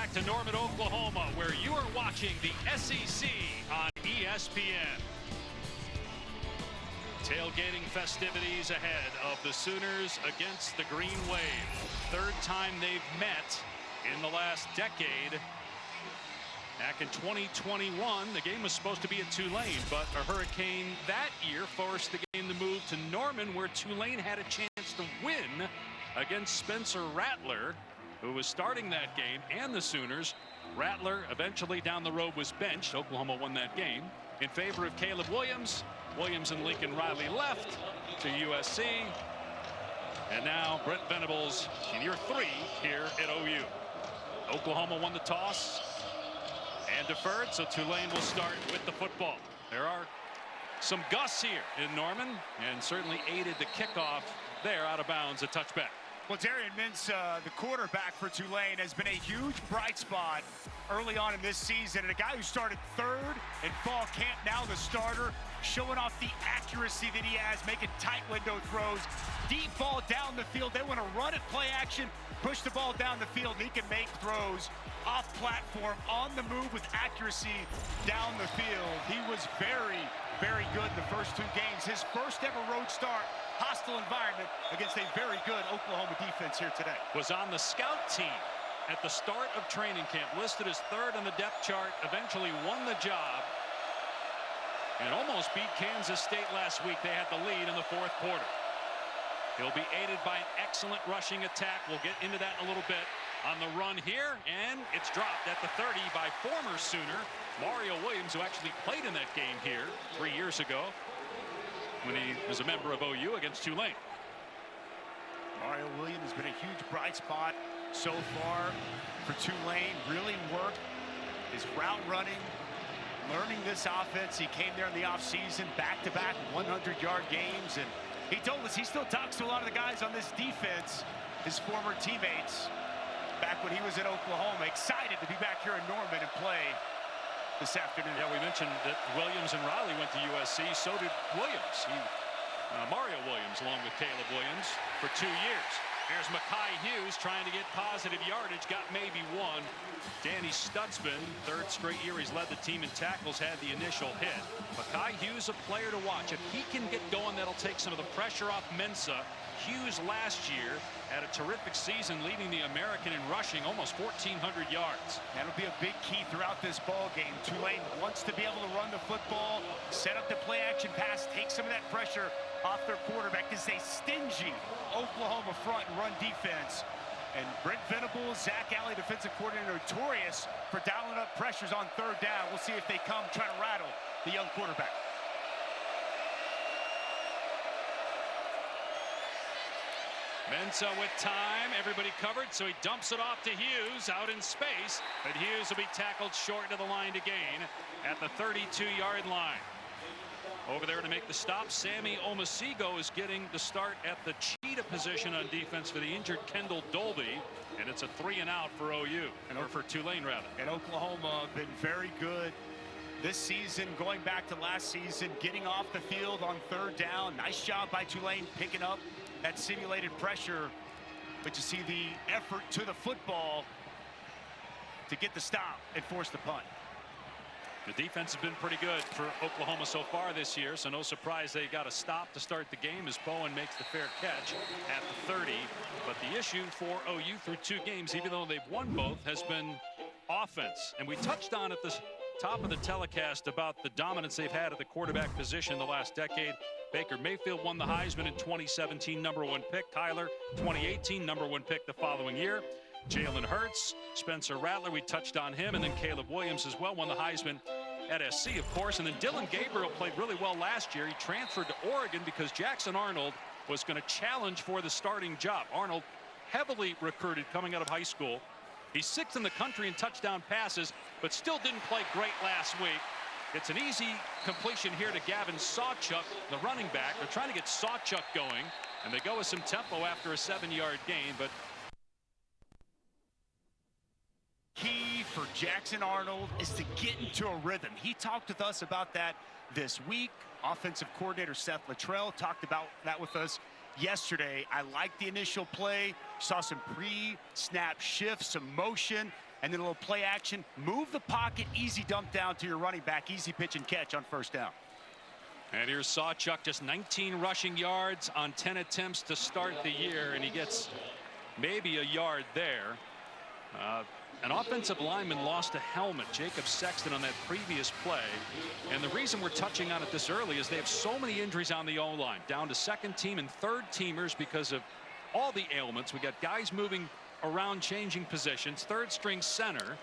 back to Norman, Oklahoma, where you are watching the SEC on ESPN. Tailgating festivities ahead of the Sooners against the Green Wave. Third time they've met in the last decade. Back in 2021, the game was supposed to be at Tulane, but a hurricane that year forced the game to move to Norman, where Tulane had a chance to win against Spencer Rattler, who was starting that game, and the Sooners. Rattler eventually down the road was benched. Oklahoma won that game in favor of Caleb Williams. Williams and Lincoln Riley left to USC. And now Brent Venables in year 3 here at OU. Oklahoma won the toss and deferred, so Tulane will start with the football. There are some gusts here in Norman, and certainly aided the kickoff there out of bounds, a touchback. Well, Darian Mintz, the quarterback for Tulane, has been a huge bright spot early on in this season. And a guy who started third in fall camp, now the starter, showing off the accuracy that he has, making tight window throws, deep ball down the field. They want to run it, play action, push the ball down the field, and he can make throws off platform, on the move with accuracy down the field. He was very, very good in the first 2 games. His first ever road start, hostile environment against a very good Oklahoma defense here today. Was on the scout team at the start of training camp, listed as 3rd on the depth chart, eventually won the job and almost beat Kansas State last week. They had the lead in the 4th quarter. He'll be aided by an excellent rushing attack. We'll get into that in a little bit. On the run here, and it's dropped at the 30 by former Sooner Mario Williams, who actually played in that game here 3 years ago when he was a member of OU against Tulane. Mario Williams has been a huge bright spot so far for Tulane. Really worked his route running, learning this offense. He came there in the offseason, back-to-back 100-yard games, and he told us he still talks to a lot of the guys on this defense, his former teammates, back when he was at Oklahoma. Excited to be back here in Norman and play this afternoon. Yeah, we mentioned that Williams and Riley went to USC. So did Williams. Mario Williams along with Caleb Williams for 2 years. Here's Mekhi Hughes trying to get positive yardage. Got maybe 1. Danny Stutzman, 3rd straight year he's led the team in tackles, had the initial hit. Mekhi Hughes, a player to watch. If he can get going, that'll take some of the pressure off Mensa. Hughes last year had a terrific season, leading the American in rushing, almost 1,400 yards. That'll be a big key throughout this ball game. Tulane wants to be able to run the football, set up the play action pass, take some of that pressure off their quarterback. This is a stingy Oklahoma front and run defense. And Brent Venables, Zach Alley, defensive coordinator, notorious for dialing up pressures on 3rd down. We'll see if they come try to rattle the young quarterback. Mensa with time, everybody covered, so he dumps it off to Hughes out in space, but Hughes will be tackled short to the line to gain at the 32-yard line. Over there to make the stop, Sammy Omasigo is getting the start at the cheetah position on defense for the injured Kendall Dolby, and it's a 3-and-out for OU, or for Tulane rather. And Oklahoma have been very good this season, going back to last season, getting off the field on 3rd down. Nice job by Tulane picking up that simulated pressure, but you see the effort to the football to get the stop and force the punt. The defense has been pretty good for Oklahoma so far this year, so no surprise they got a stop to start the game as Bowen makes the fair catch at the 30. But the issue for OU through 2 games, even though they've won both, has been offense. And we touched on at the top of the telecast about the dominance they've had at the quarterback position in the last decade. Baker Mayfield won the Heisman in 2017, #1 pick. Kyler, 2018, #1 pick the following year. Jalen Hurts, Spencer Rattler, we touched on him, and then Caleb Williams as well won the Heisman at SC, of course. And then Dylan Gabriel played really well last year. He transferred to Oregon because Jackson Arnold was going to challenge for the starting job. Arnold, heavily recruited coming out of high school. He's 6th in the country in touchdown passes, but still didn't play great last week. It's an easy completion here to Gavin Sawchuk, the running back. They're trying to get Sawchuk going, and they go with some tempo after a 7-yard gain. But key for Jackson Arnold is to get into a rhythm. He talked with us about that this week. Offensive coordinator Seth Luttrell talked about that with us yesterday. I liked the initial play, saw some pre-snap shifts, some motion, and then a little play action. Move the pocket, easy dump down to your running back, easy pitch and catch on first down. And here's Sawchuk, just 19 rushing yards on 10 attempts to start the year, and he gets maybe a yard there. An offensive lineman lost a helmet, Jacob Sexton, on that previous play. And the reason we're touching on it this early is they have so many injuries on the O-line, down to second team and third teamers because of all the ailments. We got guys moving around, changing positions, third string center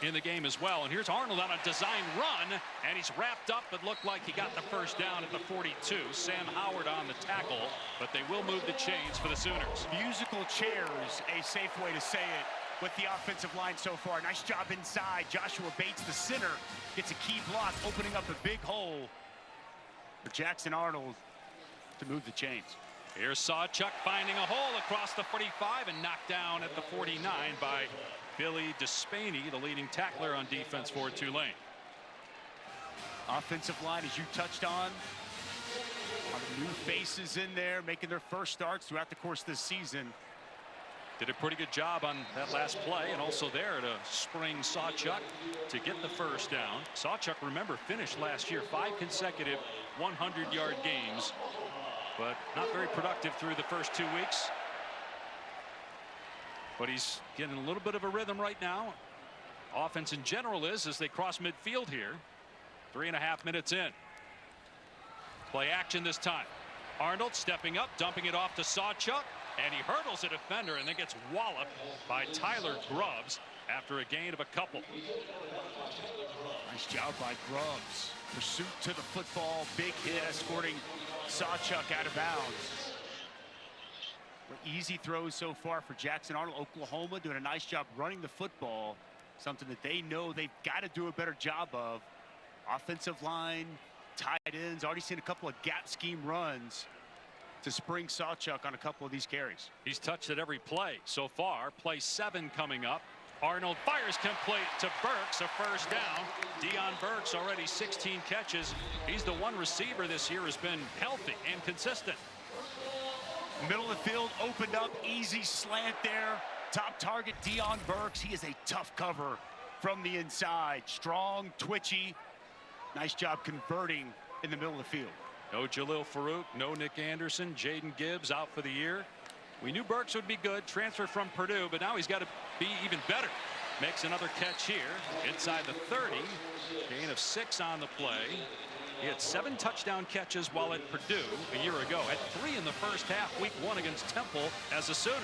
in the game as well. And here's Arnold on a design run, and he's wrapped up, but looked like he got the first down at the 42. Sam Howard on the tackle, but they will move the chains for the Sooners. Musical chairs, a safe way to say it, with the offensive line so far. Nice job inside. Joshua Bates, the center, gets a key block, opening up a big hole for Jackson Arnold to move the chains. Here's Sawchuk finding a hole across the 45 and knocked down at the 49 by Billy Despaney, the leading tackler on defense for Tulane. Offensive line, as you touched on, new faces in there making their first starts throughout the course of this season. Did a pretty good job on that last play, and also there to spring Sawchuk to get the first down. Sawchuk, remember, finished last year 5 consecutive 100-yard games, but not very productive through the first 2 weeks. But he's getting a little bit of a rhythm right now. Offense in general is, as they cross midfield here. 3.5 minutes in. Play action this time. Arnold stepping up, dumping it off to Sawchuk, and he hurdles a defender and then gets walloped by Tyler Grubbs after a gain of a couple. Nice job by Grubbs. Pursuit to the football, big hit, escorting Sawchuk out of bounds. Easy throws so far for Jackson Arnold. Oklahoma doing a nice job running the football, something that they know they've got to do a better job of. Offensive line, tight ends, already seen a couple of gap scheme runs to spring Sawchuk on a couple of these carries. He's touched at every play so far. Play 7 coming up. Arnold fires complete to Burks, a first down. Deion Burks already 16 catches. He's the one receiver this year who's been healthy and consistent. Middle of the field opened up, easy slant there. Top target Deion Burks. He is a tough cover from the inside. Strong, twitchy. Nice job converting in the middle of the field. No Jalil Farouk, no Nick Anderson. Jaden Gibbs out for the year. We knew Burks would be good, transfer from Purdue, but now he's got to be even better. Makes another catch here inside the 30. Gain of 6 on the play. He had 7 touchdown catches while at Purdue a year ago. Had 3 in the first half, week 1 against Temple as a Sooner.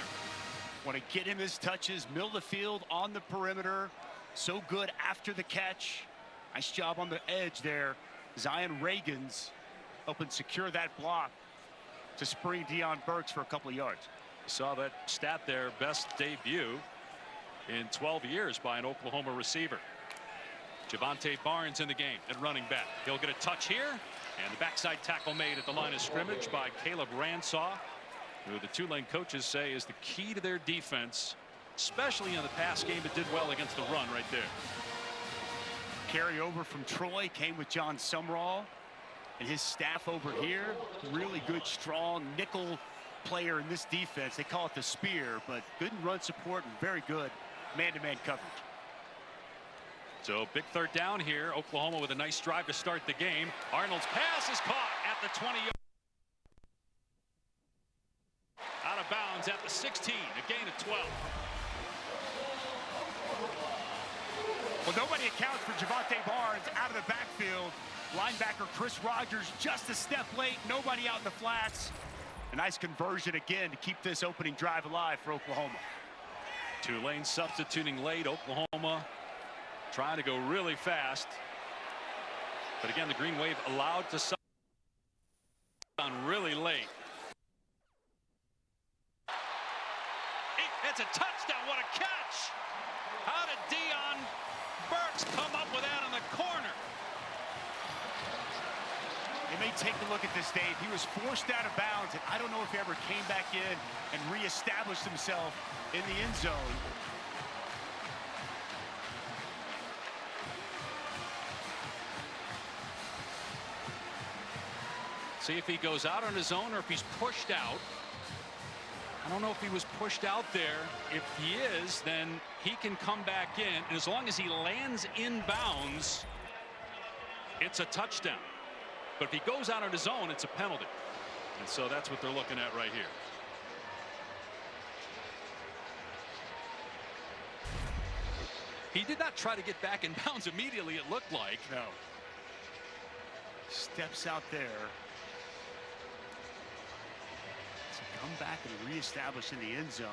Want to get him his touches, middle of the field on the perimeter. So good after the catch. Nice job on the edge there. Zion Reagans helping secure that block to spring Deion Burks for a couple of yards. Saw that stat there, best debut in 12 years by an Oklahoma receiver. Javante Barnes in the game at running back. He'll get a touch here, and the backside tackle made at the line of scrimmage by Caleb Ransaw, who the Tulane coaches say is the key to their defense, especially in the pass game, but did well against the run right there. Carry over from Troy came with John Sumrall and his staff over here. Really good, strong nickel player in this defense. They call it the spear, but good in run support and very good man-to-man coverage. So big third down here. Oklahoma with a nice drive to start the game. Arnold's pass is caught at the 20-yard. Out of bounds at the 16, a gain of 12. Well, nobody accounts for Javante Barnes out of the backfield. Linebacker Chris Rogers just a step late. Nobody out in the flats. A nice conversion again to keep this opening drive alive for Oklahoma. Tulane substituting late. Oklahoma trying to go really fast. But again, the Green Wave allowed to sub on really late. It's a touchdown. What a catch. How did Deion Burks come up with that in the corner? They may take a look at this, Dave. He was forced out of bounds, and I don't know if he ever came back in and reestablished himself in the end zone. See if he goes out on his own or if he's pushed out. don't know if he was pushed out there. If he is, then he can come back in. And as long as he lands in bounds, it's a touchdown. But if he goes out on his own, it's a penalty. And so that's what they're looking at right here. He did not try to get back in bounds immediately, it looked like. No. Steps out there. To come back and reestablish in the end zone.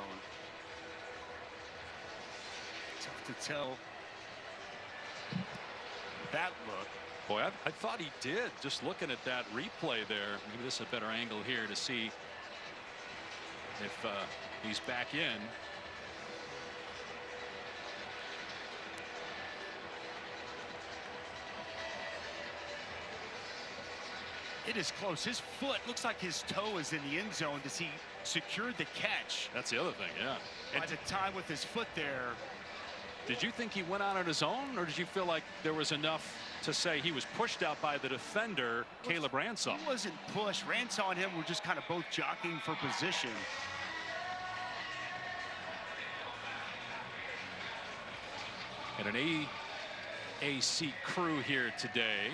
Tough to tell that look. Boy, I thought he did. Just looking at that replay there. Maybe this is a better angle here to see if he's back in. It is close. His foot looks like his toe is in the end zone. Does he secured the catch? That's the other thing, yeah. By the time with his foot there. Did you think he went out on his own, or did you feel like there was enough to say he was pushed out by the defender, Caleb Ransaw? He wasn't pushed. Ransaw and him were just kind of both jockeying for position. And an AAC crew here today.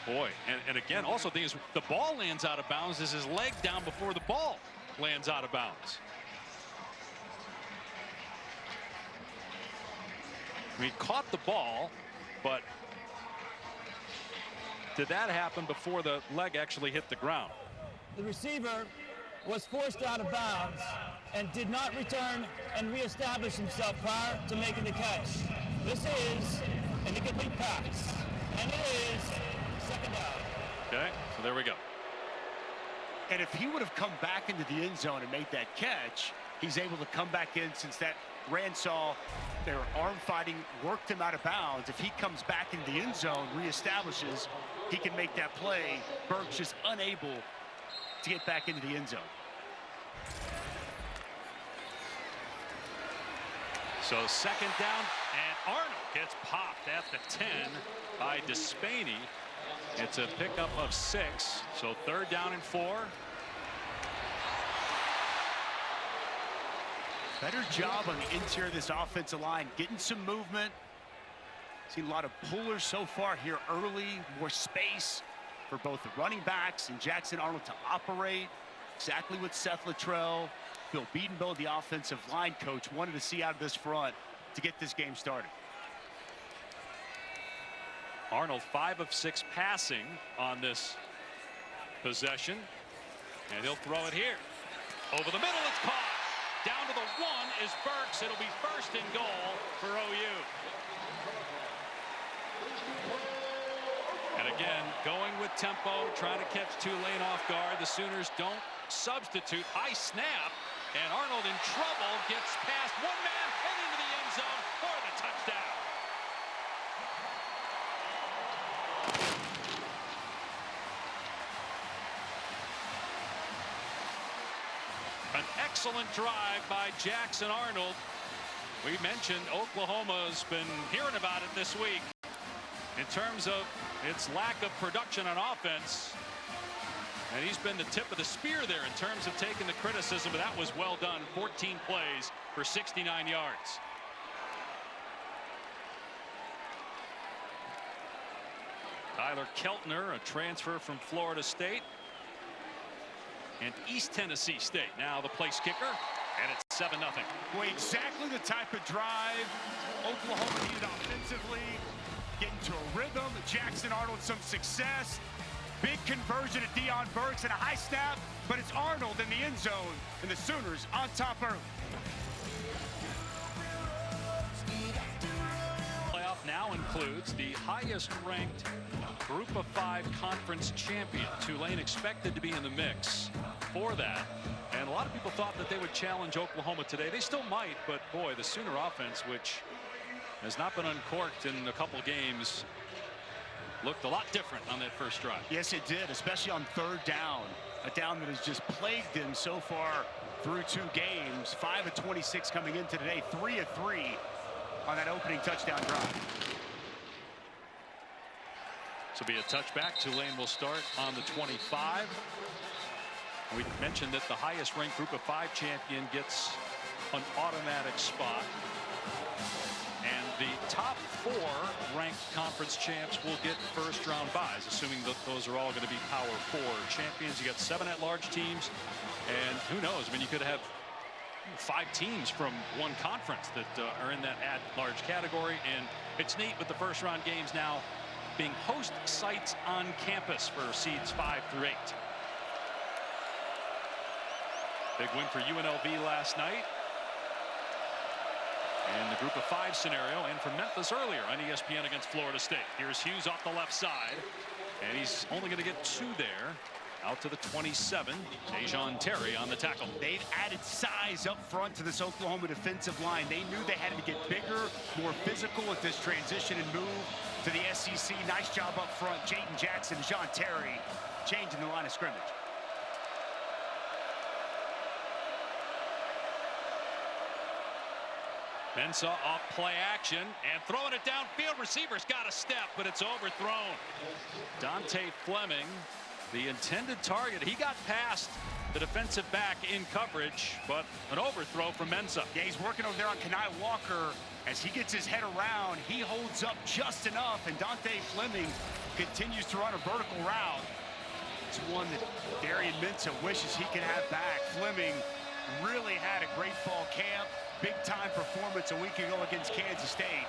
Boy, and again, also the thing is, the ball lands out of bounds. Is his leg down before the ball lands out of bounds? He caught the ball, but did that happen before the leg actually hit the ground? The receiver was forced out of bounds and did not return and reestablish himself prior to making the catch. This is an incomplete pass, and it is second down. Okay, so there we go. And if he would have come back into the end zone and made that catch, he's able to come back in since that Ransaw, their arm fighting worked him out of bounds. If he comes back into the end zone, reestablishes, he can make that play. Burke's just unable to get back into the end zone. So second down, and Arnold gets popped at the 10 by Despaney. It's a pickup of 6, so third down and 4. Better job on the interior of this offensive line, getting some movement. Seen a lot of pullers so far here early, more space for both the running backs and Jackson Arnold to operate. Exactly what Seth Luttrell, Bill Beatonbill, the offensive line coach, wanted to see out of this front to get this game started. Arnold 5 of 6 passing on this possession, and he'll throw it here. Over the middle, it's caught. Down to the 1 is Burks. It'll be first and goal for OU. And again, going with tempo, trying to catch Tulane off guard. The Sooners don't substitute. High snap, and Arnold in trouble, gets past one man and into the end zone for the touchdown. An excellent drive by Jackson Arnold. We mentioned Oklahoma's been hearing about it this week in terms of its lack of production on offense. And he's been the tip of the spear there in terms of taking the criticism, but that was well done. 14 plays for 69 yards. Tyler Keltner, a transfer from Florida State and East Tennessee State, now the place kicker, and it's 7-0. Boy, exactly the type of drive Oklahoma needed offensively. Getting to a rhythm. Jackson Arnold some success. Big conversion to Deion Burks and a high snap, but it's Arnold in the end zone, and the Sooners on top early. Playoff now includes the highest-ranked Group of 5 conference champion. Tulane expected to be in the mix for that, and a lot of people thought that they would challenge Oklahoma today. They still might, but boy, the Sooner offense, which has not been uncorked in a couple games, looked a lot different on that first drive. Yes, it did, especially on third down. A down that has just plagued them so far through 2 games. 5 of 26 coming into today, 3 of 3 on that opening touchdown drive. This will be a touchback. Tulane will start on the 25. We mentioned that the highest ranked group of 5 champion gets an automatic spot. And the top 4 ranked conference champs will get first round buys, assuming that those are all going to be Power 4 champions. You got 7 at-large teams, and who knows? I mean, you could have 5 teams from one conference that are in that at-large category. And it's neat with the first round games now being host sites on campus for seeds 5 through 8. Big win for UNLV last night. In the group of 5 scenario, and from Memphis earlier on ESPN against Florida State. Here's Hughes off the left side, and he's only going to get 2 there. Out to the 27, Dejon Terry on the tackle. They've added size up front to this Oklahoma defensive line. They knew they had to get bigger, more physical with this transition and move to the SEC. Nice job up front. Jackson, Dejon Terry changing the line of scrimmage. Mensah off play action and throwing it downfield. Receiver's got a step, but it's overthrown. Dante Fleming, the intended target. He got past the defensive back in coverage, but an overthrow from Mensah. Yeah, he's working over there on Kenai Walker. As he gets his head around, he holds up just enough, and Dante Fleming continues to run a vertical route. It's one that Darian Mensah wishes he could have back. Fleming really had a great fall camp. Big-time performance a week ago against Kansas State.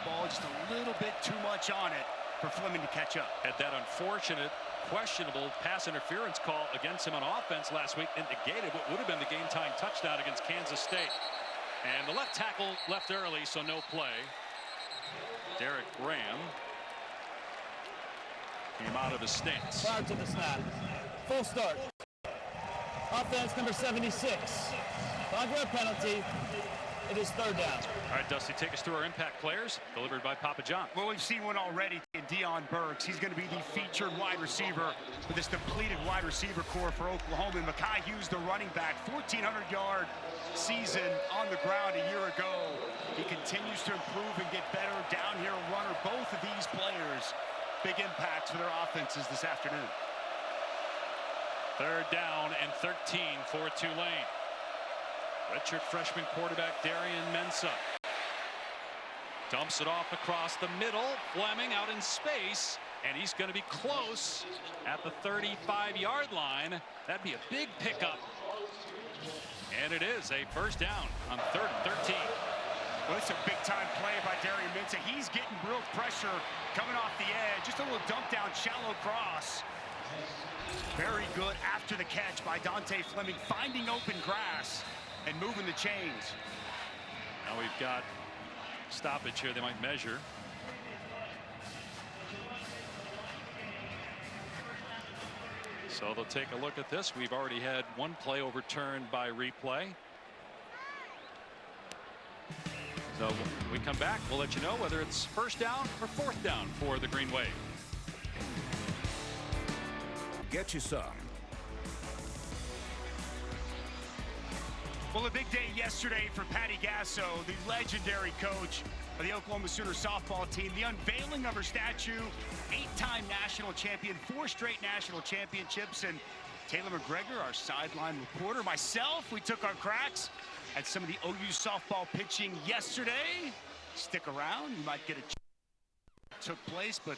The ball just a little bit too much on it for Fleming to catch up. Had that unfortunate, questionable pass interference call against him on offense last week and negated what would have been the game-tying touchdown against Kansas State. And the left tackle left early, so no play. Derek Graham came out of his stance. Prior to the snap. Full start. Offense number 76. 5-yard penalty. It is 3rd down. All right, Dusty, take us through our impact players, delivered by Papa John. Well, we've seen one already in Deion Burks. He's going to be the featured wide receiver for this depleted wide receiver core for Oklahoma. And Mekhi Hughes, the running back, 1,400-yard season on the ground a year ago. He continues to improve and get better. Down here, runner. Both of these players, big impacts for their offenses this afternoon. 3rd down and 13 for Tulane. Redshirt freshman quarterback Darian Mensah dumps it off across the middle. Fleming out in space, and he's going to be close at the 35-yard line. That'd be a big pickup. And it is a 1st down on 3rd and 13. Well, it's a big-time play by Darian Mensah. He's getting real pressure coming off the edge. Just a little dump down, shallow cross. Very good after the catch by Dante Fleming, finding open grass and moving the chains. Now we've got stoppage here. They might measure. So they'll take a look at this. We've already had one play overturned by replay. So when we come back, we'll let you know whether it's 1st down or 4th down for the Green Wave. Get you some. Well, a big day yesterday for Patty Gasso, the legendary coach of the Oklahoma Sooner softball team. The unveiling of her statue, 8-time national champion, 4 straight national championships. And Taylor McGregor, our sideline reporter, myself, we took our cracks at some of the OU softball pitching yesterday. Stick around, you might get a took place, but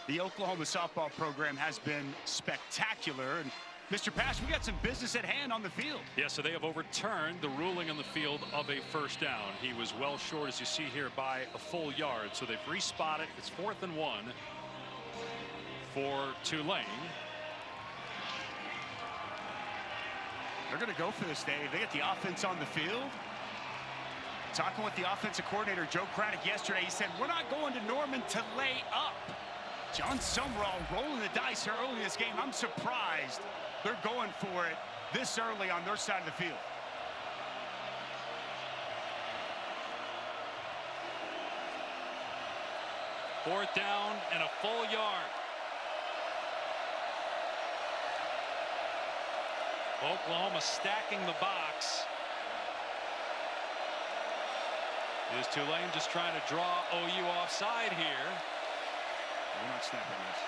the Oklahoma softball program has been spectacular. And Mr. Pash, we got some business at hand on the field. Yeah, so they have overturned the ruling on the field of a 1st down. He was well short, as you see here, by a full yard. So they've respotted. It's 4th and 1 for Tulane. They're going to go for this, Dave. They get the offense on the field. Talking with the offensive coordinator, Joe Craddock, yesterday, he said, we're not going to Norman to lay up. John Sumrall rolling the dice here early in this game. I'm surprised they're going for it this early on their side of the field. Fourth down and a full yard. Oklahoma stacking the box. Is Tulane just trying to draw OU offside here? We're not snapping this.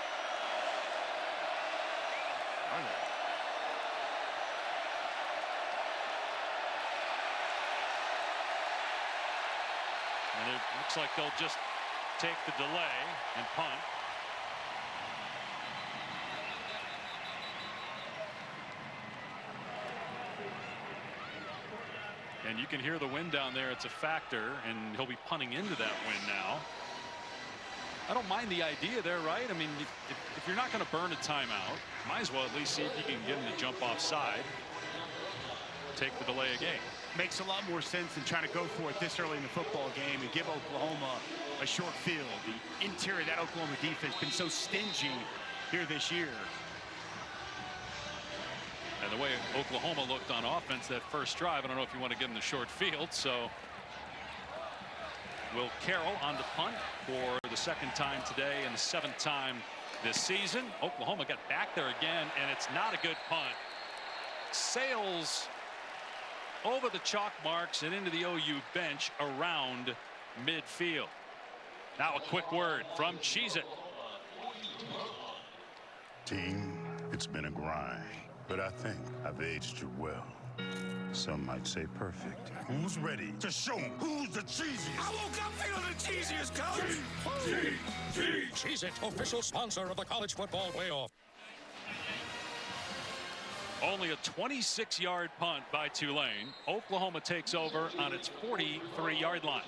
Are they? Looks like they'll just take the delay and punt. And you can hear the wind down there. It's a factor, and he'll be punting into that wind now. I don't mind the idea there, right? I mean, if you're not going to burn a timeout, might as well at least see if you can get him to jump offside. Take the delay of game. Makes a lot more sense than trying to go for it this early in the football game and give Oklahoma a short field. The interior of that Oklahoma defense has been so stingy here this year. And the way Oklahoma looked on offense that first drive, I don't know if you want to give them the short field. So Will Carroll on the punt for the second time today and the 7th time this season. Oklahoma got back there again, and it's not a good punt. Sails over the chalk marks and into the OU bench around midfield. Now a quick word from Cheez-It. Team, it's been a grind, but I think I've aged you well. Some might say perfect. Who's ready to show who's the cheesiest? I woke up feeling the cheesiest, coach. Cheez-It, official sponsor of the college football playoff. Only a 26-yard punt by Tulane. Oklahoma takes over on its 43-yard line.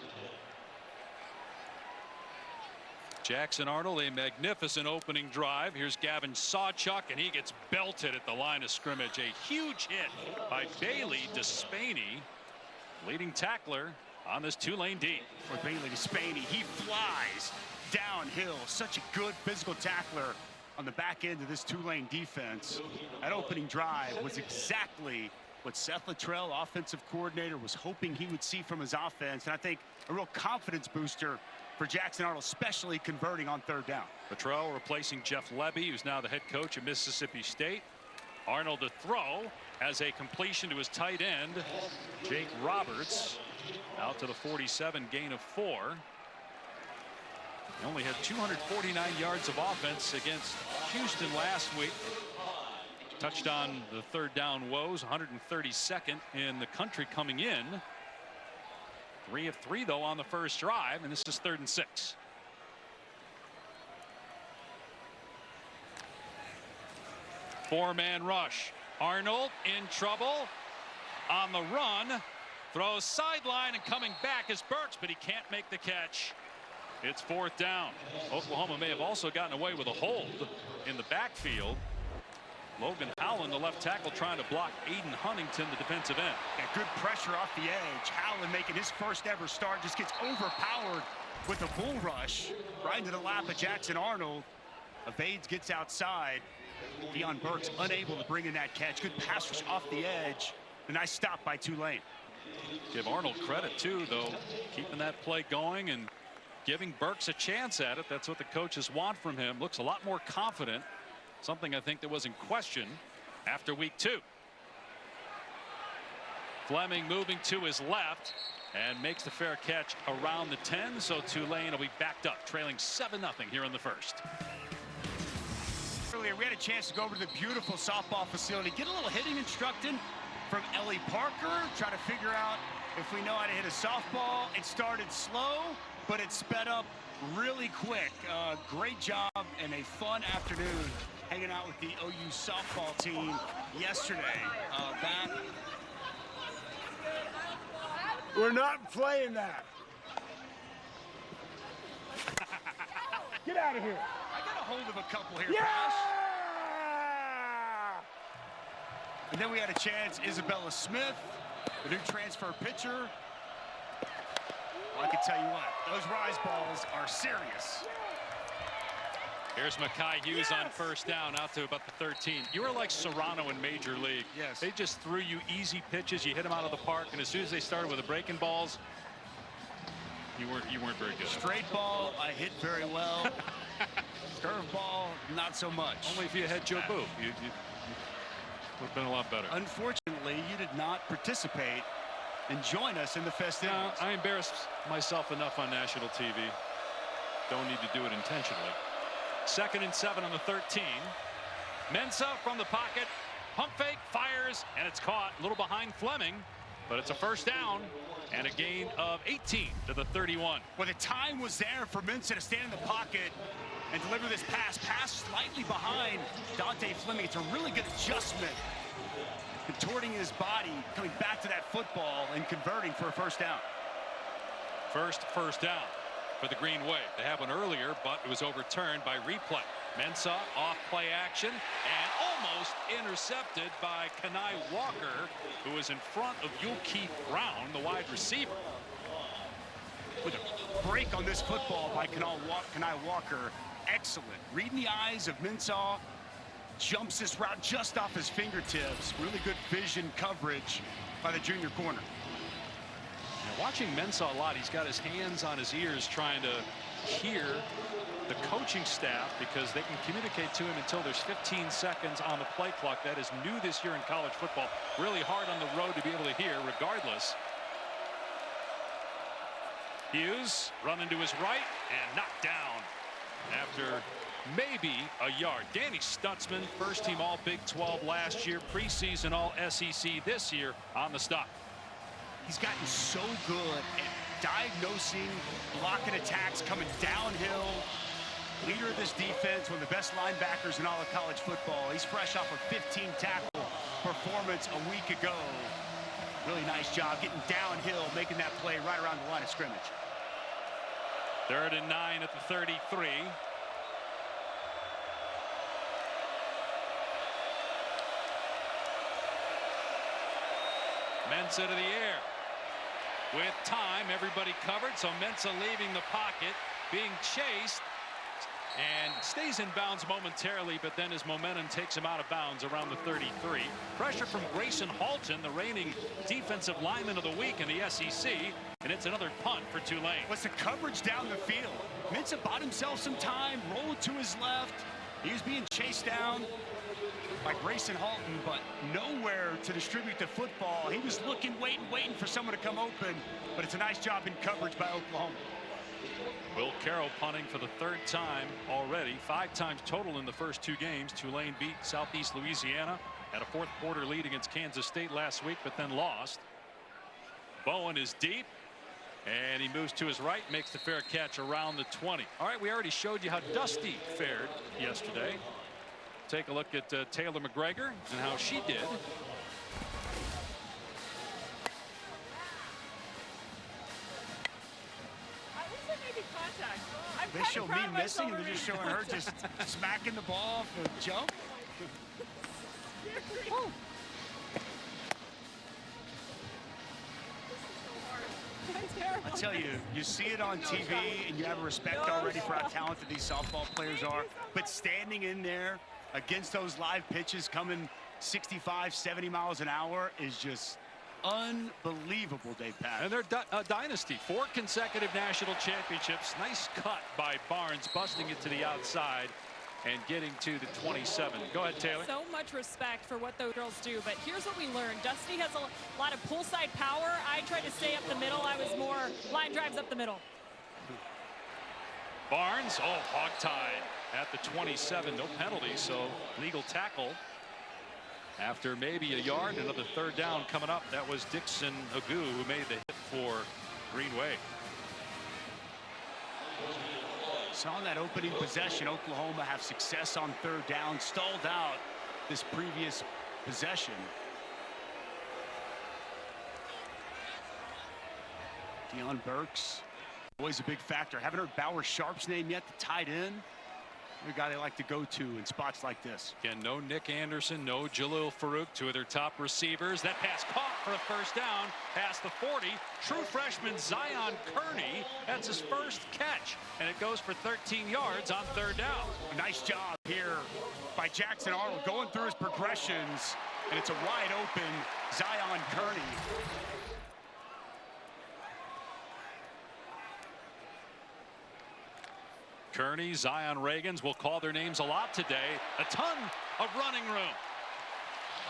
Jackson Arnold, a magnificent opening drive. Here's Gavin Sawchuk, and he gets belted at the line of scrimmage. A huge hit by Bailey Despaney, leading tackler on this Tulane D. For Bailey Despaney, he flies downhill. Such a good physical tackler on the back end of this Tulane defense. That opening drive was exactly what Seth Luttrell, offensive coordinator, was hoping he would see from his offense. And I think a real confidence booster for Jackson Arnold, especially converting on 3rd down. Luttrell replacing Jeff Lebby, who's now the head coach at Mississippi State. Arnold to throw as a completion to his tight end, Jake Roberts, out to the 47, gain of 4. He only had 249 yards of offense against Houston last week. Touched on the 3rd down woes, 132nd in the country coming in. 3 of 3 though on the first drive, and this is 3rd and 6. Four-man rush. Arnold in trouble on the run, throws sideline, and coming back is Burks, but he can't make the catch. It's 4th down. Oklahoma may have also gotten away with a hold in the backfield. Logan Howland, the left tackle, trying to block Aiden Huntington, the defensive end. And good pressure off the edge. Howland making his first ever start, just gets overpowered with a bull rush right into the lap of Jackson Arnold. Evades, gets outside. Deion Burks unable to bring in that catch. Good pass rush off the edge. A nice stop by Tulane. Give Arnold credit too, though, keeping that play going and giving Burks a chance at it. That's what the coaches want from him. Looks a lot more confident. Something I think that was in question after week 2. Fleming moving to his left and makes the fair catch around the 10. So Tulane will be backed up, trailing 7-0 here in the first. Earlier, we had a chance to go over to the beautiful softball facility, get a little hitting instruction from Ellie Parker, try to figure out if we know how to hit a softball. It started slow, but it sped up really quick. Great job and a fun afternoon hanging out with the OU softball team yesterday. We're not playing that. Get out of here. I got a hold of a couple here, Yeah! Pash. And then we had a chance, Isabella Smith, the new transfer pitcher. Well, I can tell you what, those rise balls are serious. Here's Mekhi Hughes on first down, out to about the 13. You were like Serrano in Major League. Yes. They just threw you easy pitches. You hit them out of the park, and as soon as they started with the breaking balls, you weren't very good. Straight ball, I hit very well. Curve ball, not so much. Only if you had Joe Boo. You would have been a lot better. Unfortunately, you did not participate and join us in the festivities. No, I embarrassed myself enough on national TV. Don't need to do it intentionally. 2nd and 7 on the 13. Mensah from the pocket. Pump fake, fires, and it's caught a little behind Fleming, but it's a first down. And a gain of 18 to the 31. Well, the time was there for Minson to stand in the pocket and deliver this pass slightly behind Dante Fleming. It's a really good adjustment, contorting his body, coming back to that football and converting for a first down. First down for the Green Wave. They had one earlier, but it was overturned by replay. Mensah off play action and almost intercepted by Kenai Walker, who is in front of Keith Brown, the wide receiver. With a break on this football by Kenai Walker. Excellent. Reading the eyes of Mensah. Jumps this route just off his fingertips. Really good vision coverage by the junior corner. Now, watching Mensah a lot, he's got his hands on his ears trying to hear the coaching staff, because they can communicate to him until there's 15 seconds on the play clock. That is new this year in college football. Really hard on the road to be able to hear regardless. Hughes running to his right and knocked down after maybe a yard. Danny Stutzman, first team all Big 12 last year, preseason all SEC this year, on the stop. He's gotten so good at diagnosing, blocking attacks, coming downhill. Leader of this defense, one of the best linebackers in all of college football. He's fresh off a 15-tackle performance a week ago. Really nice job getting downhill, making that play right around the line of scrimmage. 3rd and 9 at the 33. Mensah to the air. With time, everybody covered, so Mensah leaving the pocket, being chased, and stays in bounds momentarily, but then his momentum takes him out of bounds around the 33. Pressure from Grayson Halton, the reigning defensive lineman of the week in the SEC, and it's another punt for Tulane. What's the coverage down the field? Mensah bought himself some time, rolled to his left. He was being chased down by Grayson Halton, but nowhere to distribute the football. He was looking, waiting for someone to come open, but it's a nice job in coverage by Oklahoma. Will Carroll punting for the 3rd time already. 5 times total in the first 2 games. Tulane beat Southeast Louisiana, had a 4th quarter lead against Kansas State last week, but then lost. Bowen is deep, and he moves to his right, makes the fair catch around the 20. All right, we already showed you how Dusty fared yesterday. Take a look at Taylor McGregor and how she did. They show me missing, and they're just showing her just smacking the ball off a jump. I tell you, you see it on TV, and you have a respect already for how talented these softball players are. But standing in there against those live pitches coming 65, 70 miles an hour is just unbelievable, Dave Pat. And they're a dynasty. 4 consecutive national championships. Nice cut by Barnes, busting it to the outside and getting to the 27. Go ahead, Taylor. So much respect for what those girls do, but here's what we learned. Dusty has a lot of pull-side power. I tried to stay up the middle. I was more line drives up the middle. Barnes, hog-tied at the 27. No penalty, so legal tackle. After maybe a yard, another 3rd down coming up. That was Dixon Agu who made the hit for Green Wave. So on that opening possession, Oklahoma have success on 3rd down, stalled out this previous possession. Deion Burks, always a big factor. Haven't heard Bauer Sharp's name yet, the tight end. The guy they like to go to in spots like this. Again, no Nick Anderson, no Jalil Farouk, 2 of their top receivers. That pass caught for a 1st down past the 40. True freshman Zion Kearney, that's his first catch, and it goes for 13 yards on 3rd down. A nice job here by Jackson Arnold going through his progressions, and it's a wide open Zion Kearney. Kearney, Zion Reagans will call their names a lot today. A ton of running room.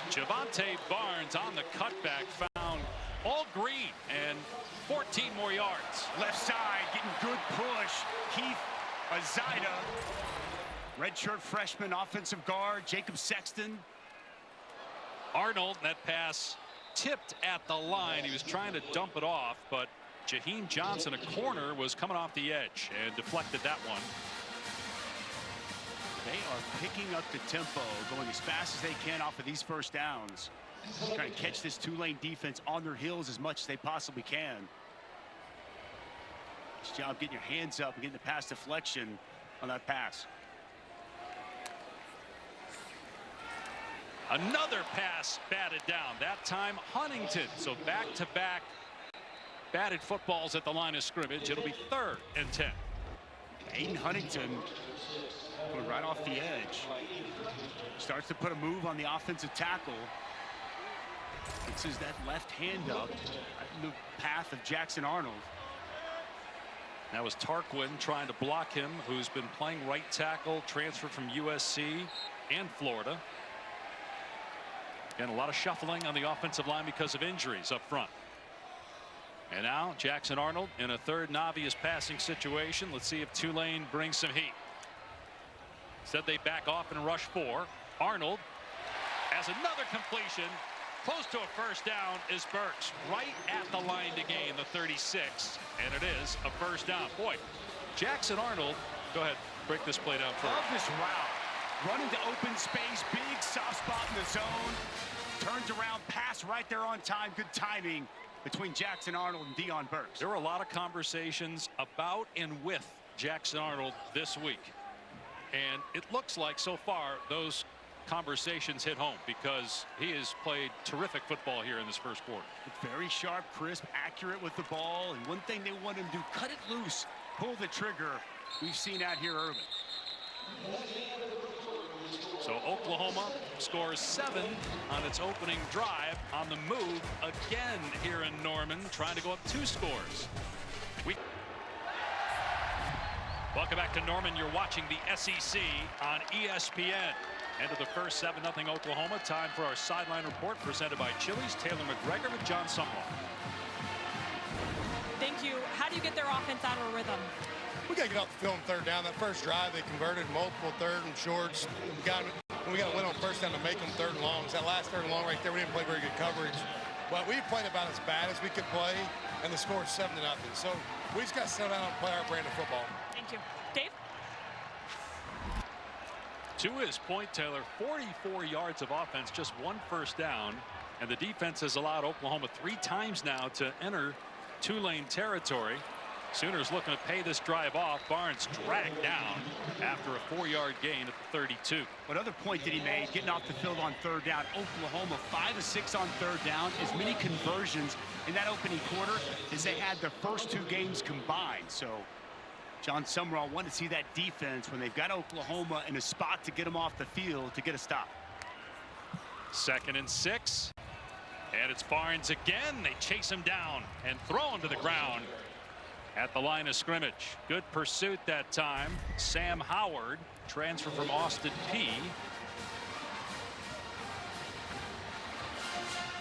Javante Barnes on the cutback found all green and 14 more yards. Left side getting good push. Keith Azida, redshirt freshman offensive guard. Jacob Sexton. Arnold, that pass tipped at the line. He was trying to dump it off, but Jaheim Johnson, a corner, was coming off the edge and deflected that one. They are picking up the tempo, going as fast as they can off of these first downs. Trying to catch this Tulane defense on their heels as much as they possibly can. Nice job getting your hands up and getting the pass deflection on that pass. Another pass batted down, that time Huntington. So back-to-back batted footballs at the line of scrimmage. It'll be 3rd and 10. Aiden Huntington going right off the edge. Starts to put a move on the offensive tackle. Fixes that left hand up in the path of Jackson Arnold. That was Tarquin trying to block him, who's been playing right tackle, transfer from USC and Florida. Again, a lot of shuffling on the offensive line because of injuries up front. And now Jackson Arnold in a 3rd and obvious passing situation. Let's see if Tulane brings some heat. Said they back off and rush 4. Arnold has another completion. Close to a first down is Burks, right at the line to gain the 36, and it is a first down. Boy, Jackson Arnold, go ahead, break this play down for Love this route. Run into open space, big soft spot in the zone. Turns around, pass right there on time. Good timing between Jackson Arnold and Deion Burks. There were a lot of conversations about and with Jackson Arnold this week. And it looks like so far those conversations hit home because he has played terrific football here in this first quarter. Very sharp, crisp, accurate with the ball. And one thing they want him to do, cut it loose, pull the trigger. We've seen that here early. So Oklahoma scores 7 on its opening drive on the move again here in Norman, trying to go up 2 scores. Welcome back to Norman. You're watching the SEC on ESPN. End of the first, 7-0 Oklahoma. Time for our sideline report presented by Chili's. Taylor McGregor with John Sumrall. Thank you. How do you get their offense out of a rhythm? We got to get off the field on 3rd down. That first drive, they converted multiple 3rd and shorts. We got to win on 1st down to make them 3rd and longs. That last 3rd and long right there, we didn't play very good coverage. But we played about as bad as we could play, and the score is 7-0. So we just got to settle down and play our brand of football. Thank you. Dave? To his point, Taylor, 44 yards of offense, just 1 first down, and the defense has allowed Oklahoma 3 times now to enter Tulane territory. Sooners looking to pay this drive off. Barnes dragged down after a 4-yard gain at the 32. Another point that he made, getting off the field on 3rd down. Oklahoma 5 of 6 on 3rd down. As many conversions in that opening quarter as they had their first 2 games combined. So John Sumrall wanted to see that defense when they've got Oklahoma in a spot to get them off the field to get a stop. 2nd and 6. And it's Barnes again. They chase him down and throw him to the ground at the line of scrimmage. Good pursuit that time. Sam Howard, transfer from Austin P.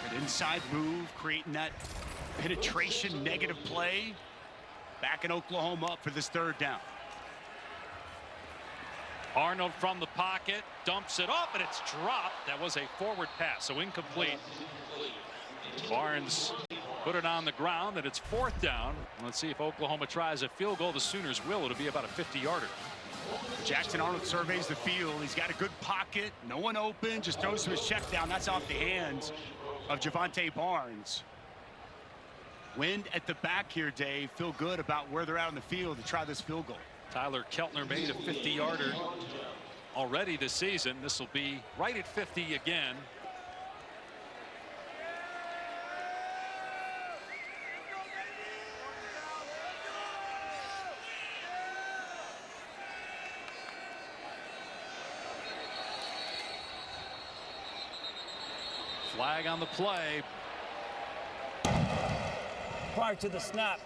Good inside move, creating that penetration negative play. Back in Oklahoma up for this 3rd down. Arnold from the pocket, dumps it off, and it's dropped. That was a forward pass, so incomplete. Barnes put it on the ground, and it's 4th down. Let's see if Oklahoma tries a field goal. The Sooners will. It'll be about a 50-yarder. Jackson Arnold surveys the field. He's got a good pocket. No one open. Just throws to his check down. That's off the hands of Javonte Barnes. Wind at the back here, Dave. Feel good about where they're at on the field to try this field goal. Tyler Keltner made a 50-yarder already this season. This will be right at 50 again. Flag on the play. Prior to the snap,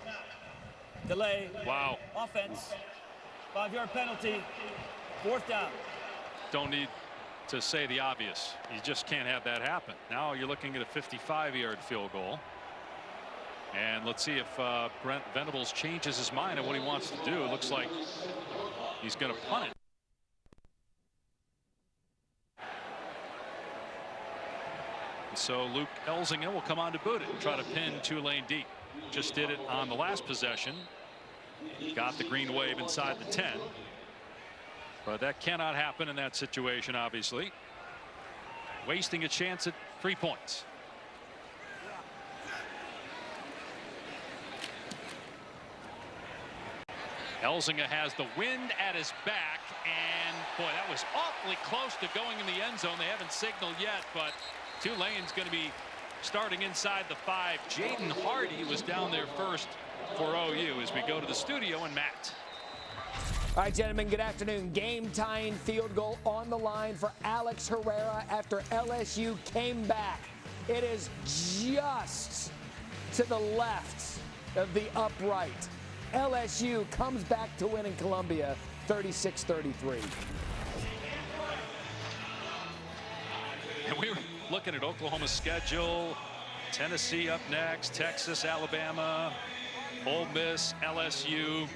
delay, Wow. offense, 5-yard penalty, 4th down. Don't need to say the obvious. You just can't have that happen. Now you're looking at a 55-yard field goal. And let's see if Brent Venables changes his mind on what he wants to do. It looks like he's going to punt it. So Luke Elzinga will come on to boot it and try to pin Tulane deep. Just did it on the last possession. Got the green wave inside the 10. But that cannot happen in that situation, obviously. Wasting a chance at 3 points. Elzinga has the wind at his back, and boy, that was awfully close to going in the end zone. They haven't signaled yet, but Tulane's going to be starting inside the 5. Jaden Hardy was down there first for OU as we go to the studio and Matt. All right, gentlemen, good afternoon. Game-tying field goal on the line for Alex Herrera after LSU came back. It is just to the left of the upright. LSU comes back to win in Columbia, 36-33. And we were looking at Oklahoma's schedule. Tennessee up next, Texas, Alabama, Ole Miss, LSU,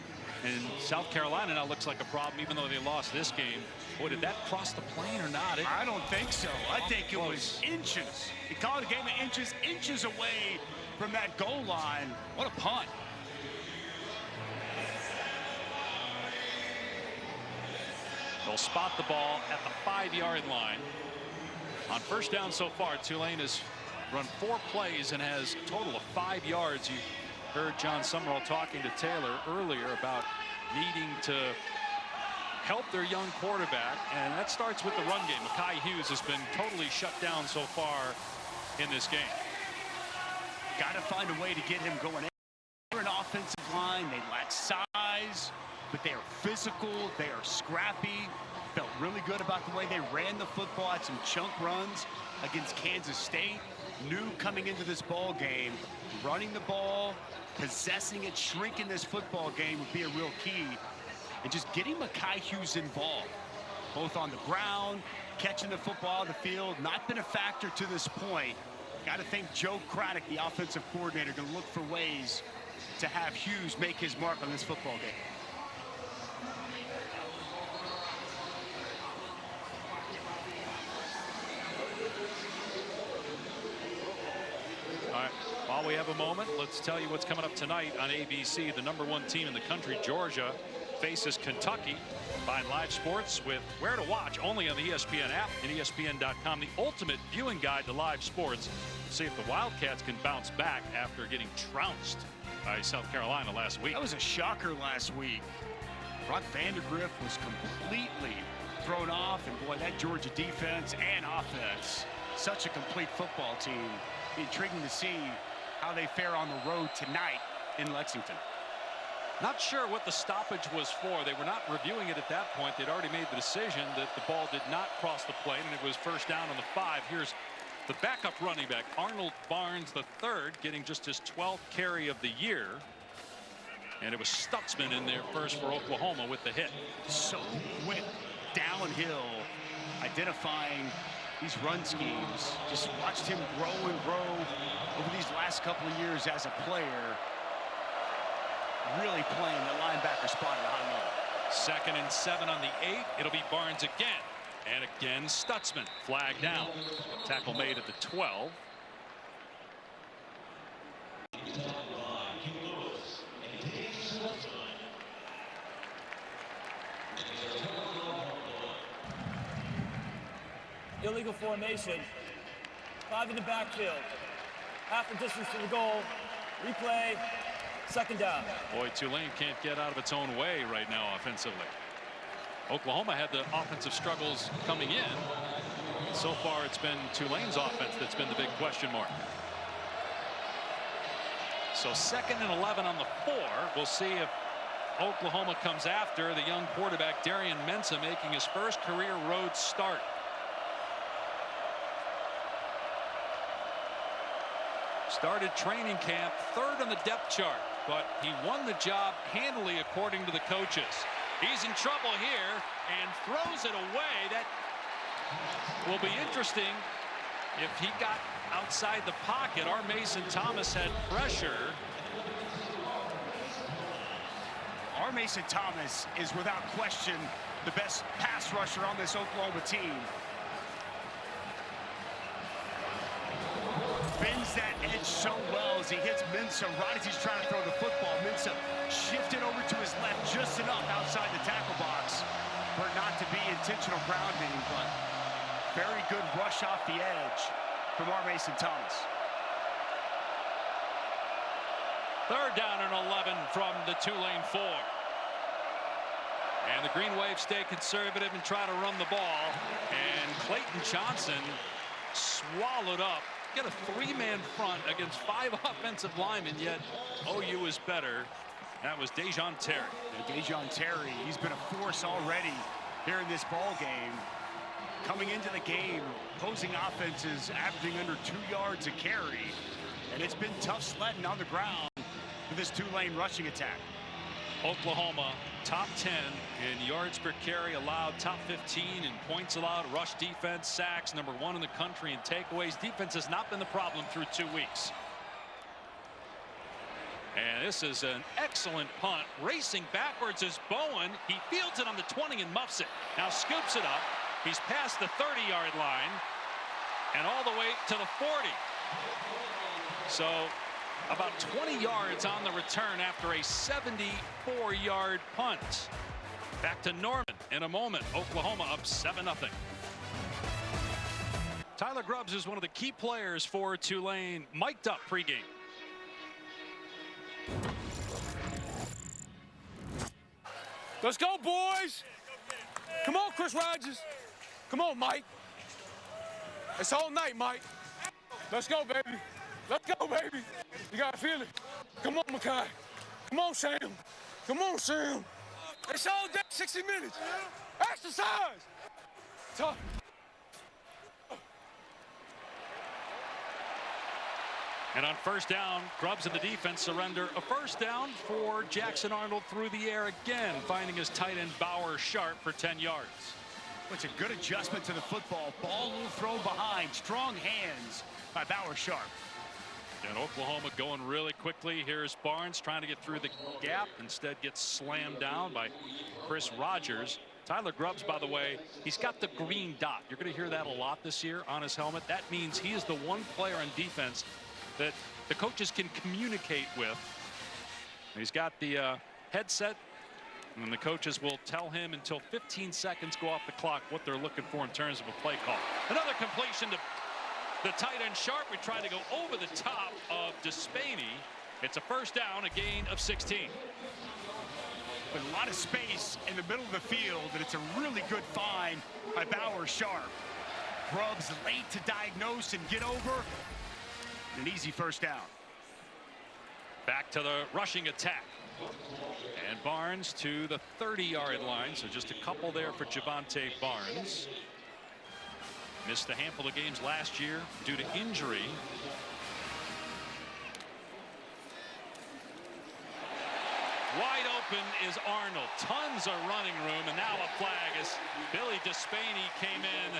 and South Carolina now looks like a problem, even though they lost this game. Boy, did that cross the plane or not? I don't think so. I think it was inches. He called a game of inches away from that goal line. What a punt. They'll spot the ball at the 5-yard line. On first down so far, Tulane has run 4 plays and has a total of 5 yards. You heard John Summerall talking to Taylor earlier about needing to help their young quarterback, and that starts with the run game. Mekhi Hughes has been totally shut down so far in this game. Got to find a way to get him going. They're an offensive line. They lack size, but they are physical. They are scrappy. Felt really good about the way they ran the football. Had some chunk runs against Kansas State. Knew coming into this ball game, running the ball, possessing it, shrinking this football game would be a real key. And just getting Mekhi Hughes involved, both on the ground, catching the football on the field, not been a factor to this point. Got to think Joe Craddock, the offensive coordinator, going to look for ways to have Hughes make his mark on this football game. All right, while we have a moment, let's tell you what's coming up tonight on ABC. The #1 team in the country, Georgia, faces Kentucky. Find live sports with where to watch only on the ESPN app and ESPN.com, the ultimate viewing guide to live sports. See if the Wildcats can bounce back after getting trounced by South Carolina last week. That was a shocker last week. Brock Vandegrift was completely thrown off, and boy, that Georgia defense and offense, such a complete football team. Be intriguing to see how they fare on the road tonight in Lexington. Not sure what the stoppage was for. They were not reviewing it at that point. They'd already made the decision that the ball did not cross the plane, and it was first down on the 5. Here's the backup running back, Arnold Barnes III, getting just his 12th carry of the year. And it was Stutzman in there first for Oklahoma with the hit. So quick downhill, identifying these run schemes. Just watched him grow and grow over these last couple of years as a player. Really playing the linebacker spot at a high level. 2nd and 7 on the 8. It'll be Barnes again. And again, Stutzman flagged down. Tackle made at the 12. Illegal formation. 5 in the backfield. Half the distance to the goal. Replay. 2nd down. Boy, Tulane can't get out of its own way right now offensively. Oklahoma had the offensive struggles coming in. So far, it's been Tulane's offense that's been the big question mark. So 2nd and 11 on the 4. We'll see if Oklahoma comes after the young quarterback Darian Mensah, making his first career road start. Started training camp 3rd on the depth chart, but he won the job handily according to the coaches. He's in trouble here and throws it away. That will be interesting if he got outside the pocket. Our Mason Thomas had pressure. Our Mason Thomas is without question the best pass rusher on this Oklahoma team. uses that edge so well as he hits Mensah right as he's trying to throw the football. Mensah shifted over to his left just enough outside the tackle box for it not to be intentional grounding, but very good rush off the edge from our Mason Thomas. Third down and 11 from the Tulane 4. And the Green Wave stay conservative and try to run the ball. And Clayton Johnson swallowed up. Get a three-man front against 5 offensive linemen, yet OU is better. That was Dejon Terry. Dejon Terry, he's been a force already here in this ball game. Coming into the game, opposing offenses averaging under 2 yards a carry. And it's been tough sledding on the ground for this Tulane rushing attack. Oklahoma, top 10 in yards per carry allowed, top 15 in points allowed, rush defense, sacks, number 1 in the country in takeaways. Defense has not been the problem through 2 weeks. And this is an excellent punt. Racing backwards is Bowen. He fields it on the 20 and muffs it. Now scoops it up. He's past the 30-yard line and all the way to the 40. So about 20 yards on the return after a 74-yard punt. Back to Norman in a moment. Oklahoma up 7-0. Tyler Grubbs is one of the key players for Tulane, mic'd up pregame. Let's go, boys. Come on, Chris Rogers. Come on, Mike. It's all night, Mike. Let's go, baby. Let's go, baby. You got to feel it. Come on, Makai. Come on, Sam. Come on, Sam. It's all day, 60 minutes. Exercise. Tough. And on first down, Grubbs and the defense surrender a first down for Jackson Arnold through the air again, finding his tight end Bauer Sharp for 10 yards. It's a good adjustment to the football. Ball a little thrown behind. Strong hands by Bauer Sharp. And Oklahoma going really quickly. Here's Barnes trying to get through the gap. Instead gets slammed down by Chris Rogers. Tyler Grubbs, by the way, he's got the green dot. You're going to hear that a lot this year on his helmet. That means he is the one player on defense that the coaches can communicate with. He's got the headset, and the coaches will tell him until 15 seconds go off the clock what they're looking for in terms of a play call. Another completion to the tight end Sharp. We tried to go over the top of Despaney. It's a first down, a gain of 16. With a lot of space in the middle of the field, and it's a really good find by Bauer Sharp. Grubbs late to diagnose and get over. An easy first down. Back to the rushing attack. And Barnes to the 30-yard line. So just a couple there for Javonte Barnes. Missed a handful of games last year due to injury. Wide open is Arnold. Tons of running room, and now a flag as Billy Despaney came in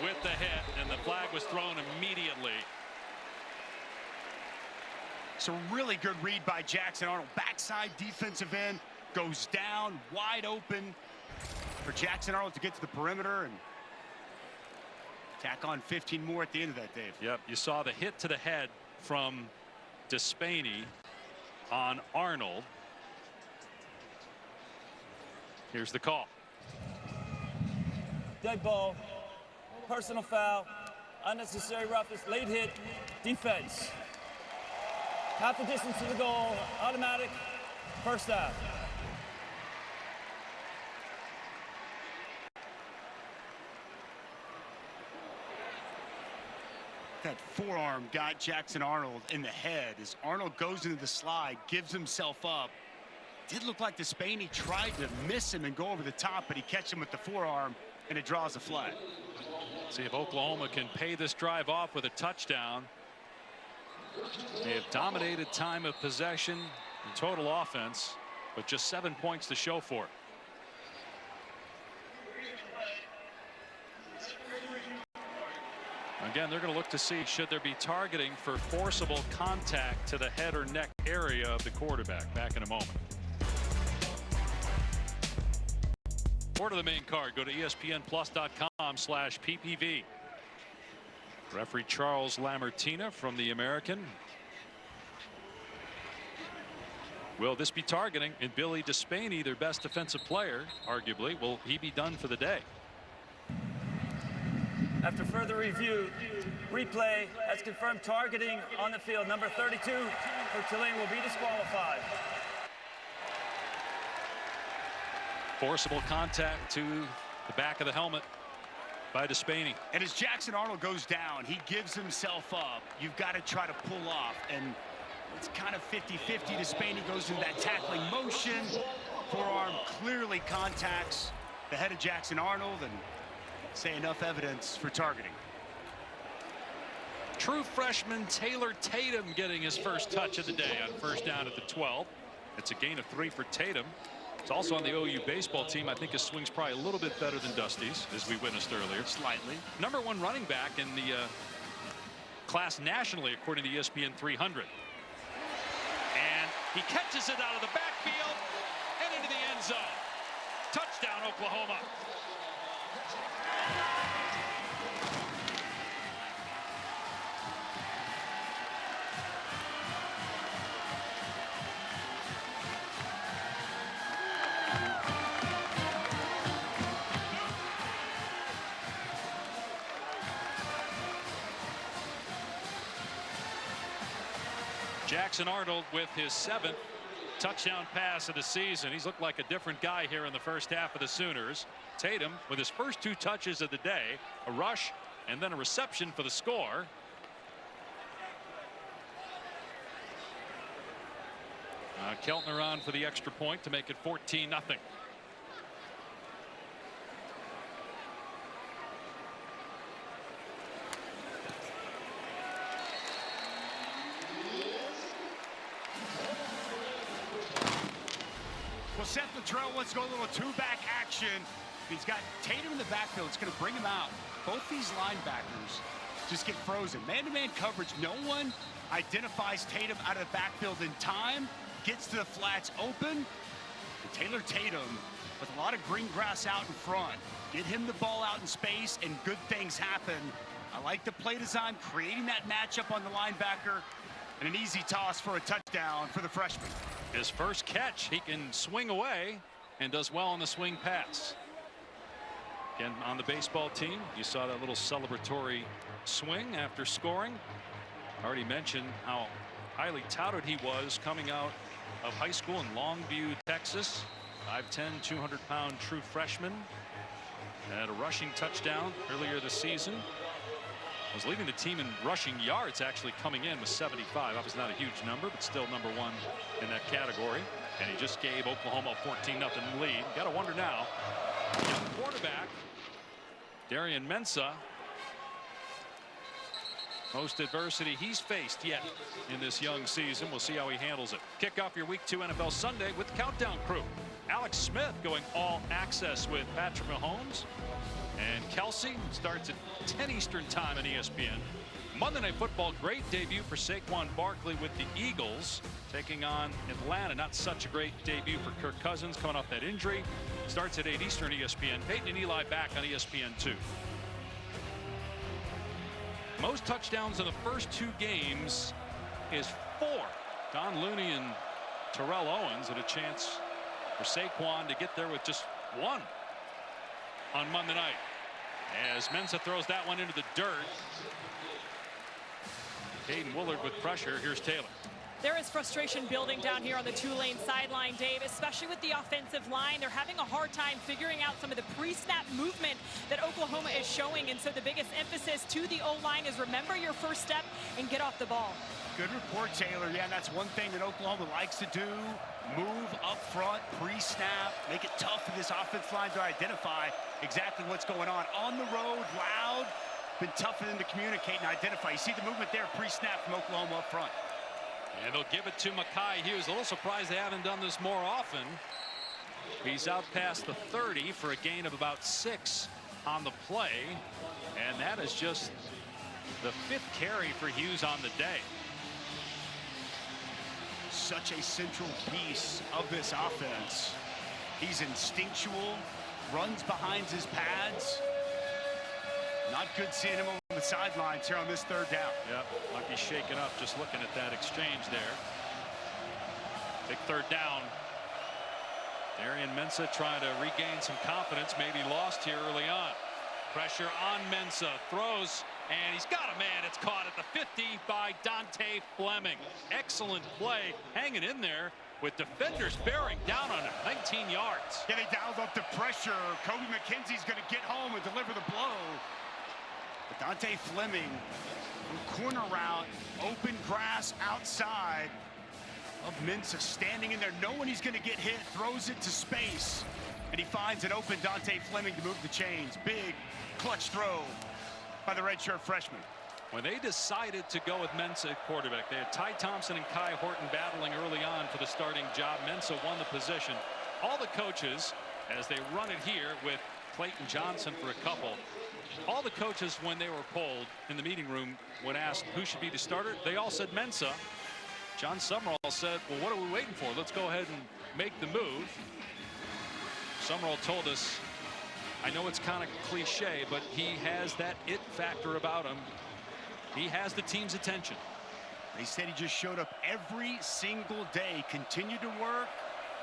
with the hit, and the flag was thrown immediately. So really good read by Jackson Arnold. Backside defensive end goes down wide open for Jackson Arnold to get to the perimeter and tack on 15 more at the end of that, Dave. Yep, you saw the hit to the head from Despaney on Arnold. Here's the call. Dead ball, personal foul, unnecessary roughness, late hit, defense. Half the distance to the goal, automatic, first down. That forearm got Jackson Arnold in the head as Arnold goes into the slide, gives himself up. Did look like Despaney tried to miss him and go over the top, but he catches him with the forearm, and it draws a flag. See if Oklahoma can pay this drive off with a touchdown. They have dominated time of possession and total offense, but just 7 points to show for it. Again, they're going to look to see should there be targeting for forcible contact to the head or neck area of the quarterback. Back in a moment. More to the main card. Go to ESPNplus.com/PPV. Referee Charles Lamartina from the American. Will this be targeting? And Billy Despaney, their best defensive player, arguably, will he be done for the day? After further review, replay has confirmed targeting on the field. Number 32 for Tulane will be disqualified. Forcible contact to the back of the helmet by Despaney. And as Jackson Arnold goes down, he gives himself up. You've got to try to pull off, and it's kind of 50-50. Despaney goes into that tackling motion. Forearm clearly contacts the head of Jackson Arnold, and say enough evidence for targeting. True freshman Taylor Tatum getting his first touch of the day on first down at the 12. It's a gain of 3 for Tatum. It's also on the OU baseball team. I think his swing's probably a little bit better than Dusty's, as we witnessed earlier. Slightly. #1 running back in the class nationally, according to ESPN 300. And he catches it out of the backfield and into the end zone. Touchdown, Oklahoma. Jackson Arnold with his 7th touchdown pass of the season. He's looked like a different guy here in the first half of the Sooners. Tatum with his first 2 touches of the day, a rush and then a reception for the score. Keltner on for the extra point to make it 14-0. Well, Seth Luttrell wants to go a little 2-back action. He's got Tatum in the backfield. It's going to bring him out. Both these linebackers just get frozen. Man-to-man coverage. No one identifies Tatum out of the backfield in time. Gets to the flats open. And Taylor Tatum with a lot of green grass out in front. Get him the ball out in space and good things happen. I like the play design, creating that matchup on the linebacker, and an easy toss for a touchdown for the freshman. His first catch, he can swing away and does well on the swing pass. Again, on the baseball team, you saw that little celebratory swing after scoring. I already mentioned how highly touted he was coming out of high school in Longview, Texas. 5'10", 200-pound true freshman. Had a rushing touchdown earlier this season. Was leading the team in rushing yards, actually coming in with 75. That was not a huge number, but still #1 in that category. And he just gave Oklahoma a 14-0 lead. Got to wonder now, young quarterback Darian Mensah, most adversity he's faced yet in this young season. We'll see how he handles it. Kick off your Week 2 NFL Sunday with the Countdown Crew. Alex Smith going all access with Patrick Mahomes. And Kelsey starts at 10 Eastern time on ESPN. Monday Night Football, great debut for Saquon Barkley with the Eagles taking on Atlanta. Not such a great debut for Kirk Cousins coming off that injury. Starts at 8 Eastern ESPN. Peyton and Eli back on ESPN2. Most touchdowns in the first 2 games is 4. Don Looney and Terrell Owens, and a chance for Saquon to get there with just 1 on Monday night. As Mensah throws that one into the dirt. Caden Woolard with pressure. Here's Taylor. There is frustration building down here on the Tulane sideline, Dave, especially with the offensive line. They're having a hard time figuring out some of the pre-snap movement that Oklahoma is showing. And so the biggest emphasis to the O-line is remember your first step and get off the ball. Good report, Taylor. Yeah, that's one thing that Oklahoma likes to do. Move up front, pre-snap, make it tough for this offensive line to identify exactly what's going on. On the road, loud, been tough for them to communicate and identify. You see the movement there, pre-snap from Oklahoma up front. And they'll give it to Mekhi Hughes. A little surprised they haven't done this more often. He's out past the 30 for a gain of about 6 on the play. And that is just the 5th carry for Hughes on the day. Such a central piece of this offense. He's instinctual, runs behind his pads. Not good seeing him on the sidelines here on this third down. Yep, might be shaken up just looking at that exchange there. Big third down. Darian Mensah trying to regain some confidence, maybe lost here early on. Pressure on Mensah, throws, and he's got a man. It's caught at the 50 by Dante Fleming. Excellent play, hanging in there with defenders bearing down on him. 19 yards. Yeah, they dialed up the pressure. Kobe McKenzie's going to get home and deliver the blow. But Dante Fleming, corner route, open grass outside of Mensah, standing in there, knowing he's going to get hit, throws it to space, and he finds an open Dante Fleming to move the chains. Big clutch throw by the redshirt freshman. When they decided to go with Mensah at quarterback, they had Ty Thompson and Kai Horton battling early on for the starting job. Mensah won the position. All the coaches, as they run it here with Clayton Johnson for a couple, all the coaches, when they were polled in the meeting room, when asked who should be the starter, they all said Mensah. John Summerall said, well, what are we waiting for? Let's go ahead and make the move. Summerall told us, I know it's kind of cliche, but he has that it factor about him. He has the team's attention. They said he just showed up every single day, continued to work,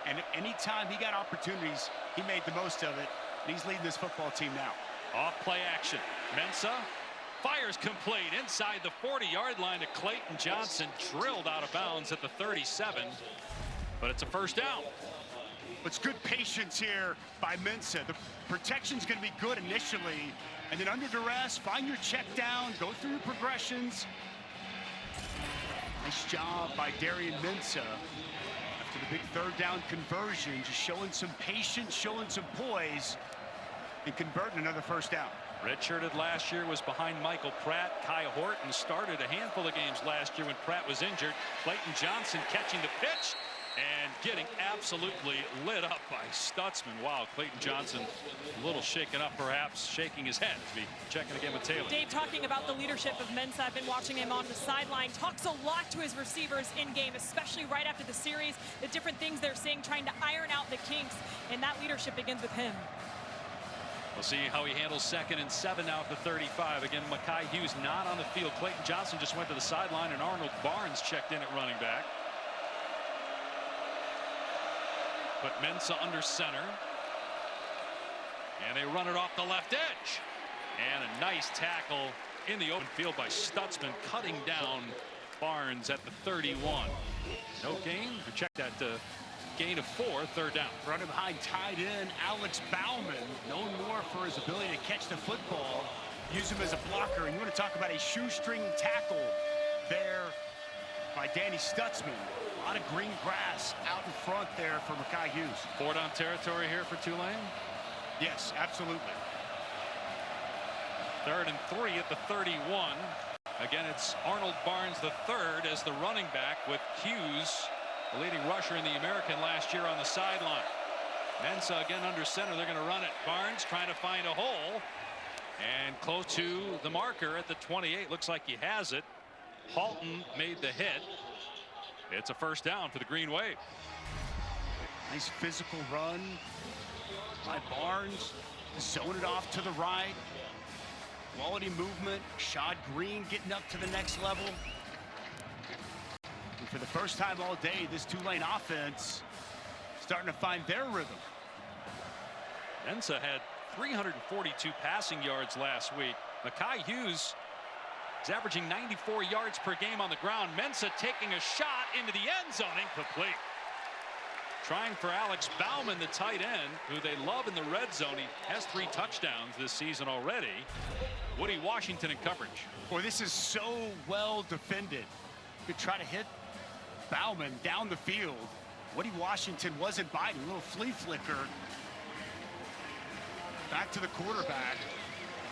and anytime he got opportunities, he made the most of it. And he's leading this football team now. Off play action. Mensah fires complete inside the 40-yard line to Clayton Johnson, drilled out of bounds at the 37, but it's a first down. It's good patience here by Mensah. The protection's going to be good initially, and then under duress, find your check down, go through your progressions. Nice job by Darian Mensah after the big third down conversion, just showing some patience, showing some poise, and converting another first down. Redshirted last year, was behind Michael Pratt. Kai Horton started a handful of games last year when Pratt was injured. Clayton Johnson catching the pitch and getting absolutely lit up by Stutzman. Wow, Clayton Johnson a little shaken up, perhaps shaking his head as we checking again with Taylor. Dave, talking about the leadership of Mensah, I've been watching him on the sideline, talks a lot to his receivers in game, especially right after the series, the different things they're seeing, trying to iron out the kinks, and that leadership begins with him. We'll see how he handles 2nd and 7 now at the 35. Again, Mekhi Hughes not on the field. Clayton Johnson just went to the sideline, and Arnold Barnes checked in at running back. But Mensah under center. And they run it off the left edge. And a nice tackle in the open field by Stutzman, cutting down Barnes at the 31. No gain. Check that gain of 4, third down. Running behind tight end Alex Bauman, known more for his ability to catch the football, use him as a blocker. And you want to talk about a shoestring tackle there by Danny Stutzman. A lot of green grass out in front there for Mekhi Hughes. 4 down territory here for Tulane. Yes, absolutely. 3rd and 3 at the 31. Again, it's Arnold Barnes the third as the running back, with Hughes, the leading rusher in the American last year, on the sideline. Mensah again under center. They're going to run it. Barnes trying to find a hole, and close to the marker at the 28. Looks like he has it. Halton made the hit. It's a first down for the Green Wave. Nice physical run by Barnes. Zone it off to the right. Quality movement. Shad Green getting up to the next level. And for the first time all day, this Tulane offense starting to find their rhythm. Mensah had 342 passing yards last week. Mekhi Hughes is averaging 94 yards per game on the ground. Mensah taking a shot into the end zone, incomplete. Trying for Alex Bauman, the tight end, who they love in the red zone. He has 3 touchdowns this season already. Woody Washington in coverage. Boy, this is so well defended. Could try to hit Bauman down the field. Woody Washington wasn't biting. A little flea flicker. Back to the quarterback.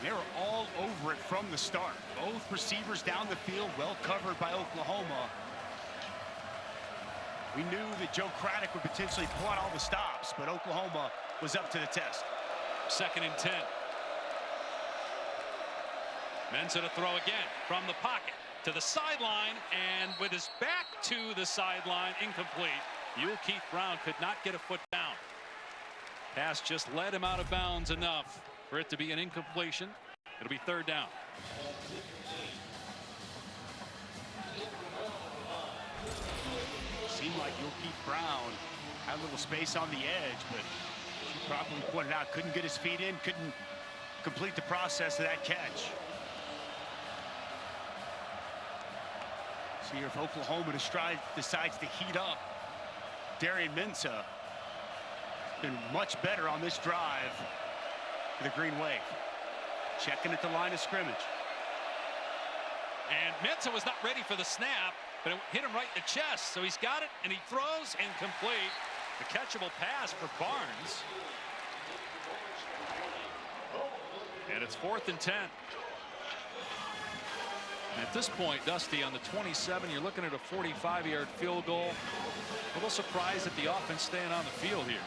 They were all over it from the start. Both receivers down the field, well covered by Oklahoma. We knew that Joe Craddock would potentially pull out all the stops, but Oklahoma was up to the test. 2nd and 10. Mensah to throw again from the pocket to the sideline, and with his back to the sideline, incomplete. Yule Keith Brown could not get a foot down. Pass just led him out of bounds enough for it to be an incompletion. It'll be 3rd down. Seemed like Yoki Brown had a little space on the edge, but she properly pointed out, couldn't get his feet in, couldn't complete the process of that catch. See if Oklahoma decides to heat up. Darian Mensah been much better on this drive for the Green Wave. Checking at the line of scrimmage. And Mensah was not ready for the snap, but it hit him right in the chest. So he's got it, and he throws incomplete. The catchable pass for Barnes. And it's 4th and 10. And at this point, Dusty, on the 27, you're looking at a 45-yard field goal. A little surprised at the offense staying on the field here.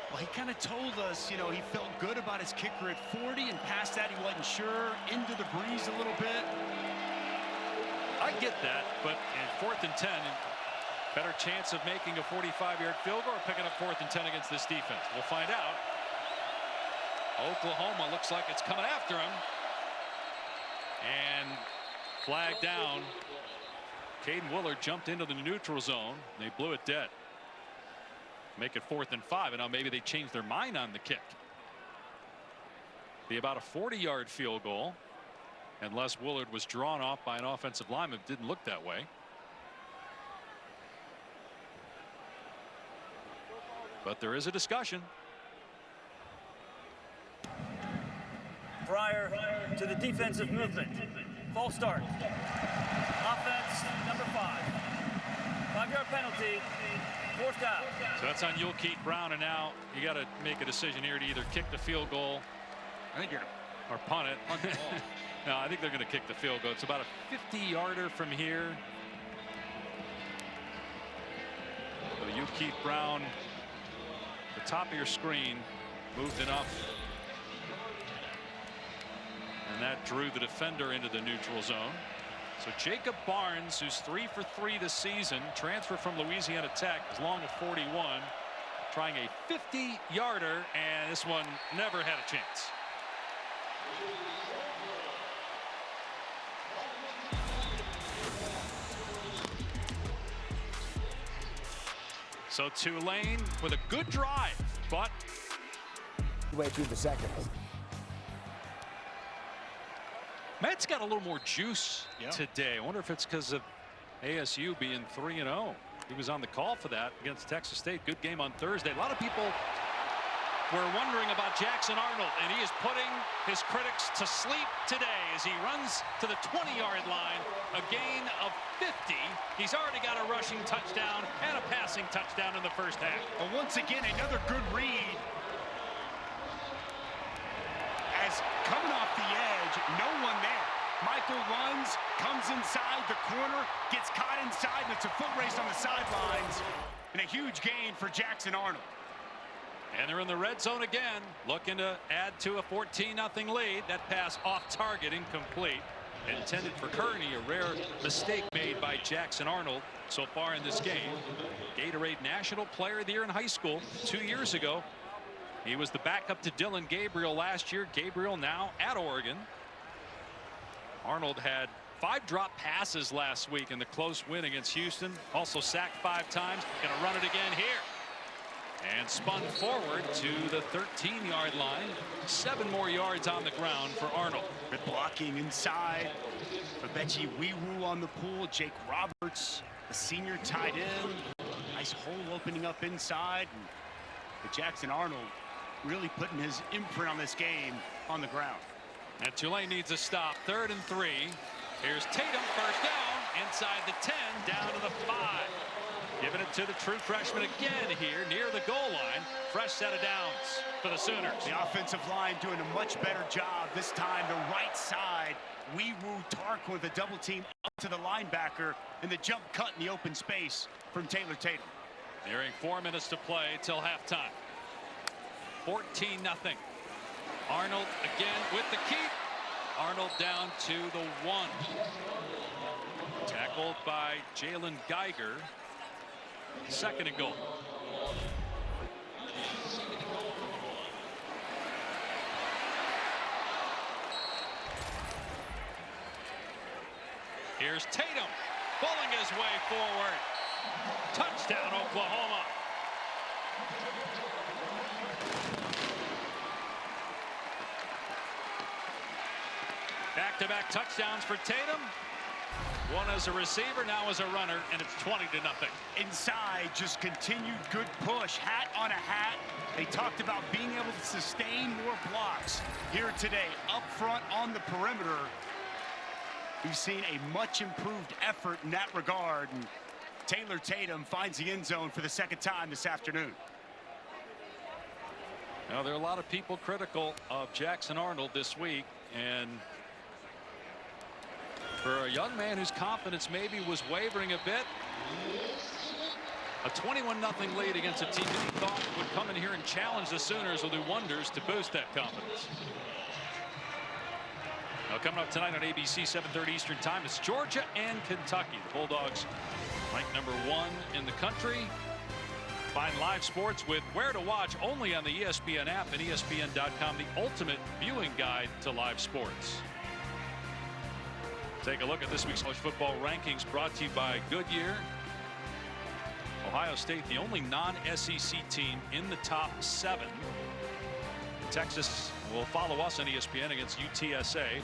Well, he kind of told us, you know, he felt good about his kicker at 40, and past that he wasn't sure. Into the breeze a little bit. I get that, but in 4th and 10, better chance of making a 45-yard field goal or picking up 4th and 10 against this defense. We'll find out. Oklahoma looks like it's coming after him. And flag down. Caden Willard jumped into the neutral zone. They blew it dead. Make it 4th and 5, and now maybe they changed their mind on the kick. Be about a 40-yard field goal, unless Willard was drawn off by an offensive lineman. It didn't look that way. But there is a discussion. Prior to the defensive movement. False start. Offense number 5. 5-yard penalty. 4th down. So that's on Yoki Brown, and now you got to make a decision here to either kick the field goal, I think you're or punt it. No, I think they're going to kick the field goal. It's about a 50-yarder from here. So Yoki Brown, the top of your screen, moved enough. And that drew the defender into the neutral zone. So Jacob Barnes, who's 3 for 3 this season, transfer from Louisiana Tech, is long of 41, trying a 50-yarder, and this one never had a chance. So Tulane with a good drive, but way through the second. Matt's got a little more juice today. I wonder if it's because of ASU being 3-0. He was on the call for that against Texas State. Good game on Thursday. A lot of people were wondering about Jackson Arnold, and he is putting his critics to sleep today as he runs to the 20-yard line. A gain of 50. He's already got a rushing touchdown and a passing touchdown in the first half. Well, once again, another good read. As coming off the edge, no one there. Michael runs, comes inside the corner, gets caught inside, and it's a foot race on the sidelines. And a huge gain for Jackson Arnold. And they're in the red zone again, looking to add to a 14-0 lead. That pass off target, incomplete. Intended for Kearney, a rare mistake made by Jackson Arnold so far in this game. Gatorade National Player of the Year in high school 2 years ago. He was the backup to Dylan Gabriel last year. Gabriel now at Oregon. Arnold had 5 drop passes last week in the close win against Houston. Also sacked 5 times. Going to run it again here. And spun forward to the 13-yard line. 7 more yards on the ground for Arnold. Good blocking inside. Babechi Weewu on the pool. Jake Roberts, the senior tight end. Nice hole opening up inside. And Jackson Arnold really putting his imprint on this game on the ground. And Tulane needs a stop. 3rd and 3. Here's Tatum, first down, inside the 10, down to the 5. Giving it to the true freshman again here near the goal line. Fresh set of downs for the Sooners. The offensive line doing a much better job this time. The right side. Weewu Tark with a double team up to the linebacker, and the jump cut in the open space from Taylor Tatum. Nearing 4 minutes to play till halftime. 14-0. Arnold again with the keep. Arnold down to the 1. Tackled by Jalen Geiger. 2nd and goal. Here's Tatum pulling his way forward. Touchdown, Oklahoma. Back-to-back touchdowns for Tatum. One as a receiver, now as a runner, and it's 20-0. Inside, just continued good push. Hat on a hat. They talked about being able to sustain more blocks here today. Up front on the perimeter, we've seen a much improved effort in that regard. And Taylor Tatum finds the end zone for the second time this afternoon. Now, there are a lot of people critical of Jackson Arnold this week, and for a young man whose confidence maybe was wavering a bit, a 21-0 lead against a team that he thought would come in here and challenge the Sooners will do wonders to boost that confidence. Now, coming up tonight on ABC, 7:30 Eastern Time, it's Georgia and Kentucky. The Bulldogs ranked #1 in the country. Find live sports with Where to Watch only on the ESPN app and ESPN.com, the ultimate viewing guide to live sports. Take a look at this week's college football rankings brought to you by Goodyear. Ohio State, the only non-SEC team in the top 7. Texas will follow us on ESPN against UTSA.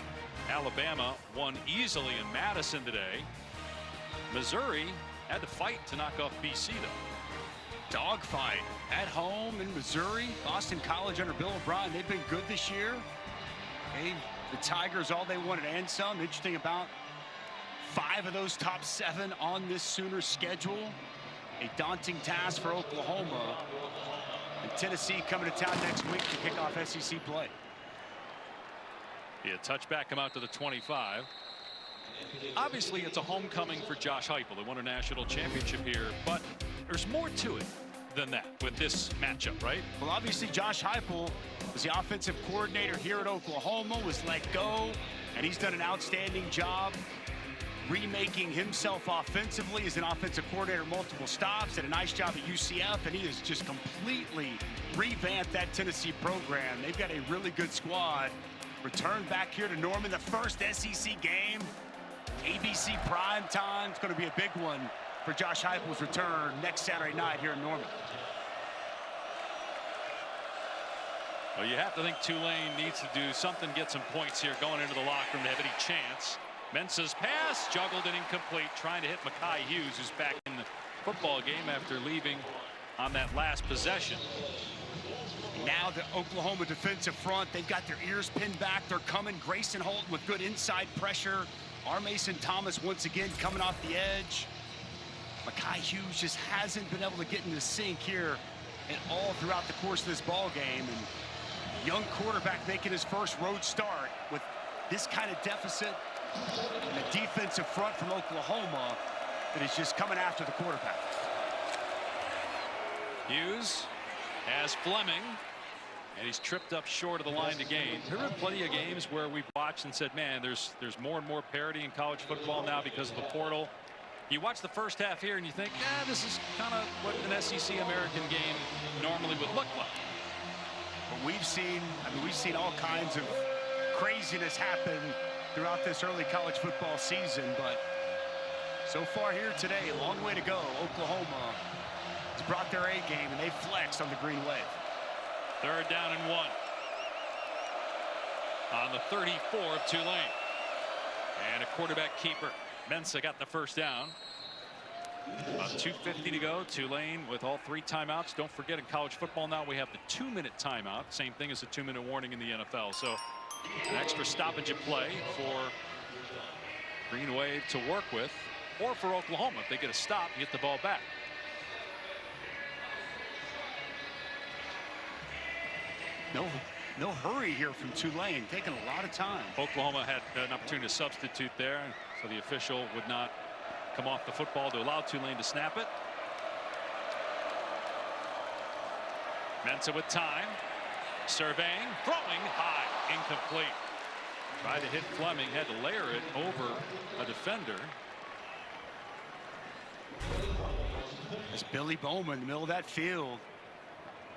Alabama won easily in Madison today. Missouri had to fight to knock off BC, though. Dogfight at home in Missouri. Boston College under Bill O'Brien, they've been good this year. Gave the Tigers all they wanted and some. Interesting about 5 of those top 7 on this Sooners schedule. A daunting task for Oklahoma. And Tennessee coming to town next week to kick off SEC play. Yeah, touchback come out to the 25. Obviously, it's a homecoming for Josh Heupel. They won a national championship here, but there's more to it than that with this matchup, right? Well, obviously, Josh Heupel was the offensive coordinator here at Oklahoma, was let go, and he's done an outstanding job remaking himself offensively as an offensive coordinator, multiple stops, did a nice job at UCF, and he has just completely revamped that Tennessee program. They've got a really good squad. Returned back here to Norman, the first SEC game. ABC prime time. It's going to be a big one for Josh Heupel's return next Saturday night here in Norman. Well, you have to think Tulane needs to do something, get some points here going into the locker room to have any chance. Mensah's pass juggled and incomplete, trying to hit Mekhi Hughes, who's back in the football game after leaving on that last possession. Now the Oklahoma defensive front, they've got their ears pinned back. They're coming. Grayson Holt with good inside pressure. R. Mason Thomas once again coming off the edge. Mekhi Hughes just hasn't been able to get in the sync here at all throughout the course of this ball game. And young quarterback making his first road start with this kind of deficit and a defensive front from Oklahoma that is just coming after the quarterback. Hughes has Fleming, and he's tripped up short of the line to gain. There have been plenty of games where we've watched and said, man, there's more and more parity in college football now because of the portal. You watch the first half here and you think, yeah, this is kind of what an SEC American game normally would look like. But we've seen all kinds of craziness happen throughout this early college football season, but so far here today, a long way to go. Oklahoma has brought their A game, and they flexed on the green wave. 3rd down and 1 on the 34 of Tulane, and a quarterback keeper. Mensah got the first down. About 2:50 to go. Tulane with all 3 timeouts. Don't forget, in college football now we have the 2-minute timeout. Same thing as a 2-minute warning in the NFL. So an extra stoppage of play for Green Wave to work with, or for Oklahoma if they get a stop and get the ball back. No hurry here from Tulane, taking a lot of time. Oklahoma had an opportunity to substitute there, so the official would not come off the football to allow Tulane to snap it. Mensah with time, surveying, throwing high, incomplete. Tried to hit Fleming, had to layer it over a defender. As Billy Bowman in the middle of that field,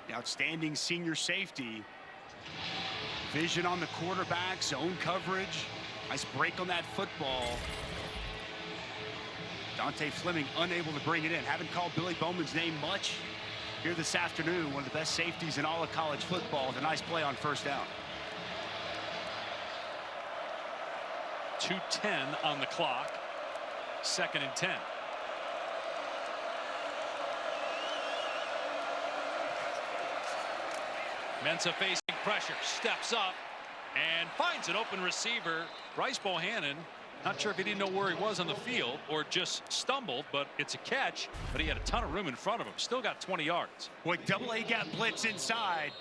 the outstanding senior safety. Vision on the quarterback, zone coverage. Nice break on that football. Dante Fleming unable to bring it in. Haven't called Billy Bowman's name much here this afternoon. One of the best safeties in all of college football. A nice play on first down. 2:10 on the clock. 2nd and 10. Mensah facing pressure, steps up and finds an open receiver. Bryce Bohannon, not sure if he didn't know where he was on the field or just stumbled, but it's a catch. But he had a ton of room in front of him. Still got 20 yards. Boy, double A gap blitz inside,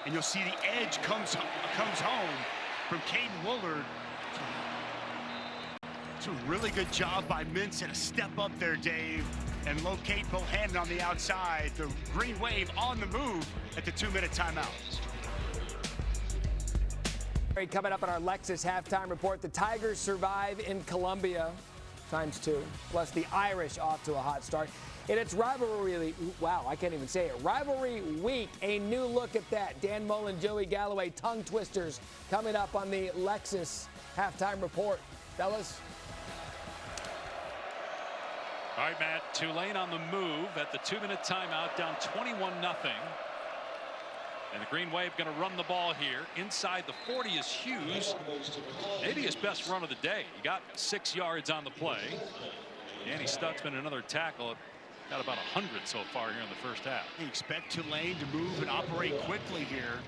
and you'll see the edge comes home from Caden Woolard. It's a really good job by Mensah to step up there, Dave, and locate Bohannon on the outside. The green wave on the move at the 2-minute timeout. Coming up on our Lexus halftime report, the Tigers survive in Columbia ×2, plus the Irish off to a hot start. And it's rivalry, wow, I can't even say it. Rivalry week, a new look at that. Dan Mullen, Joey Galloway, tongue twisters coming up on the Lexus halftime report. Fellas. All right, Matt, Tulane on the move at the 2-minute timeout, down 21-0. And the Green Wave going to run the ball here. Inside the 40 is Hughes. Maybe his best run of the day. He got 6 yards on the play. Danny Stutzman, another tackle. Got about 100 so far here in the first half. You expect Tulane to move and operate quickly here.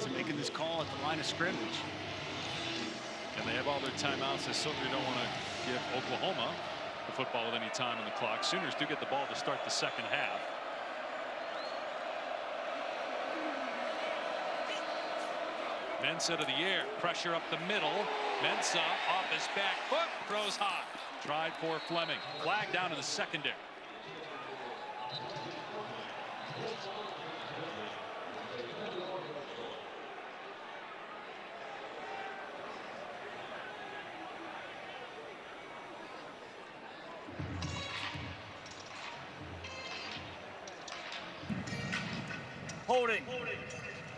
So making this call at the line of scrimmage. And they have all their timeouts. They certainly don't want to give Oklahoma the football with any time on the clock. Sooners do get the ball to start the second half. Mensah to the air, pressure up the middle. Mensah off his back foot, throws high. Tried for Fleming. Flag down in the secondary. Holding.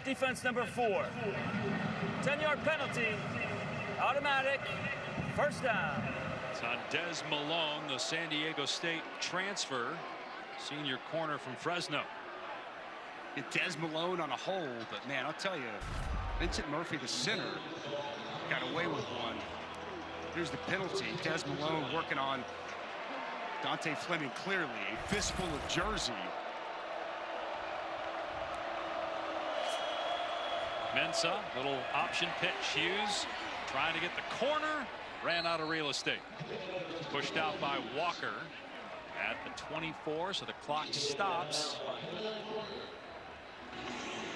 Defense number 4. 10-yard penalty. Automatic. First down. It's on Des Malone, the San Diego State transfer. Senior corner from Fresno. Des Malone on a hold, but man, I'll tell you, Vincent Murphy, the center, got away with one. Here's the penalty. Des Malone working on Dante Fleming, clearly a fistful of jersey. Mensah, little option pitch. Hughes trying to get the corner, ran out of real estate. Pushed out by Walker at the 24, so the clock stops.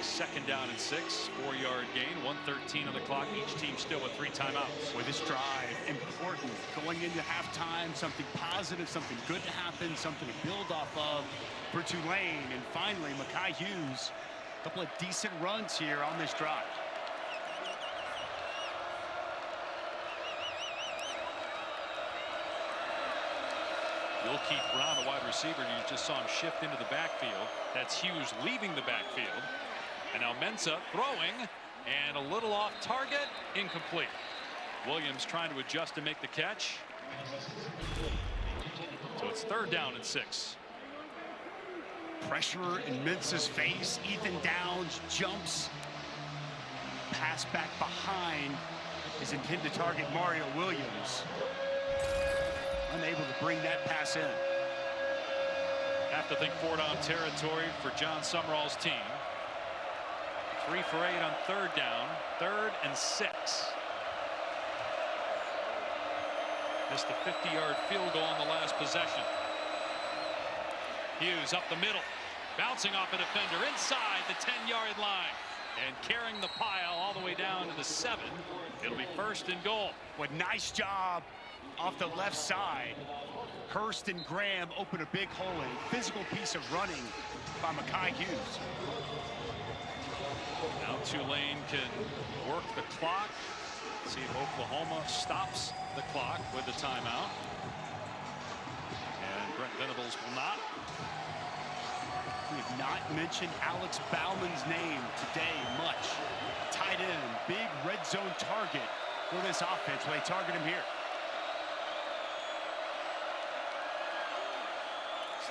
2nd down and 6, 4-yard gain, 1:13 on the clock. Each team still with 3 timeouts. With this drive, important going into halftime, something positive, something good to happen, something to build off of for Tulane. And finally, Mekhi Hughes, a couple of decent runs here on this drive. You'll keep Brown, the wide receiver. You just saw him shift into the backfield. That's Hughes leaving the backfield. And now Mensah throwing, and a little off target, incomplete. Williams trying to adjust to make the catch. So it's 3rd down and 6. Pressure in Mensah's face. Ethan Downs jumps. Pass back behind is intended to target Mario Williams. Unable to bring that pass in. Have to think 4-down territory for John Summerall's team. 3 for 8 on 3rd down. 3rd and 6. Missed a 50-yard field goal on the last possession. Hughes up the middle, bouncing off a defender inside the 10-yard line and carrying the pile all the way down to the 7. It'll be 1st and goal. What nice job off the left side. Hurst and Graham open a big hole in. Physical piece of running by Mekhi Hughes. Now Tulane can work the clock. See if Oklahoma stops the clock with the timeout. And Brent Venables will not. We have not mentioned Alex Bauman's name today much. Tight end, big red zone target for this offense. Well, they target him here.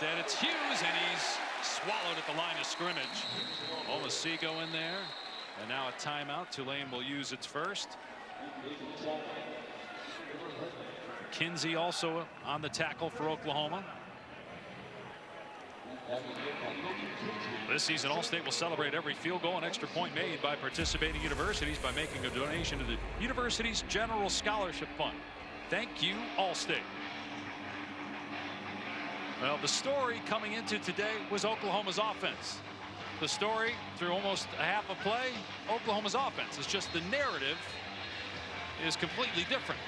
Instead, it's Hughes, and he's swallowed at the line of scrimmage. Olasigo in there, and now a timeout. Tulane will use its first. Kinsey also on the tackle for Oklahoma. This season, All-State will celebrate every field goal and extra point made by participating universities by making a donation to the university's General Scholarship Fund. Thank you, All-State. Well, the story coming into today was Oklahoma's offense. The story through almost a half a play, Oklahoma's offense. It's just the narrative is completely different.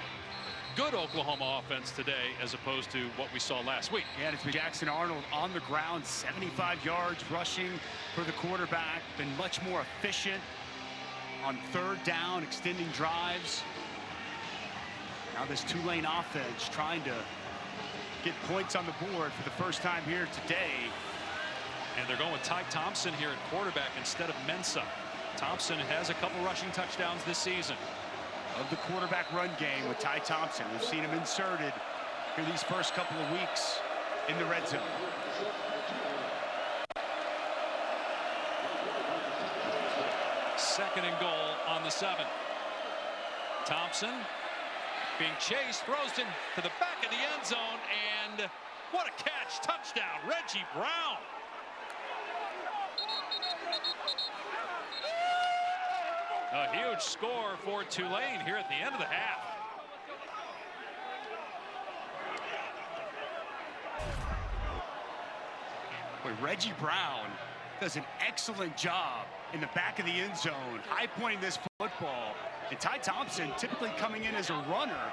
Good Oklahoma offense today as opposed to what we saw last week. Yeah, it's been Jackson Arnold on the ground, 75 yards rushing for the quarterback. Been much more efficient on third down, extending drives. Now this Tulane offense trying to get points on the board for the first time here today. And they're going with Ty Thompson here at quarterback instead of Mensah. Thompson has a couple rushing touchdowns this season. Of the quarterback run game with Ty Thompson. We've seen him inserted here these first couple of weeks in the red zone. Second and goal on the 7. Thompson being chased, throws him to the back of the end zone, and what a catch. Touchdown, Reggie Brown. A huge score for Tulane here at the end of the half. Boy, Reggie Brown does an excellent job in the back of the end zone, high pointing this football. And Ty Thompson typically coming in as a runner.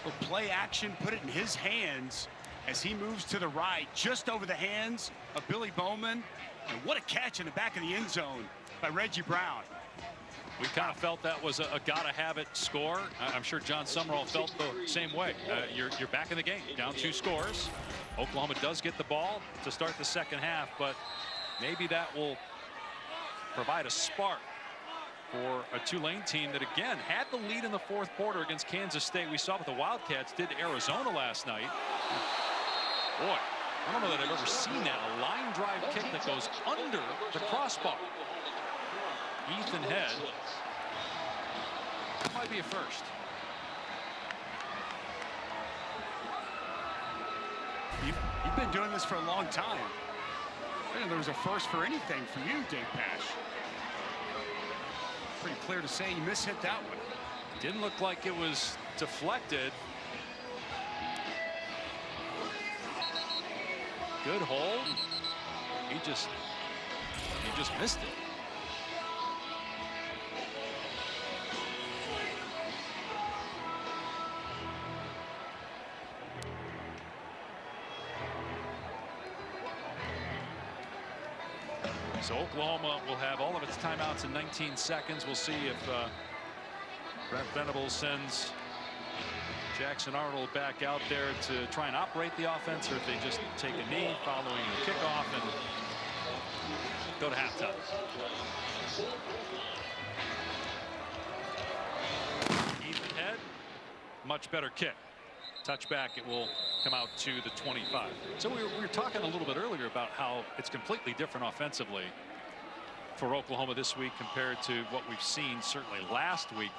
Will play action, put it in his hands as he moves to the right, just over the hands of Billy Bowman. And what a catch in the back of the end zone by Reggie Brown. We kind of felt that was a gotta-have-it score. I'm sure John Summerall felt the same way. You're back in the game, down 2 scores. Oklahoma does get the ball to start the second half, but maybe that will provide a spark for a Tulane team that, again, had the lead in the fourth quarter against Kansas State. We saw what the Wildcats did to Arizona last night. Boy, I don't know that I've ever seen that. A line drive kick that goes under the crossbar. Ethan Head. That might be a first. You've been doing this for a long time. I didn't know there was a first for anything for you, Dave Pash. Pretty clear to say you mishit that one. Didn't look like it was deflected. Good hold. He just missed it. So Oklahoma will have all of its timeouts in 19 seconds. We'll see if Brent Venables sends Jackson Arnold back out there to try and operate the offense, or if they just take a knee following the kickoff and go to halftime. Ethan Head, much better kick. Touchback, it will come out to the 25. So we were talking a little bit earlier about how it's completely different offensively for Oklahoma this week compared to what we've seen certainly last week.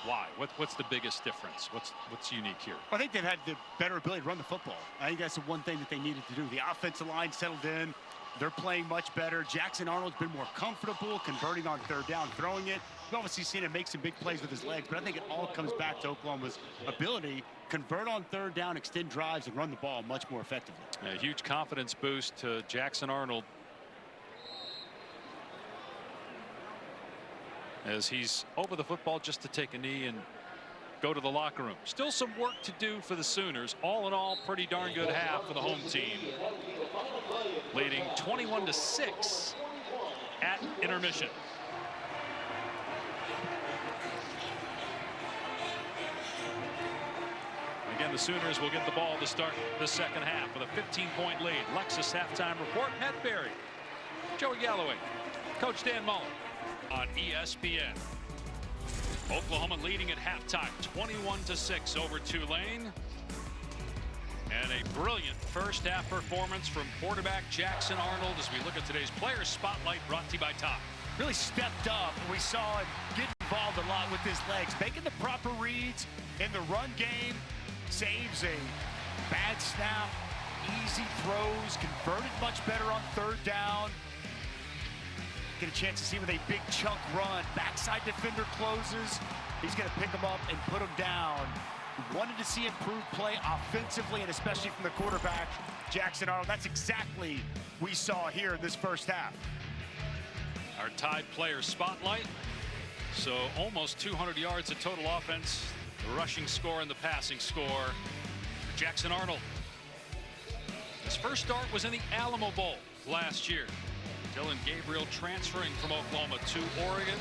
Why? What's the biggest difference? What's unique here? I think they've had the better ability to run the football. I think that's the one thing that they needed to do. The offensive line settled in. They're playing much better. Jackson Arnold's been more comfortable converting on third down, throwing it. We've obviously seen him make some big plays with his legs, but I think it all comes back to Oklahoma's ability convert on third down, extend drives, and run the ball much more effectively. A huge confidence boost to Jackson Arnold as he's over the football just to take a knee and go to the locker room. Still some work to do for the Sooners. All in all, pretty darn good half for the home team, leading 21-6 at intermission. Again, the Sooners will get the ball to start the second half with a 15-point lead. Lexus halftime report. Matt Berry, Joey Galloway, Coach Dan Mullen on ESPN. Oklahoma leading at halftime, 21-6 over Tulane. And a brilliant first half performance from quarterback Jackson Arnold as we look at today's Players Spotlight brought to you by Top. Really stepped up. We saw him get involved a lot with his legs, making the proper reads in the run game. Saves a bad snap, easy throws, converted much better on third down. Get a chance to see him with a big chunk run. Backside defender closes. He's going to pick him up and put him down. We wanted to see improved play offensively and especially from the quarterback, Jackson Arnold. That's exactly what we saw here in this first half. Our tied player spotlight. So almost 200 yards of total offense. The rushing score and the passing score for Jackson Arnold. His first start was in the Alamo Bowl last year. Dylan Gabriel transferring from Oklahoma to Oregon.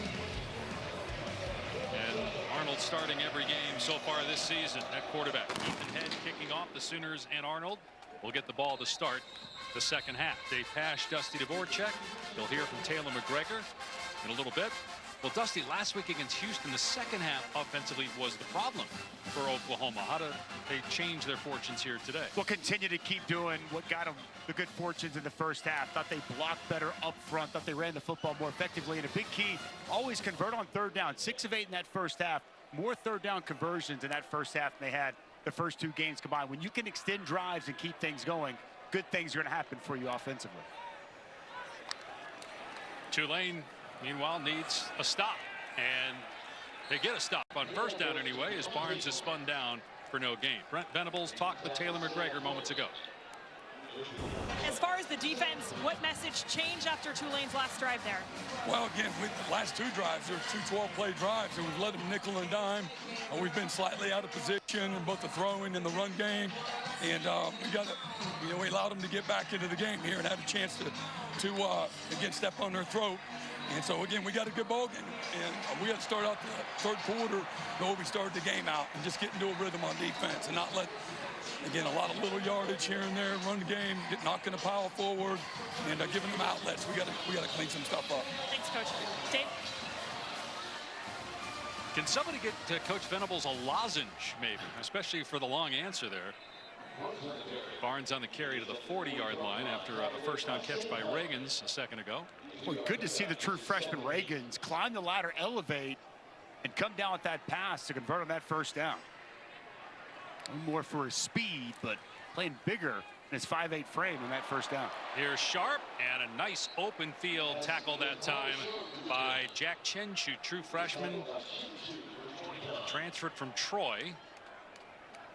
And Arnold starting every game so far this season at quarterback. Ethan Head kicking off. The Sooners and Arnold will get the ball to start the second half. Dave Pasch, Dusty Dvorak. You'll hear from Taylor McGregor in a little bit. Well, Dusty, last week against Houston, the second half offensively was the problem for Oklahoma. How do they change their fortunes here today? We'll continue to keep doing what got them the good fortunes in the first half. Thought they blocked better up front. Thought they ran the football more effectively. And a big key, always convert on third down. 6 of 8 in that first half. More third down conversions in that first half than they had the first 2 games combined. When you can extend drives and keep things going, good things are going to happen for you offensively. Tulane, meanwhile, needs a stop. And they get a stop on first down anyway as Barnes is spun down for no gain. Brent Venables talked with Taylor McGregor moments ago. As far as the defense, what message changed after Tulane's last drive there? Well, again, with the last 2 drives, there's 2 12-play drives, and we've let them nickel and dime. We've been slightly out of position in both the throwing and the run game, and we allowed them to get back into the game here and had a chance to again step on their throat. And so again, we got a good ball game, and we had to start out the third quarter the way we started the game out and just get into a rhythm on defense and not let. Again, a lot of little yardage here and there, run the game, not going to pile forward, and giving them outlets. We got to clean some stuff up. Thanks, Coach. Dave? Can somebody get to Coach Venables a lozenge, maybe, especially for the long answer there? Barnes on the carry to the 40-yard line after a first-down catch by Reagans a second ago. Well, good to see the true freshman Reagans climb the ladder, elevate, and come down with that pass to convert on that first down. More for his speed, but playing bigger in his 5'8" frame in that first down. Here's Sharp, and a nice open field tackle that time by Jack Chenchu, true freshman, transferred from Troy.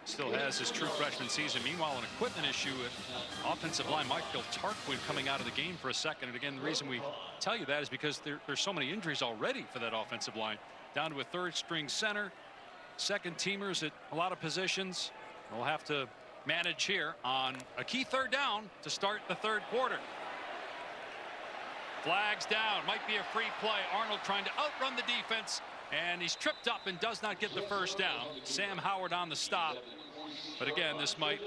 Still has his true freshman season. Meanwhile, an equipment issue at offensive line. Michael Tarquin coming out of the game for a second. And again, the reason we tell you that is because there's so many injuries already for that offensive line. Down to a third-string center. Second teamers at a lot of positions. We'll have to manage here on a key third down to start the third quarter. Flags down, might be a free play. Arnold trying to outrun the defense, and he's tripped up and does not get the first down. Sam Howard on the stop, but again, this might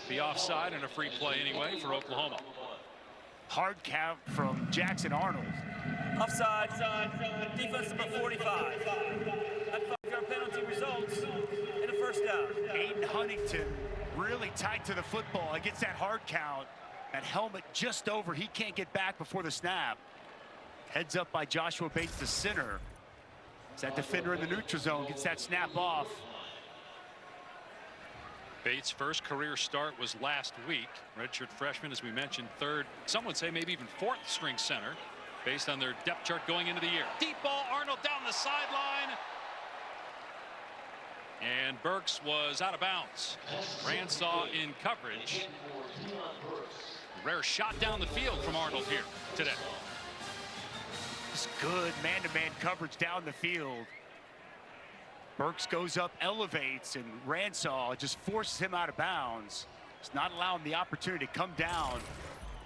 be offside and a free play anyway for Oklahoma. Hard count from Jackson Arnold. Offside, defense number 45. That 5-yard penalty results in a first down. Aiden Huntington really tight to the football. It gets that hard count. That helmet just over. He can't get back before the snap. Heads up by Joshua Bates, the center. As that defender in the neutral zone gets that snap off. Bates' first career start was last week. Redshirt freshman, as we mentioned, third, some would say maybe even 4th string center based on their depth chart going into the year. Deep ball, Arnold down the sideline. And Burks was out of bounds. Ransaw in coverage. Rare shot down the field from Arnold here today. It's good man-to-man coverage down the field. Burks goes up, elevates, and Ransaw just forces him out of bounds. It's not allowing the opportunity to come down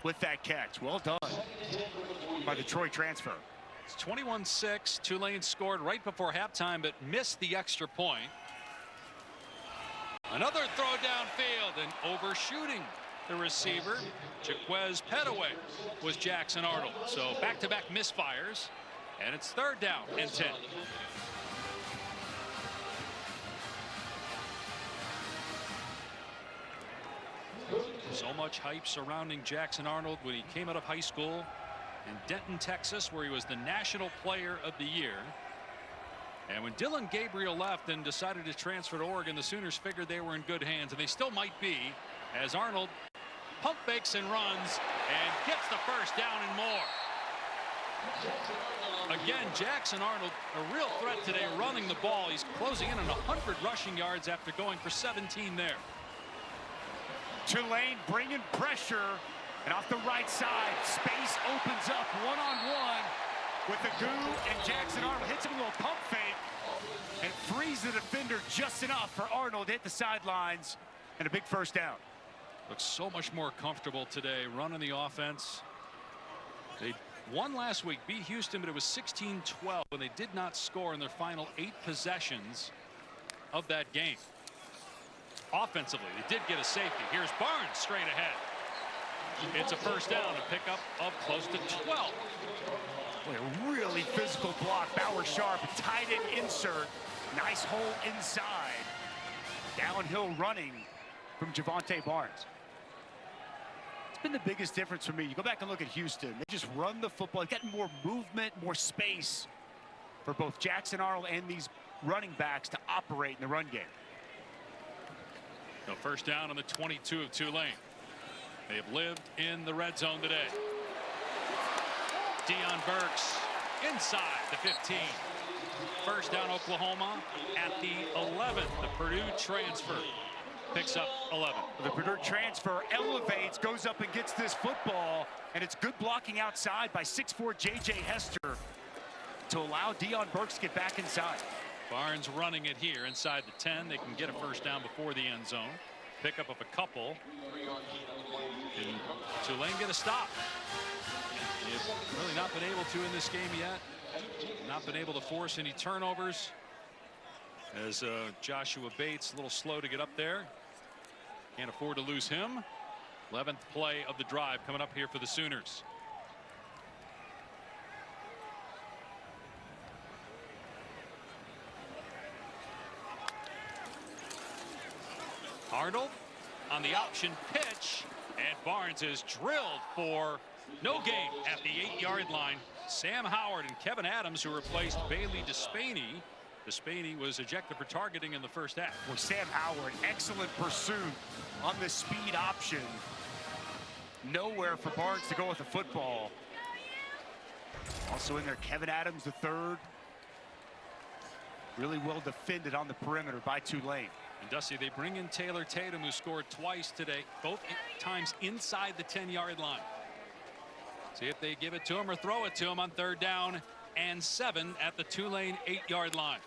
with that catch. Well done by the Troy transfer. It's 21-6. Tulane scored right before halftime, but missed the extra point. Another throw downfield and overshooting the receiver. Jaquez Petaway was Jackson Arnold. So back-to-back misfires, and it's third down and 10. So much hype surrounding Jackson Arnold when he came out of high school in Denton, Texas, where he was the National Player of the Year. And when Dylan Gabriel left and decided to transfer to Oregon, the Sooners figured they were in good hands, and they still might be, as Arnold pump fakes and runs and gets the first down and more. Again, Jackson Arnold, a real threat today running the ball. He's closing in on 100 rushing yards after going for 17 there. Tulane bringing pressure, and off the right side, space opens up one-on-one with the goo, and Jackson Arnold hits him a little pump fake and frees the defender just enough for Arnold to hit the sidelines, and a big first down. Looks so much more comfortable today running the offense. They won last week, beat Houston, but it was 16-12 when they did not score in their final 8 possessions of that game. Offensively, they did get a safety. Here's Barnes straight ahead. It's a first down, a pickup of close to 12. Boy, a really physical block. Bauer sharp, tight end insert. Nice hole inside. Downhill running from Javonte Barnes. It's been the biggest difference for me. You go back and look at Houston. They just run the football. They've got more movement, more space for both Jackson Arnold and these running backs to operate in the run game. So first down on the 22 of Tulane. They have lived in the red zone today. Deion Burks inside the 15. First down Oklahoma at the 11. The Purdue transfer picks up 11. The Purdue transfer elevates, goes up and gets this football, and it's good blocking outside by 6'4" J.J. Hester to allow Deion Burks to get back inside. Barnes running it here inside the 10. They can get a first down before the end zone. Pickup of a couple. Can Tulane get a stop? They've really not been able to in this game yet. Not been able to force any turnovers. As Joshua Bates, a little slow to get up there. Can't afford to lose him. 11th play of the drive coming up here for the Sooners. Arnold on the option pitch, and Barnes is drilled for no gain at the 8-yard line. Sam Howard and Kevin Adams, who replaced Bailey Despaney. Despaney was ejected for targeting in the first half. Well, Sam Howard, excellent pursuit on the speed option. Nowhere for Barnes to go with the football. Also in there, Kevin Adams, the third. Really well defended on the perimeter by Tulane. And Dusty, they bring in Taylor Tatum, who scored twice today, both times inside the 10-yard line. See if they give it to him or throw it to him on 3rd down and 7 at the Tulane 8-yard line.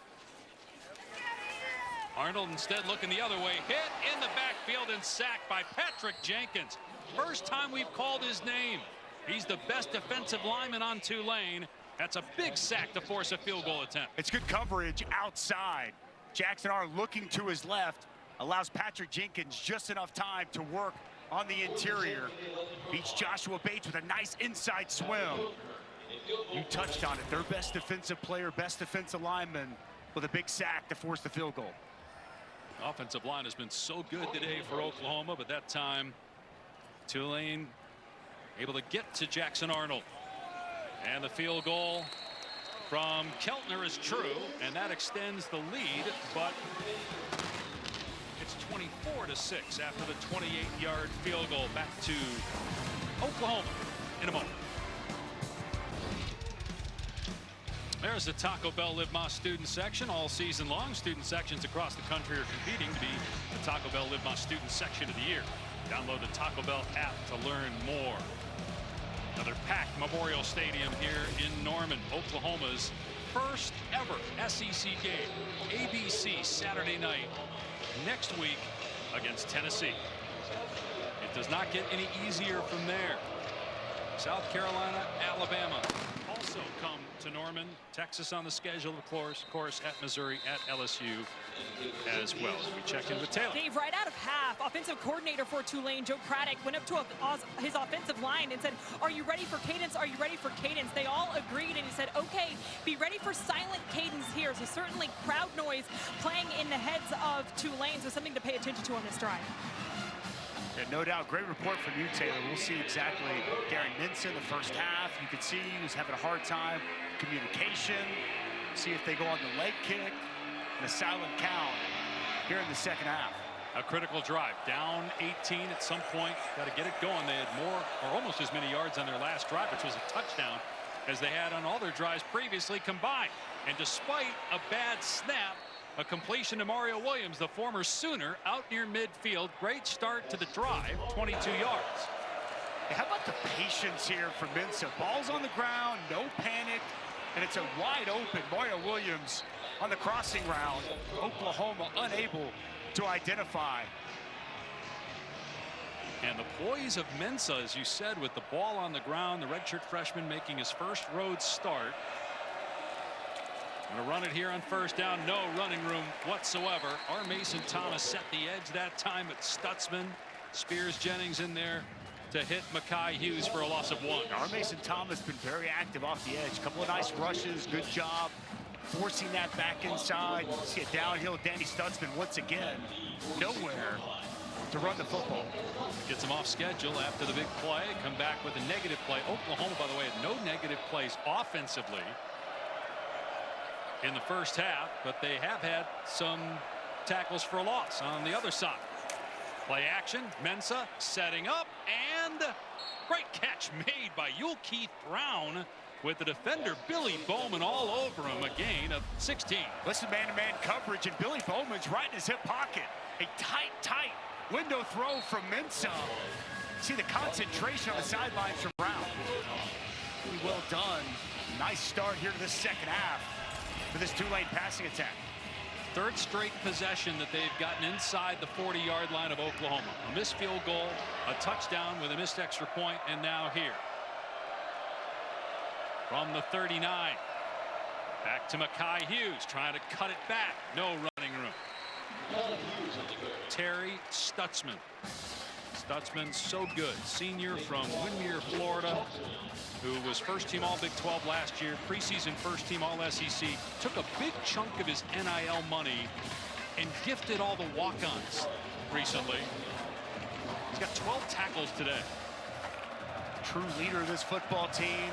Arnold instead looking the other way, hit in the backfield and sacked by Patrick Jenkins. First time we've called his name. He's the best defensive lineman on Tulane. That's a big sack to force a field goal attempt. It's good coverage outside. Jackson Arnold looking to his left, allows Patrick Jenkins just enough time to work on the interior. Beats Joshua Bates with a nice inside swim. You touched on it. Their best defensive player, best defensive lineman with a big sack to force the field goal. Offensive line has been so good today for Oklahoma, but that time Tulane able to get to Jackson Arnold. And the field goal from Keltner is true, and that extends the lead, but it's 24-6 after the 28-yard field goal. Back to Oklahoma in a moment. There's the Taco Bell Live Más student section all season long. Student sections across the country are competing to be the Taco Bell Live Más student section of the year. Download the Taco Bell app to learn more. Another packed Memorial Stadium here in Norman. Oklahoma's first ever SEC game. ABC Saturday night next week against Tennessee. It does not get any easier from there. South Carolina, Alabama also come to Norman. Texas on the schedule, of course, at Missouri, at LSU as well. We check in with Taylor. Dave, right out of half, offensive coordinator for Tulane, Joe Craddock, went up to his offensive line and said, "Are you ready for cadence? Are you ready for cadence?" They all agreed, and he said, "Okay, be ready for silent cadence here." So certainly crowd noise playing in the heads of Tulane, so something to pay attention to on this drive. And no doubt, great report from you, Taylor. We'll see exactly Gary Mensah in the first half. You could see he was having a hard time communication. See if they go on the leg kick and a silent count here in the second half. A critical drive, down 18 at some point. Got to get it going. They had more or almost as many yards on their last drive, which was a touchdown, as they had on all their drives previously combined. And despite a bad snap, a completion to Mario Williams, the former Sooner, out near midfield. Great start to the drive, 22 yards. Hey, how about the patience here for Mensah? Ball's on the ground, no panic, and it's a wide open Mario Williams on the crossing route. Oklahoma unable to identify. And the poise of Mensah, as you said, with the ball on the ground, the redshirt freshman making his first road start. Going to run it here on first down. No running room whatsoever. R. Mason Thomas set the edge that time, but Stutzman, Spears Jennings in there to hit Mekhi Hughes for a loss of 1. R. Mason Thomas been very active off the edge. Couple of nice rushes. Good job forcing that back inside. See a downhill. Danny Stutzman once again nowhere to run the football. Gets him off schedule after the big play. Come back with a negative play. Oklahoma, by the way, had no negative plays offensively in the first half, but they have had some tackles for a loss on the other side. Play action, Mensah setting up, and great catch made by Yul Keith Brown with the defender Billy Bowman all over him. A gain of 16. Listen, man-to-man coverage, and Billy Bowman's right in his hip pocket. A tight window throw from Mensah. See the concentration on the sidelines from Brown. Really well done. Nice start here to this second half for this Tulane passing attack. Third straight possession that they've gotten inside the 40-yard line of Oklahoma. A missed field goal, a touchdown with a missed extra point, and now here. From the 39. Back to Mekhi Hughes, trying to cut it back. No running room. Terry Stutzman. Stutzman, so good. Senior from Windermere, Florida, who was first-team All-Big 12 last year, preseason first-team All-SEC, took a big chunk of his NIL money and gifted all the walk-ons recently. He's got 12 tackles today. True leader of this football team.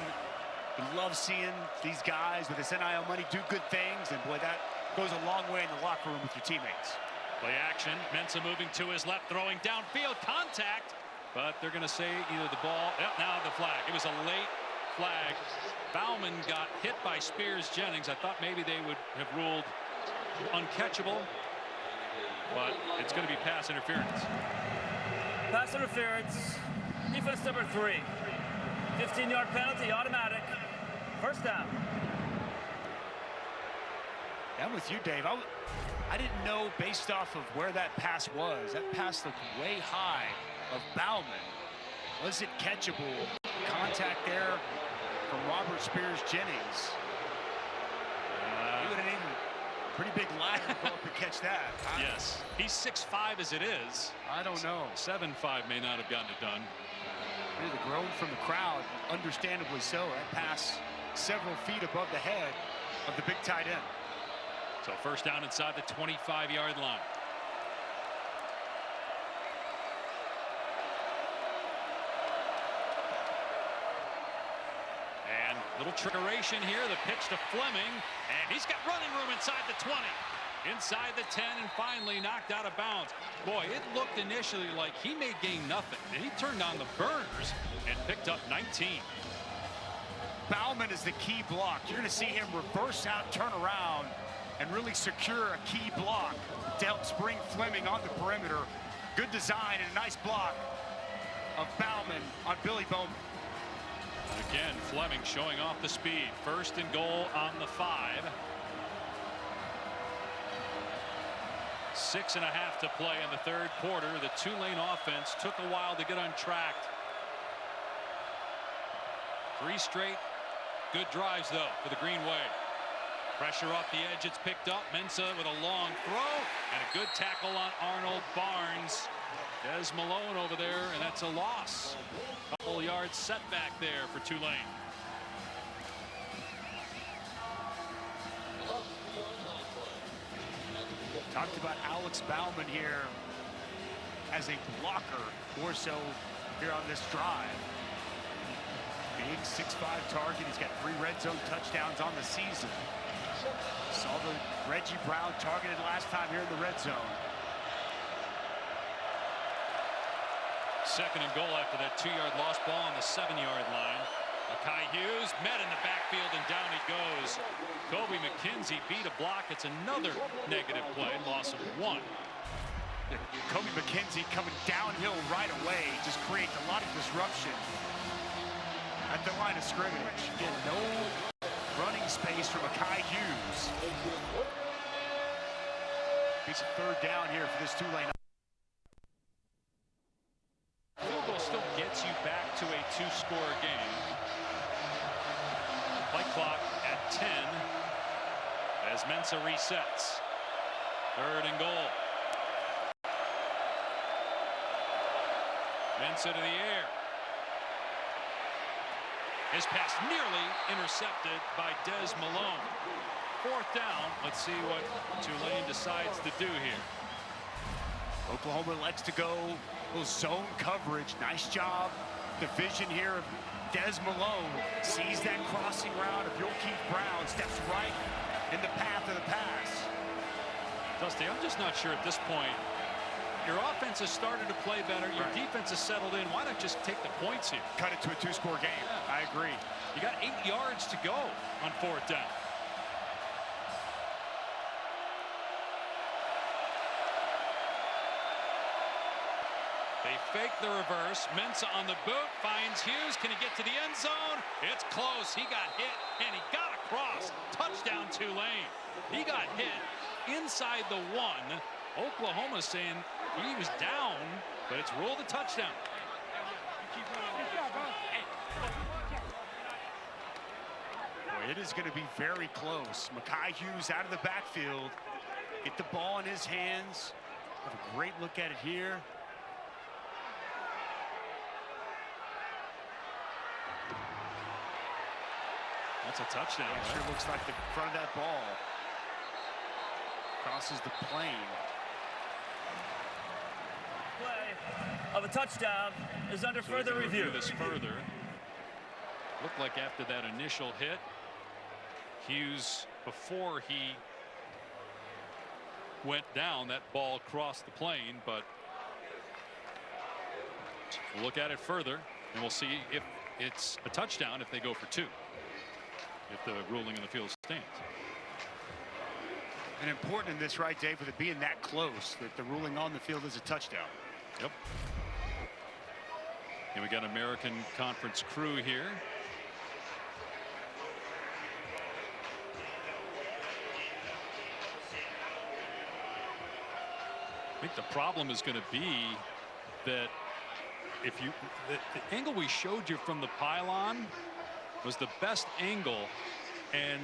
We love seeing these guys with this NIL money do good things, and boy, that goes a long way in the locker room with your teammates. Play action, Mensah moving to his left, throwing downfield, contact, but they're going to say either the ball, now the flag. It was a late flag. Bauman got hit by Spears Jennings. I thought maybe they would have ruled uncatchable, but it's going to be pass interference. Pass interference, defense number 3. 15-yard penalty, automatic. First down. I'm with you, Dave. I didn't know based off of where that pass was. That pass looked way high of Bauman. Was it catchable? Contact there from Robert Spears Jennings. He would have needed a pretty big ladder to go up and catch that. Yes. He's 6'5" as it is. I don't know. 7'5" may not have gotten it done. Really the groan from the crowd, understandably so. That pass several feet above the head of the big tight end. So first down inside the 25-yard line. And little trickeration here. The pitch to Fleming, and he's got running room inside the 20. Inside the 10, and finally knocked out of bounds. Boy, it looked initially like he may gain nothing, and he turned on the burners and picked up 19. Bauman is the key block. You're going to see him reverse out, turn around, and really secure a key block to help spring Fleming on the perimeter. Good design and a nice block of Bauman on Billy Bowman. Again, Fleming showing off the speed. First and goal on the 5. 6.5 to play in the third quarter. The Tulane offense took a while to get untracked. 3 straight good drives, though, for the Green Wave. Pressure off the edge. It's picked up. Mensah with a long throw and a good tackle on Arnold. Barnes. Des Malone over there, and that's a loss. Couple yards setback there for Tulane. Talked about Alex Bauman here as a blocker, more so here on this drive. Big 6'5" target. He's got 3 red zone touchdowns on the season. Saw the Reggie Brown targeted last time here in the red zone. Second and goal after that 2-yard lost ball on the 7-yard line. Makai Hughes met in the backfield and down he goes. Kobe McKenzie beat a block. It's another negative play, loss of 1. Kobe McKenzie coming downhill right away just creates a lot of disruption at the line of scrimmage. Again, no running space for Makai Hughes. It's a 3rd down here for this Tulane. Field goal still gets you back to a 2-score game. Play clock at 10 as Mensah resets. 3rd and goal. Mensah to the air. His pass nearly intercepted by Des Malone. 4th down. Let's see what Tulane decides to do here. Oklahoma likes to go zone coverage. Nice job. The vision here of Des Malone. Sees that crossing route of Yokeith Brown. Steps right in the path of the pass. Dusty, I'm just not sure at this point. Your offense has started to play better. Your defense has settled in. Why not just take the points here? Cut it to a 2-score game. Yeah. I agree. You got 8 yards to go on 4th down. They fake the reverse. Mensah on the boot, finds Hughes. Can he get to the end zone? It's close. He got hit, and he got across. Touchdown Tulane. He got hit inside the 1. Oklahoma saying he was down, but it's ruled a touchdown. Boy, it is going to be very close. Makai Hughes out of the backfield. Get the ball in his hands. Have a great look at it here. That's a touchdown. It sure looks like the front of that ball crosses the plane. Play of a touchdown is under further review. This further. Looked like after that initial hit, Hughes, before he went down, that ball crossed the plane, but we'll look at it further and we'll see if it's a touchdown if they go for 2. If the ruling in the field stands. And important in this, right, Dave, with it being that close, that the ruling on the field is a touchdown. Yep. And we got American Conference crew here. I think the problem is going to be that if you the angle we showed you from the pylon was the best angle, and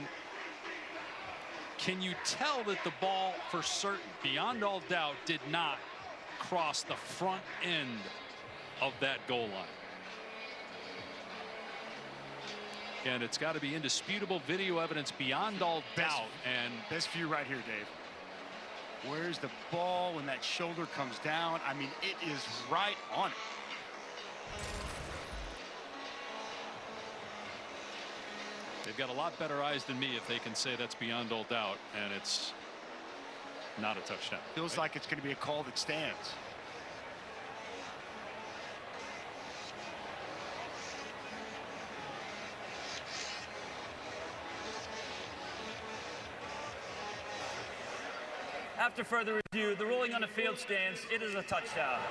can you tell that the ball for certain, beyond all doubt, did not cross the front end of that goal line? And it's got to be indisputable video evidence beyond all doubt. And best view right here, Dave. Where's the ball when that shoulder comes down? I mean, it is right on it. They've got a lot better eyes than me if they can say that's beyond all doubt and it's not a touchdown. Feels like it's going to be a call that stands. After further review, the ruling on the field stands. It is a touchdown.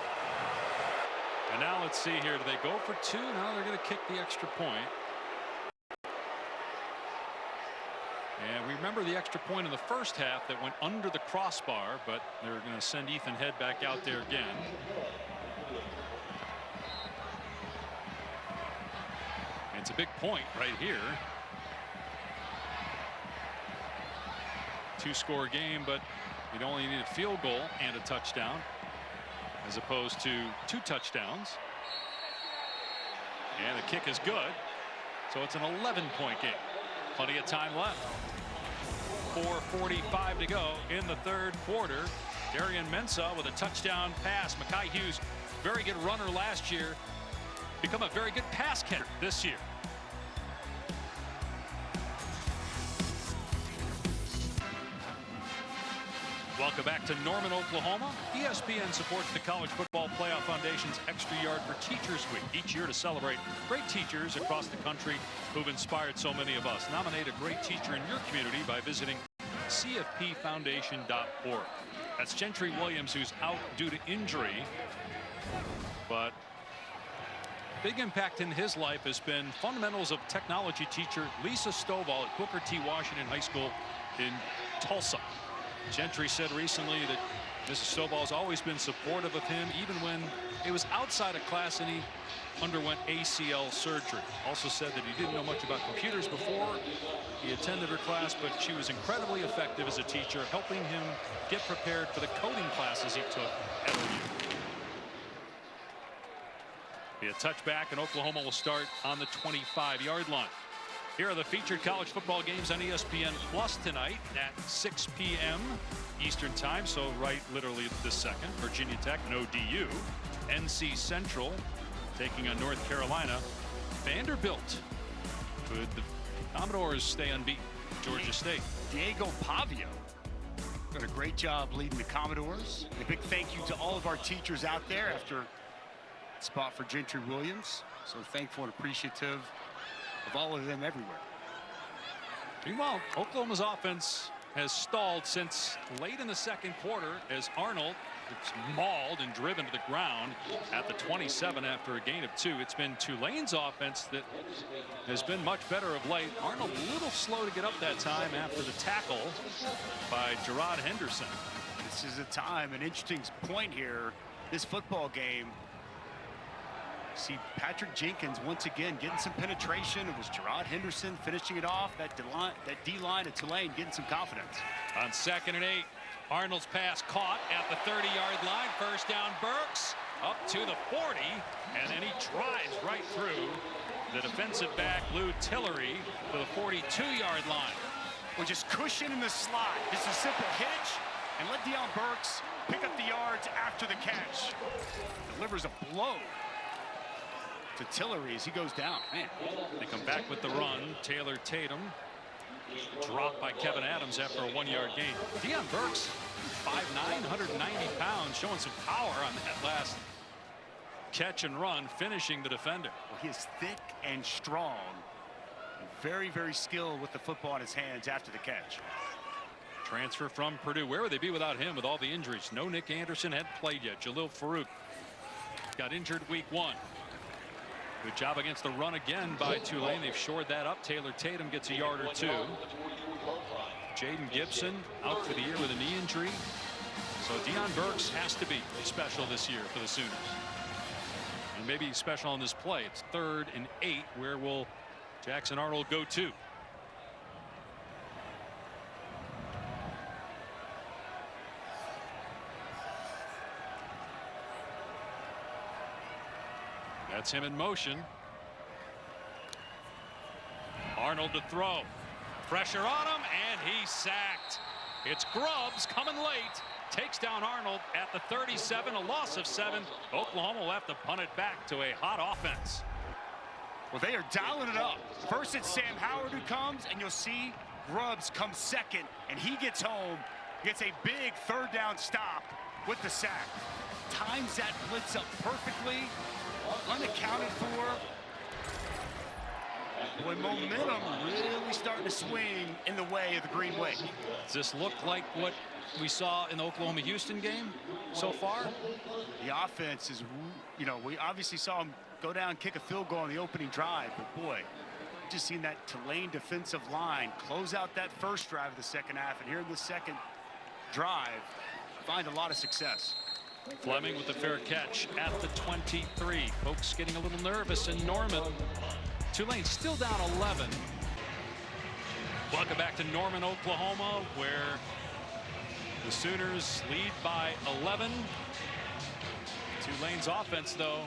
And now let's see here. Do they go for 2? Now they're going to kick the extra point. And we remember the extra point in the first half that went under the crossbar, but they're going to send Ethan Head back out there again. It's a big point right here. 2-score game, but you'd only need a field goal and a touchdown as opposed to 2 touchdowns. And the kick is good. So it's an 11-point game. Plenty of time left. 4:45 to go in the 3rd quarter. Darian Mensah with a touchdown pass. Mekhi Hughes, very good runner last year, become a very good pass catcher this year. Welcome back to Norman, Oklahoma. ESPN supports the College Football Playoff Foundation's Extra Yard for Teachers Week each year to celebrate great teachers across the country who've inspired so many of us. Nominate a great teacher in your community by visiting cfpfoundation.org. That's Gentry Williams, who's out due to injury, but big impact in his life has been fundamentals of technology teacher Lisa Stovall at Booker T. Washington High School in Tulsa. Gentry said recently that Mrs. Stovall has always been supportive of him, even when it was outside of class and he underwent ACL surgery. Also said that he didn't know much about computers before he attended her class, but she was incredibly effective as a teacher, helping him get prepared for the coding classes he took at OU. Be a touchback, and Oklahoma will start on the 25-yard line. Here are the featured college football games on ESPN Plus tonight at 6 p.m. Eastern time, so right literally this second. Virginia Tech, no DU. NC Central taking on North Carolina. Vanderbilt. Could the Commodores stay unbeaten? Georgia State. Diego Pavio did a great job leading the Commodores. A big thank you to all of our teachers out there after spot for Gentry Williams. So thankful and appreciative of all of them everywhere. Meanwhile, Oklahoma's offense has stalled since late in the second quarter as Arnold gets mauled and driven to the ground at the 27 after a gain of 2. It's been Tulane's offense that has been much better of late. Arnold a little slow to get up that time after the tackle by Gerard Henderson. This is a time, an interesting point here. This football game, see Patrick Jenkins once again getting some penetration. It was Gerard Henderson finishing it off. That D-line at Tulane getting some confidence. On 2nd and 8, Arnold's pass caught at the 30-yard line. First down, Burks up to the 40, and then he drives right through the defensive back, Lou Tillery, to the 42-yard line. We're just cushioning the slide. Just a simple hitch, and let Deion Burks pick up the yards after the catch. Delivers a blow to Tillery as he goes down. Man. They come back with the run. Taylor Tatum dropped by Kevin Adams after a 1-yard gain. Deion Burks, 5'9", 190 pounds, showing some power on that last catch and run, finishing the defender. Well, he is thick and strong. Very, very skilled with the football in his hands after the catch. Transfer from Purdue. Where would they be without him with all the injuries? No Nick Anderson had played yet. Jalil Farouk got injured week 1. Good job against the run again by Tulane. They've shored that up. Taylor Tatum gets a yard or 2. Jaden Gibson out for the year with a knee injury. So Deion Burks has to be special this year for the Sooners. And maybe special on this play. It's 3rd and 8. Where will Jackson Arnold go to? That's him in motion. Arnold to throw. Pressure on him, and he's sacked. It's Grubbs coming late. Takes down Arnold at the 37, a loss of 7. Oklahoma will have to punt it back to a hot offense. Well, they are dialing it up. First it's Sam Howard who comes, and you'll see Grubbs comes second, and he gets home, gets a big 3rd down stop with the sack. Times that blitz up perfectly. Unaccounted for. Boy, momentum really starting to swing in the way of the Green Wave. Does this look like what we saw in the Oklahoma-Houston game so far? The offense is, you know, we obviously saw him go down, kick a field goal on the opening drive, but boy, just seen that Tulane defensive line close out that first drive of the second half, and here in the second drive, find a lot of success. Fleming with the fair catch at the 23. Folks getting a little nervous in Norman. Tulane still down 11. Welcome back to Norman, Oklahoma, where the Sooners lead by 11. Tulane's offense, though,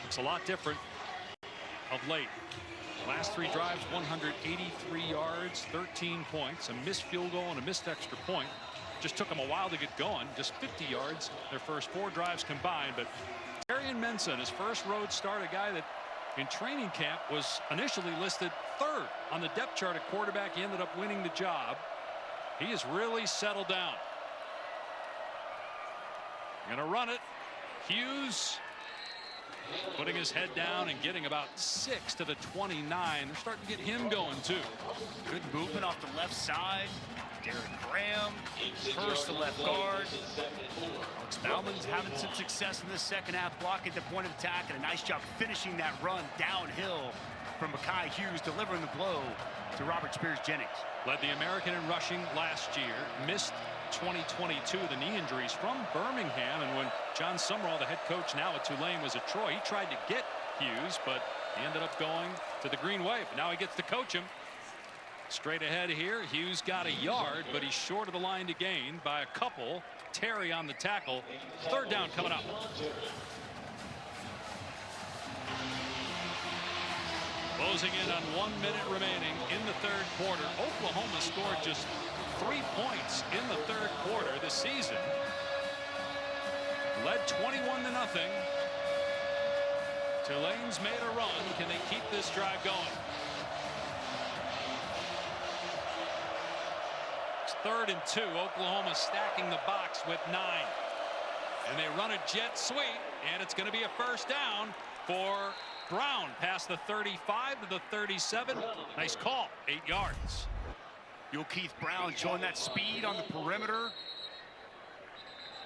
looks a lot different of late. Last 3 drives, 183 yards, 13 points, a missed field goal and a missed extra point. just took them a while to get going. Just 50 yards their first 4 drives combined. But Terry Mensah in his first road start, a guy that in training camp was initially listed 3rd on the depth chart at quarterback. He ended up winning the job. He has really settled down. Going to run it. Hughes putting his head down and getting about 6 to the 29. They're starting to get him going too. Good movement off the left side. Derek Graham, first the left guard. Alex Bauman's having some success in the second half, blocking the point of attack, and a nice job finishing that run downhill from Mekhi Hughes, delivering the blow to Robert Spears-Jennings. Led the American in rushing last year, missed 2022, the knee injuries from Birmingham, and when John Summerall, the head coach now at Tulane, was at Troy, he tried to get Hughes, but he ended up going to the Green Wave. Now he gets to coach him. Straight ahead here, Hughes got a yard, but he's short of the line to gain by a couple. Terry on the tackle. 3rd down coming up. Closing in on 1 minute remaining in the 3rd quarter. Oklahoma scored just 3 points in the 3rd quarter this season. Led 21-0. Tulane's made a run. Can they keep this drive going? It's 3rd and 2. Oklahoma stacking the box with 9. And they run a jet sweep, and it's going to be a first down for Brown past the 35 to the 37. Nice call. 8 yards. Keith Brown showing that speed on the perimeter.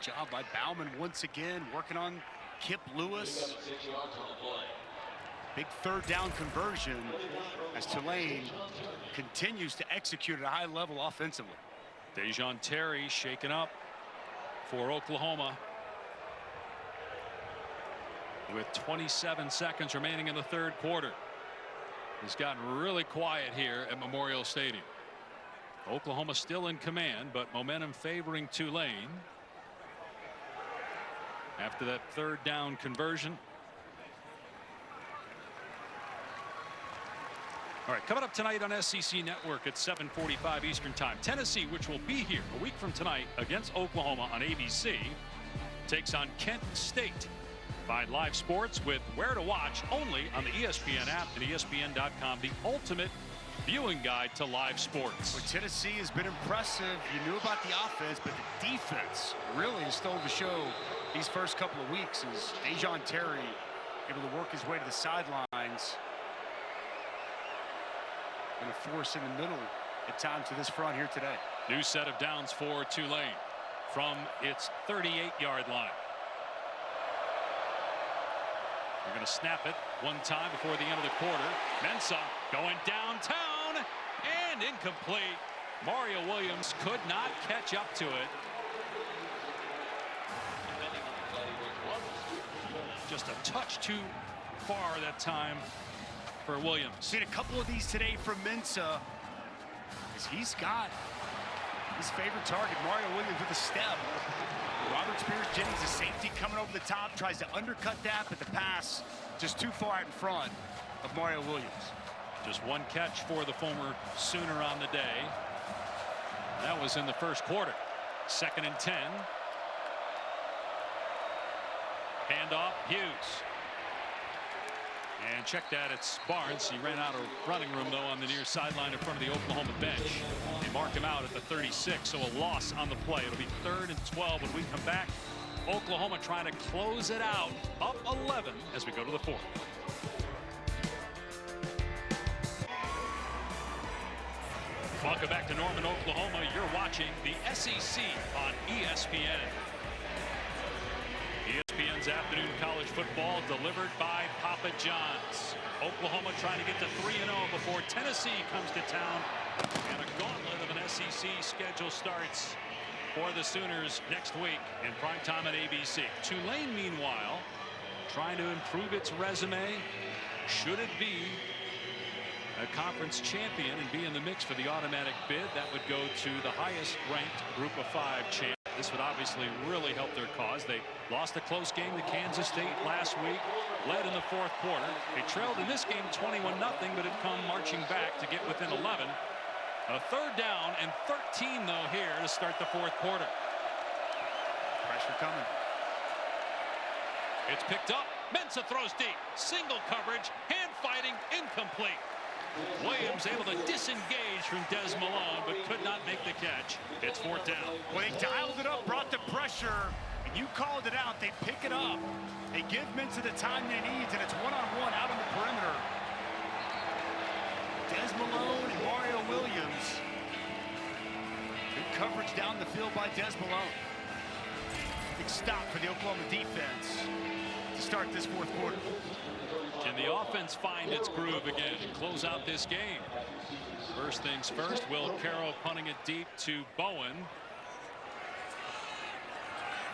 Job by Bauman once again, working on Kip Lewis. Big 3rd down conversion as Tulane continues to execute at a high level offensively. Dejon Terry shaken up for Oklahoma with 27 seconds remaining in the 3rd quarter. He's gotten really quiet here at Memorial Stadium. Oklahoma still in command, but momentum favoring Tulane after that 3rd down conversion. All right, coming up tonight on SEC Network at 7:45 Eastern Time. Tennessee, which will be here a week from tonight against Oklahoma on ABC, takes on Kent State. Find live sports with where to watch only on the ESPN app and ESPN.com, the ultimate viewing guide to live sports. Well, Tennessee has been impressive. You knew about the offense, but the defense really has stole the show these first couple of weeks as Dejon Terry able to work his way to the sidelines. And a force in the middle at times to this front here today. New set of downs for Tulane from its 38-yard line. They're going to snap it one time before the end of the quarter. Mensah going downtown and incomplete. Mario Williams could not catch up to it. Just a touch too far that time for Williams. Seen a couple of these today from Mensah, as he's got his favorite target, Mario Williams, with a step. Robert Spears-Jennings, the safety, coming over the top, tries to undercut that, but the pass just too far out in front of Mario Williams. Just one catch for the former Sooner on the day. That was in the first quarter. 2nd and 10. Handoff, Hughes. And check that, it's Barnes. He ran out of running room, though, on the near sideline in front of the Oklahoma bench. They mark him out at the 36, so a loss on the play. It'll be 3rd and 12 when we come back. Oklahoma trying to close it out, up 11 as we go to the 4th. Welcome back to Norman, Oklahoma. You're watching the SEC on ESPN. ESPN's afternoon college football delivered by Papa John's. Oklahoma trying to get to 3-0 before Tennessee comes to town. And a gauntlet of an SEC schedule starts for the Sooners next week in primetime on ABC. Tulane, meanwhile, trying to improve its resume. Should it be a conference champion and be in the mix for the automatic bid, that would go to the highest ranked Group of 5 champ. This would obviously really help their cause. They lost a close game to Kansas State last week, led in the 4th quarter. They trailed in this game 21-0, but had come marching back to get within 11 A 3rd down and 13, though, here to start the 4th quarter. Pressure coming. It's picked up. Mensah throws deep. Single coverage. Hand fighting. Incomplete. Williams able to disengage from Des Malone, but could not make the catch. It's 4th down. Well, they dialed it up, brought the pressure, and you called it out. They pick it up. They give Mensah the time they need, and it's one-on-one out on the perimeter. Des Malone and Mario Williams. Good coverage down the field by Des Malone. Big stop for the Oklahoma defense to start this 4th quarter. Can the offense find its groove again and close out this game? First things first, Will Carroll punting it deep to Bowen.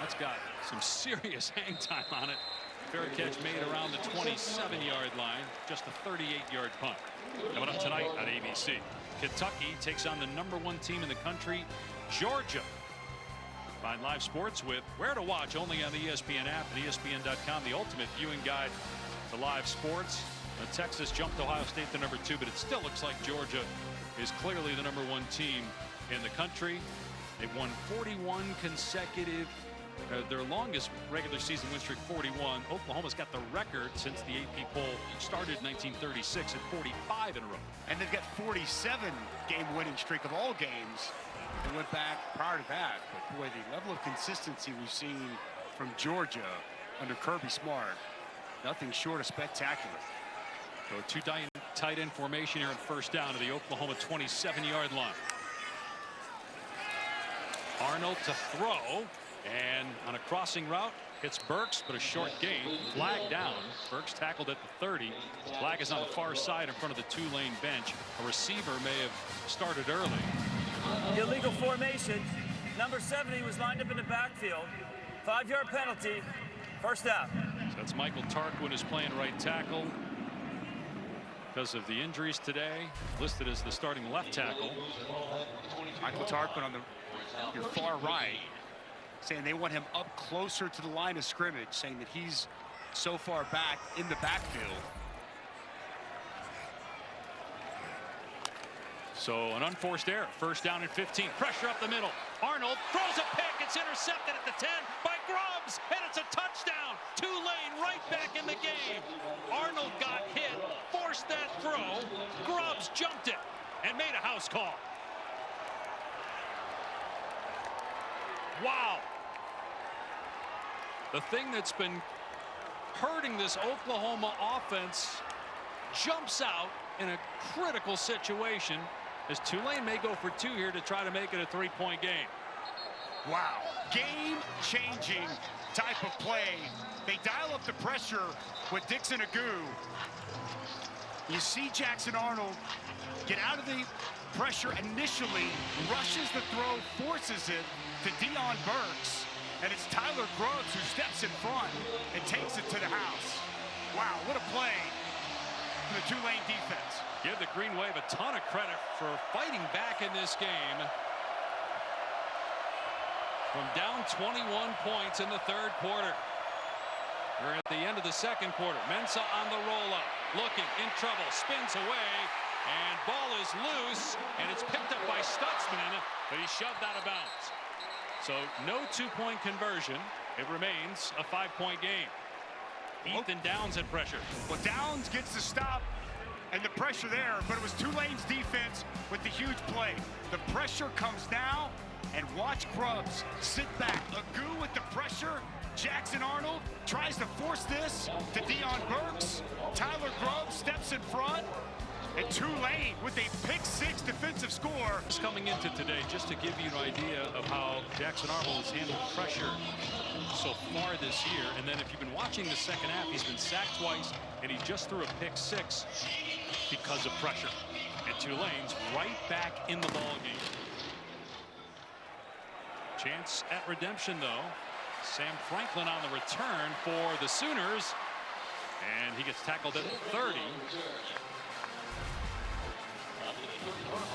That's got some serious hang time on it. Fair catch made around the 27-yard line. Just a 38-yard punt. Coming up tonight on ABC. Kentucky takes on the #1 team in the country, Georgia. Find live sports with Where to Watch only on the ESPN app and ESPN.com, the ultimate viewing guide to live sports. Texas jumped Ohio State to #2, but it still looks like Georgia is clearly the #1 team in the country. They've won 41 consecutive. Their longest regular season win streak, 41. Oklahoma's got the record since the AP poll started in 1936 at 45 in a row. And they've got 47 game winning streak of all games. They went back prior to that. But boy, the level of consistency we've seen from Georgia under Kirby Smart, nothing short of spectacular. So a 2 tight end formation here in 1st down to the Oklahoma 27-yard line. Arnold to throw. And on a crossing route, hits Burks, but a short gain. Flag down. Burks tackled at the 30. Flag is on the far side in front of the Tulane bench. A receiver may have started early. Illegal formation. Number 70 was lined up in the backfield. 5-yard penalty. 1st down. So that's Michael Tarquin is playing right tackle. Because of the injuries today, listed as the starting left tackle. Michael Tarquin on your far right, saying they want him up closer to the line of scrimmage, saying that he's so far back in the backfield. So an unforced error. 1st down and 15. Pressure up the middle. Arnold throws a pick. It's intercepted at the 10 by Grubbs, and it's a touchdown. Tulane right back in the game. Arnold got hit, forced that throw. Grubbs jumped it and made a house call. Wow. The thing that's been hurting this Oklahoma offense jumps out in a critical situation as Tulane may go for 2 here to try to make it a 3-point game. Wow. Game-changing type of play. They dial up the pressure with Dixon Agu. You see Jackson Arnold get out of the pressure initially, rushes the throw, forces it to Deion Burks. And it's Tyler Grubbs who steps in front and takes it to the house. Wow, what a play for the Tulane defense. Give the Green Wave a ton of credit for fighting back in this game. From down 21 points in the 3rd quarter. We're at the end of the 2nd quarter. Mensah on the roll-up. Looking, in trouble, spins away. And ball is loose. And it's picked up by Stutzman. But he's shoved out of bounds. So no 2-point conversion. It remains a 5-point game. Ethan Downs had pressure. Well, Downs gets the stop and the pressure there, but it was Tulane's defense with the huge play. The pressure comes now, and watch Grubbs sit back. Agu with the pressure. Jackson Arnold tries to force this to Deion Burks. Tyler Grubbs steps in front. And Tulane with a pick-6 defensive score. Just coming into today, just to give you an idea of how Jackson Arnold has handled pressure so far this year. And then if you've been watching the 2nd half, he's been sacked twice, and he just threw a pick-6 because of pressure. And Tulane's right back in the ballgame. Chance at redemption, though. Sam Franklin on the return for the Sooners. And he gets tackled at the 30.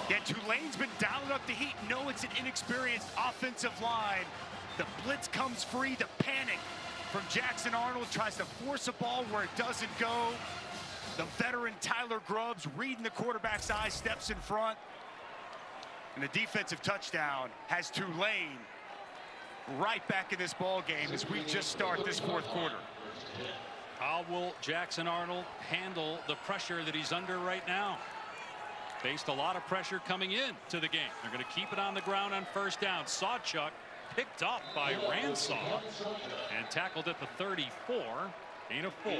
Yeah, Tulane's been dialing up the heat. No, it's an inexperienced offensive line. The blitz comes free. The panic from Jackson Arnold tries to force a ball where it doesn't go. The veteran Tyler Grubbs reading the quarterback's eyes, steps in front. And the defensive touchdown has Tulane right back in this ball game as we just start this fourth quarter. How will Jackson Arnold handle the pressure that he's under right now? Faced a lot of pressure coming in to the game. They're going to keep it on the ground on first down. Sawchuk picked up by Ransaw and tackled at the 34. Gain of 4.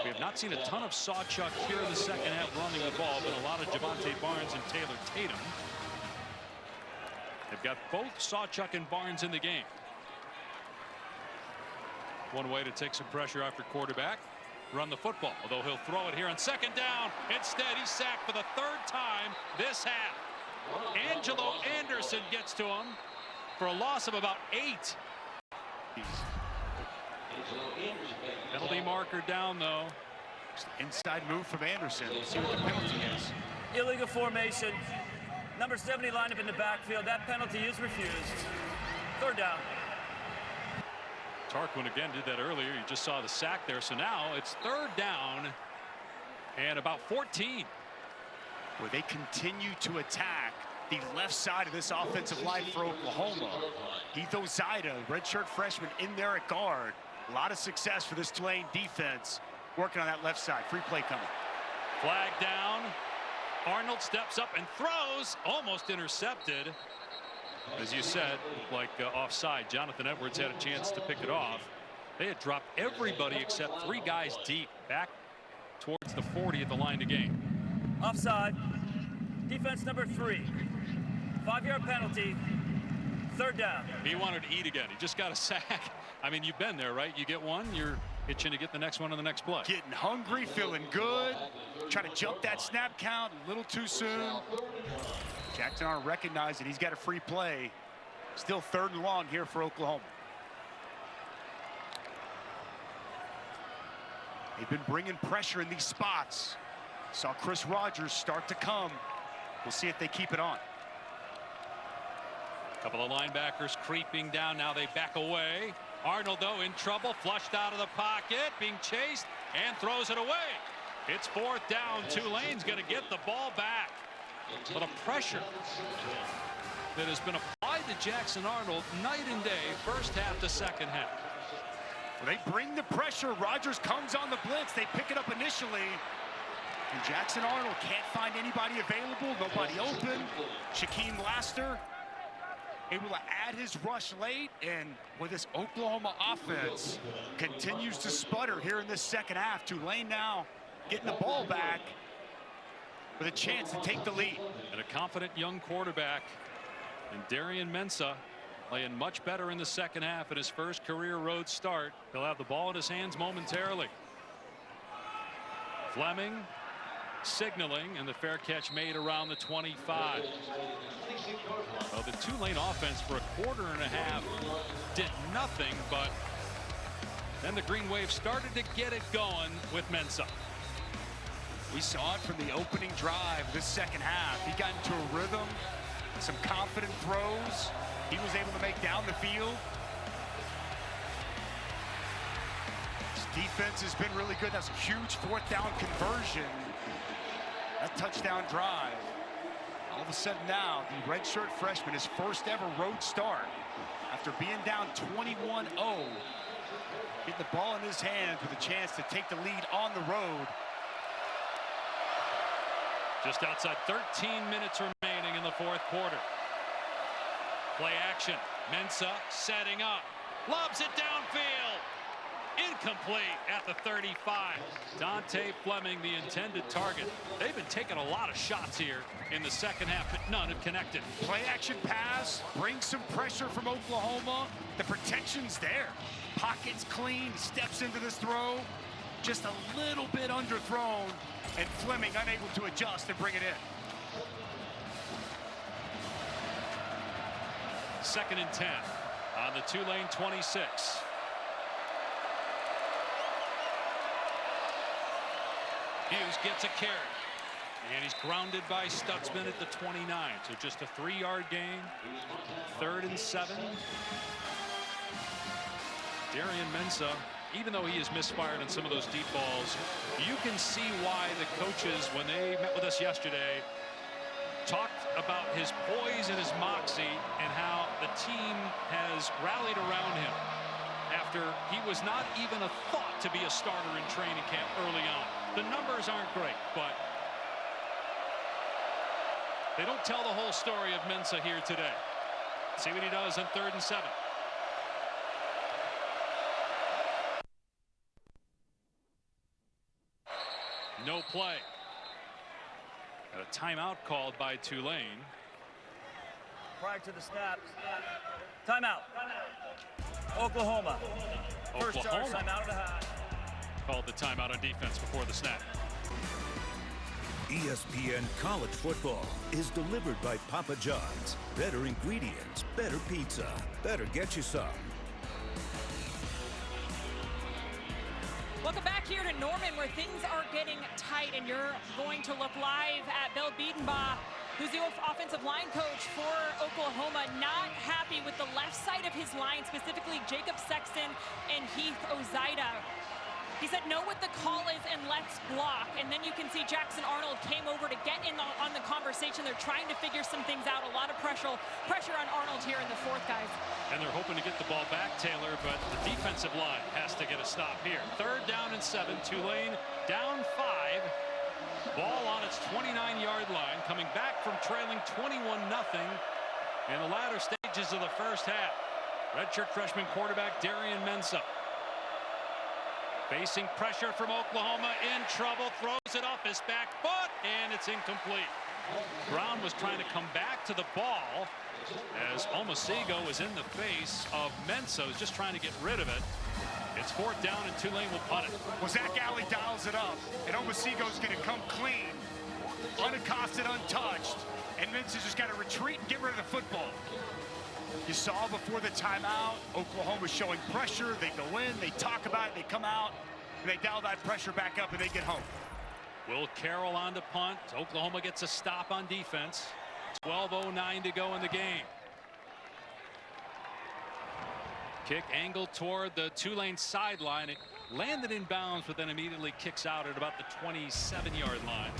We have not seen a ton of Sawchuk here in the second half running the ball, but a lot of Javonte Barnes and Taylor Tatum. They've got both Sawchuk and Barnes in the game. One way to take some pressure off your quarterback, run the football, although he'll throw it here on second down. Instead, he's sacked for the 3rd time this half. Angelo Anderson gets to him for a loss of about 8. Penalty marker down, though. Inside move from Anderson. We'll see what the penalty is. Illegal formation. Number 70 lined up in the backfield. That penalty is refused. 3rd down. Tarquin again did that earlier. You just saw the sack there. So now it's 3rd down and about 14. Where they continue to attack the left side of this offensive line for Oklahoma. Etho Zaida, redshirt freshman, in there at guard. A lot of success for this Tulane defense working on that left side. Free play coming. Flag down. Arnold steps up and throws. Almost intercepted. As you said, like offside. Jonathan Edwards had a chance to pick it off. They had dropped everybody except 3 guys deep back towards the 40 at the line to gain. Offside. Defense number 3. 5-yard penalty. 3rd down. He wanted to eat again. He just got a sack. I mean, you've been there, right? You get one, you're itching to get the next one on the next play. Getting hungry, feeling good. Trying to jump that snap count a little too soon. Jackson Arnold recognized that he's got a free play. Still 3rd and long here for Oklahoma. They've been bringing pressure in these spots. Saw Chris Rogers start to come. We'll see if they keep it on. Couple of linebackers creeping down. Now they back away. Arnold, though, in trouble. Flushed out of the pocket. Being chased and throws it away. It's 4th down. Tulane's going to get the ball back. But a pressure that has been applied to Jackson Arnold night and day, first half to second half. Well, they bring the pressure. Rogers comes on the blitz. They pick it up initially. And Jackson Arnold can't find anybody available. Nobody open. Shaquem Laster able to add his rush late. And with this Oklahoma offense continues to sputter here in this second half. Tulane now getting the ball back with a chance to take the lead. And a confident young quarterback and Darian Mensah playing much better in the second half at his first career road start. He'll have the ball in his hands momentarily. Fleming signaling, and the fair catch made around the 25. Well, the Tulane offense for a quarter and a half did nothing, but then the Green Wave started to get it going with Mensah. We saw it from the opening drive this second half. He got into a rhythm, some confident throws. He was able to make down the field. His defense has been really good. That's a huge 4th down conversion. That touchdown drive. All of a sudden now, the redshirt freshman, his first ever road start after being down 21-0. Get the ball in his hands with a chance to take the lead on the road. Just outside 13 minutes remaining in the 4th quarter. Play action. Mensah setting up. Lobs it downfield. Incomplete at the 35. Dante Fleming, the intended target. They've been taking a lot of shots here in the second half, but none have connected. Play action pass. Brings some pressure from Oklahoma. The protection's there. Pocket's clean. Steps into this throw. Just a little bit underthrown. And Fleming unable to adjust and bring it in. 2nd and 10 on the Tulane 26. Hughes gets a carry. And he's grounded by Stutzman at the 29. So just a 3-yard gain. 3rd and 7. Darian Mensah, even though he has misfired on some of those deep balls, you can see why the coaches, when they met with us yesterday, talked about his poise and his moxie and how the team has rallied around him after he was not even a thought to be a starter in training camp early on. The numbers aren't great, but they don't tell the whole story of Mensah here today. See what he does on 3rd and 7. No play. Got a timeout called by Tulane. Prior to the snap, timeout. Oklahoma. First charge, timeout of the half. Called the timeout on defense before the snap. ESPN College Football is delivered by Papa John's. Better ingredients, better pizza, better get you some. Welcome back here to Norman, where things are getting tight, and you're going to look live at Bill Biedenbaugh, who's the offensive line coach for Oklahoma, not happy with the left side of his line, specifically Jacob Sexton and Heath Ozida. He said, know what the call is and let's block. And then you can see Jackson Arnold came over to get in on the conversation. They're trying to figure some things out. A lot of pressure on Arnold here in the 4th, guys. And they're hoping to get the ball back, Taylor, but the defensive line has to get a stop here. 3rd down and 7. Tulane down 5. Ball on its 29-yard line, coming back from trailing 21-0 in the latter stages of the first half. Redshirt freshman quarterback Darian Mensah facing pressure from Oklahoma, in trouble, throws it off his back foot, and it's incomplete. Brown was trying to come back to the ball as Omosigo was in the face of Mensah, who's just trying to get rid of it. It's 4th down, and Tulane will punt it. Well, Zach Alley dials it up, and Omosigo's going to come clean, unaccosted, untouched, and Mensah's just got to retreat and get rid of the football. You saw before the timeout, Oklahoma showing pressure. They go in, they talk about it, they come out, and they dial that pressure back up, and they get home. Will Carroll on to punt. Oklahoma gets a stop on defense. 12:09 to go in the game. Kick angled toward the Tulane sideline. It landed in bounds, but then immediately kicks out at about the 27-yard line.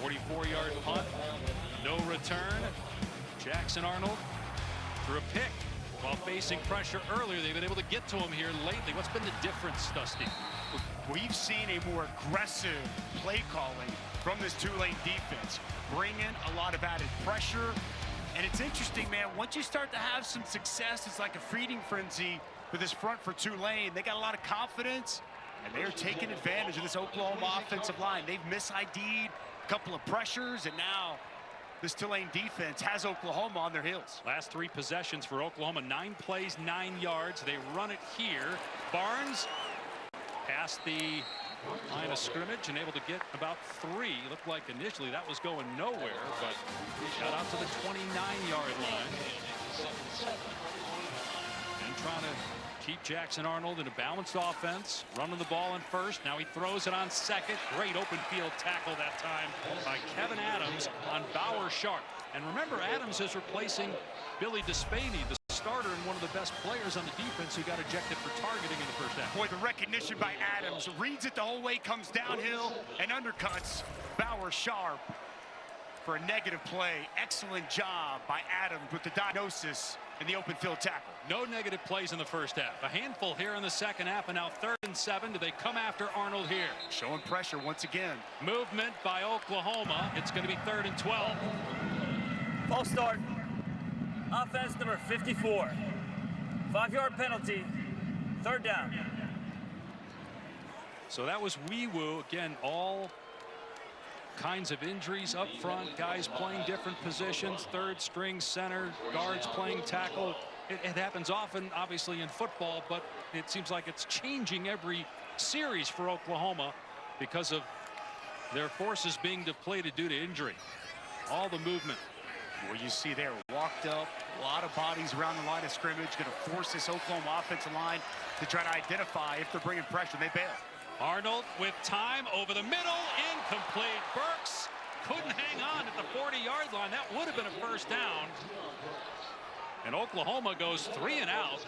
44-yard punt. No return. Jackson Arnold threw a pick while facing pressure earlier. They've been able to get to him here lately. What's been the difference, Dusty? We've seen a more aggressive play calling from this Tulane defense, bringing a lot of added pressure. And it's interesting, man, once you start to have some success, it's like a feeding frenzy for this front for Tulane. They got a lot of confidence, and they're taking advantage of this Oklahoma offensive line. They've mis-ID'd a couple of pressures, and now this Tulane defense has Oklahoma on their heels. Last 3 possessions for Oklahoma, 9 plays, 9 yards. They run it here. Barnes past the line of scrimmage and able to get about 3. Looked like initially that was going nowhere, but got out to the 29-yard line. And trying to keep Jackson Arnold in a balanced offense, running the ball in first. Now he throws it on second. Great open field tackle that time by Kevin Adams on Bauer Sharp. And remember, Adams is replacing Billy Despaney, the starter and one of the best players on the defense, who got ejected for targeting in the first half. Boy, the recognition by Adams, reads it the whole way, comes downhill and undercuts Bauer Sharp for a negative play. Excellent job by Adams with the diagnosis and the open field tackle. No negative plays in the first half. A handful here in the second half, and now 3rd and 7. Do they come after Arnold here? Showing pressure once again. Movement by Oklahoma. It's going to be 3rd and 12. False start. Offense number 54. 5-yard penalty. 3rd down. So that was Wee-Woo. Again, all kinds of injuries up front, guys playing different positions, 3rd string center, guards playing tackle. It happens often, obviously, in football, but it seems like it's changing every series for Oklahoma because of their forces being depleted due to injury. All the movement. Well, you see there, walked up, a lot of bodies around the line of scrimmage, going to force this Oklahoma offensive line to try to identify if they're bringing pressure. They bail. Arnold with time over the middle, incomplete. Burks couldn't hang on at the 40-yard line. That would have been a first down. And Oklahoma goes 3 and out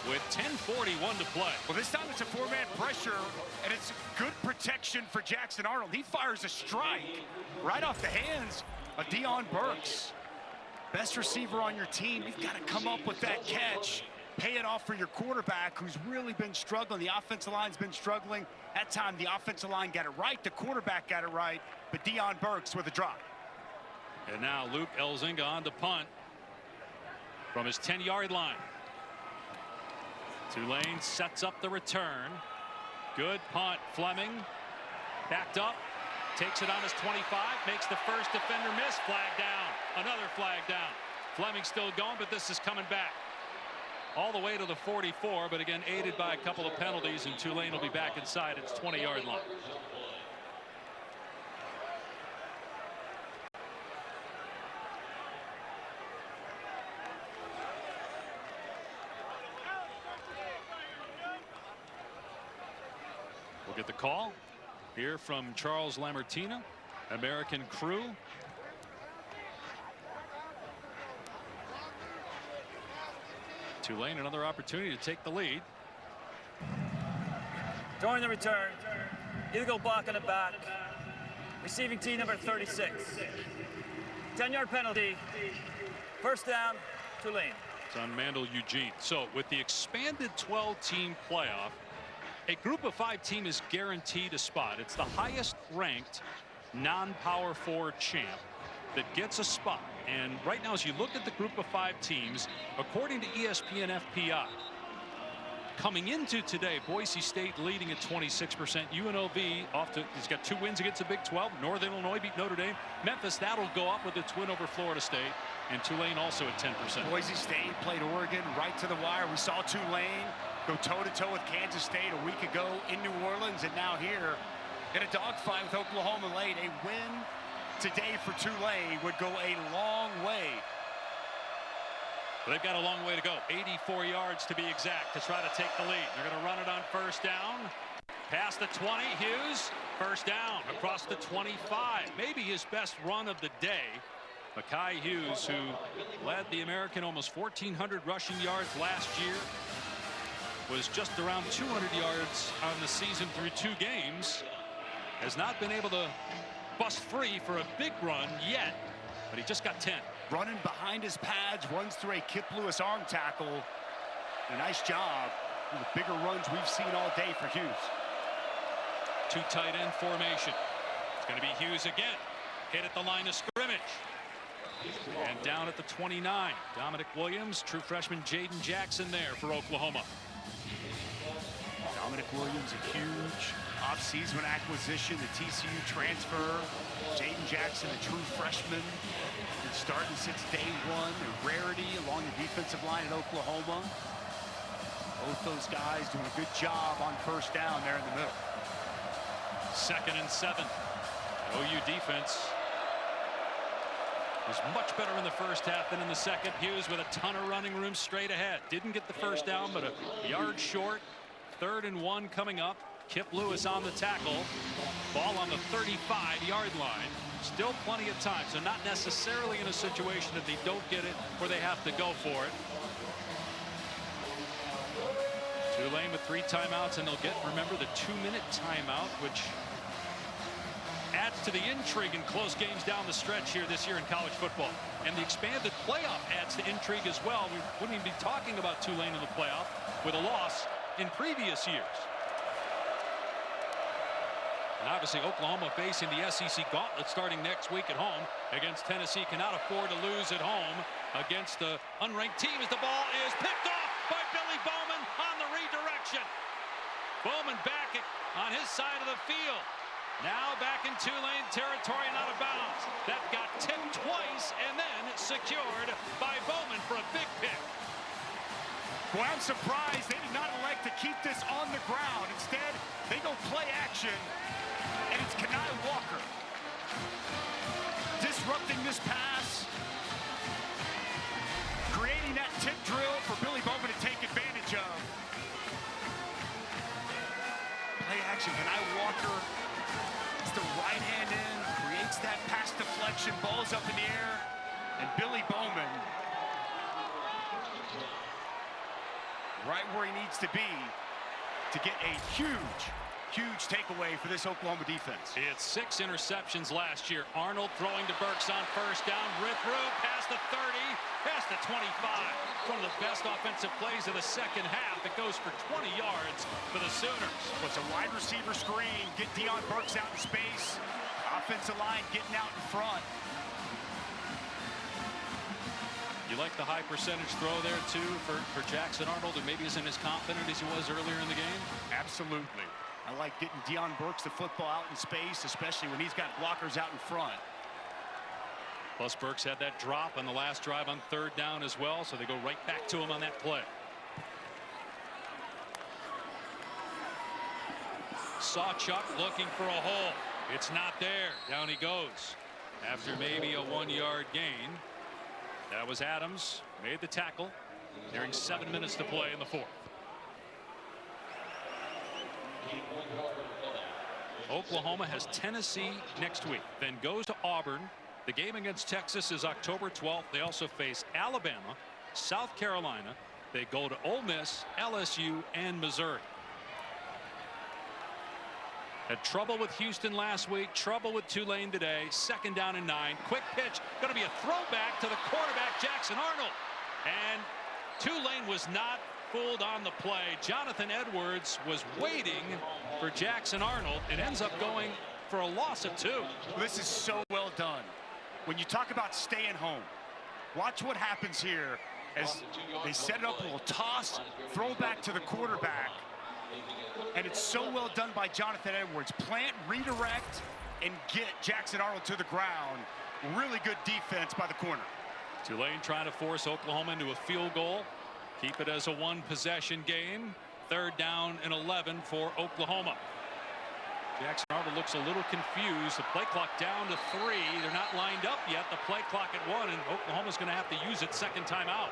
with 10:41 to play. Well, this time it's a 4-man pressure, and it's good protection for Jackson Arnold. He fires a strike right off the hands of Deion Burks. Best receiver on your team, you've got to come up with that catch. Pay it off for your quarterback, who's really been struggling. The offensive line's been struggling. That time, the offensive line got it right. The quarterback got it right. But Deion Burks with a drop. And now Luke Elzinga on to punt from his 10-yard line. Tulane sets up the return. Good punt. Fleming backed up. Takes it on his 25. Makes the first defender miss. Flag down. Another flag down. Fleming still going, but this is coming back all the way to the 44, but again aided by a couple of penalties, and Tulane will be back inside its 20-yard line. We'll get the call here from Charles Lamartina, American Crew. Tulane another opportunity to take the lead. During the return, illegal block on the back, receiving team number 36. 10-yard penalty, first down, Tulane. It's on Mandel Eugene. So with the expanded 12-team playoff, a group of 5 team is guaranteed a spot. It's the highest ranked non-power 4 champ that gets a spot. And right now, as you look at the group of 5 teams, according to ESPN FPI, coming into today, Boise State leading at 26%. UNLV he's got 2 wins against the Big 12. Northern Illinois beat Notre Dame. Memphis, that'll go up with its win over Florida State. And Tulane also at 10%. Boise State played Oregon right to the wire. We saw Tulane go toe-to-toe with Kansas State a week ago in New Orleans, and now here in a dogfight with Oklahoma late. A win today for Tulane would go a long way. They've got a long way to go. 84 yards to be exact to try to take the lead. They're going to run it on first down. Past the 20, Hughes. First down across the 25. Maybe his best run of the day. Mekhi Hughes, who led the American almost 1,400 rushing yards last year, was just around 200 yards on the season through 2 games. Has not been able to bust free for a big run yet, but he just got 10. Running behind his pads, runs through a Kip Lewis arm tackle. A nice job. One of the bigger runs we've seen all day for Hughes. 2 tight end formation. It's going to be Hughes again. Hit at the line of scrimmage. And down at the 29. Dominic Williams, true freshman Jaden Jackson there for Oklahoma. Dominic Williams, a huge off-season acquisition, the TCU transfer. Jaden Jackson, a true freshman, been starting since day 1. A rarity along the defensive line at Oklahoma. Both those guys doing a good job on first down there in the middle. 2nd and 7. OU defense was much better in the first half than in the second. Hughes with a ton of running room straight ahead. Didn't get the first down, but a yard short. 3rd and 1 coming up. Kip Lewis on the tackle. Ball on the 35-yard line. Still plenty of time, so not necessarily in a situation that they don't get it or they have to go for it. Tulane with 3 timeouts, and they'll get, remember, the 2-minute timeout, which adds to the intrigue in close games down the stretch here this year in college football. And the expanded playoff adds to intrigue as well. We wouldn't even be talking about Tulane in the playoff with a loss in previous years. And obviously Oklahoma facing the SEC gauntlet starting next week at home against Tennessee. Cannot afford to lose at home against the unranked team as the ball is picked off by Billy Bowman on the redirection. Bowman back on his side of the field. Now back in Tulane territory and out of bounds. That got tipped twice and then secured by Bowman for a big pick. Boy, I'm surprised they did not elect to keep this on the ground. Instead, they go play action, and it's Kenai Walker disrupting this pass, creating that tip drill for Billy Bowman to take advantage of. Play action, Kenai Walker gets the right hand in, creates that pass deflection, ball's up in the air, and Billy Bowman Right where he needs to be to get a huge takeaway for this Oklahoma defense. He had 6 interceptions last year. Arnold throwing to Burks on first down. Rip through past the 30, past the 25. One of the best offensive plays of the second half. It goes for 20 yards for the Sooners. What's a wide receiver screen, get Deion Burks out in space. Offensive line getting out in front. You like the high percentage throw there, too, for Jackson Arnold, who maybe isn't as confident as he was earlier in the game? Absolutely. I like getting Deion Burks the football out in space, especially when he's got blockers out in front. Plus, Burks had that drop on the last drive on third down as well, so they go right back to him on that play. Sawchuk looking for a hole. It's not there. Down he goes. After maybe a 1-yard gain. That was Adams, made the tackle, nearing 7 minutes to play in the fourth. Oklahoma has Tennessee next week, then goes to Auburn. The game against Texas is October 12th. They also face Alabama, South Carolina. They go to Ole Miss, LSU, and Missouri. Had trouble with Houston last week, trouble with Tulane today. 2nd down and 9. Quick pitch, going to be a throwback to the quarterback, Jackson Arnold. And Tulane was not fooled on the play. Jonathan Edwards was waiting for Jackson Arnold. It ends up going for a loss of 2. This is so well done. When you talk about staying home, watch what happens here as they set it up, a little toss, throwback to the quarterback. And it's so well done by Jonathan Edwards. Plant, redirect, and get Jackson Arnold to the ground. Really good defense by the corner. Tulane trying to force Oklahoma into a field goal. Keep it as a 1-possession game. 3rd down and 11 for Oklahoma. Jackson Arnold looks a little confused. The play clock down to 3. They're not lined up yet. The play clock at 1, and Oklahoma's going to have to use it 2nd time out.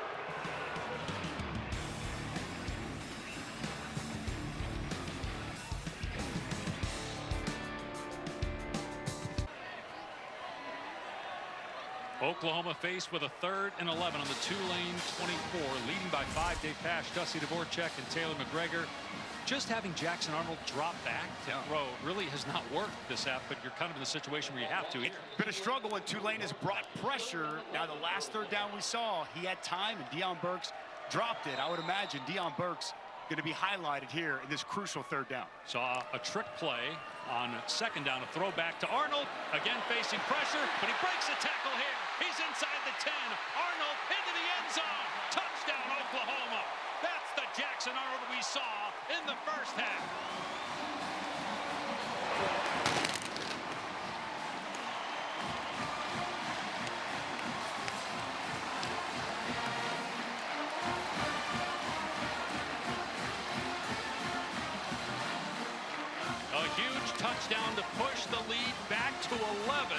Oklahoma faced with a 3rd and 11 on the Tulane 24, leading by 5. Dave Pasch, Dusty Dvorak, and Taylor McGregor. Just having Jackson Arnold drop back to throw really has not worked this half, but you're kind of in the situation where you have to. Been a struggle when Tulane has brought pressure. Now the last 3rd down we saw, he had time, and Deion Burks dropped it. I would imagine Deion Burks going to be highlighted here in this crucial 3rd down. Saw a trick play on 2nd down, a throwback to Arnold, again facing pressure, but he breaks the tackle here. He's inside the 10. Arnold into the end zone. Touchdown, Oklahoma. That's the Jackson Arnold we saw in the first half. A huge touchdown to push the lead back to 11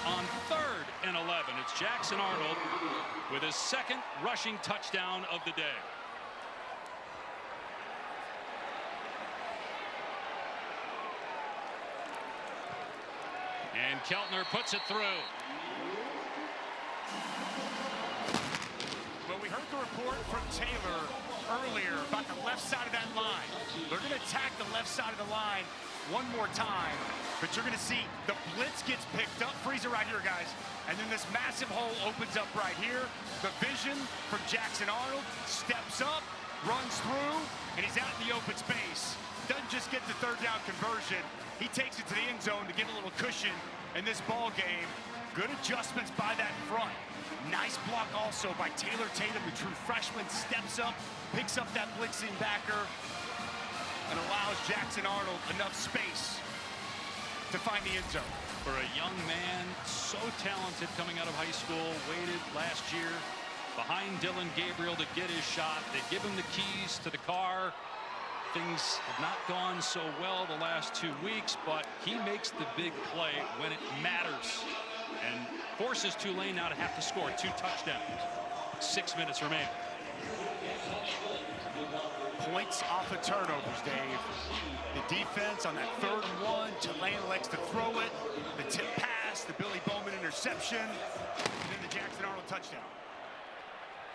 on 3rd and 11. It's Jackson Arnold with his 2nd rushing touchdown of the day. And Keltner puts it through. Well, we heard the report from Taylor earlier about the left side of that line. They're going to attack the left side of the line one more time, but you're going to see the blitz gets picked up. Freeze it right here, guys. And then this massive hole opens up right here. The vision from Jackson Arnold steps up, runs through, and he's out in the open space. Doesn't just get the 3rd down conversion. He takes it to the end zone to give a little cushion in this ball game. Good adjustments by that front. Nice block also by Taylor Tatum, the true freshman, steps up, picks up that blitzing backer, and allows Jackson Arnold enough space to find the end zone. For a young man, so talented coming out of high school, waited last year behind Dylan Gabriel to get his shot. They give him the keys to the car. Things have not gone so well the last 2 weeks, but he makes the big play when it matters and forces Tulane now to have to score 2 touchdowns. 6 minutes remaining. Points off of turnovers, Dave. The defense on that 3rd and 1, Tulane elects to throw it. The tip pass, the Billy Bowman interception, and then the Jackson Arnold touchdown.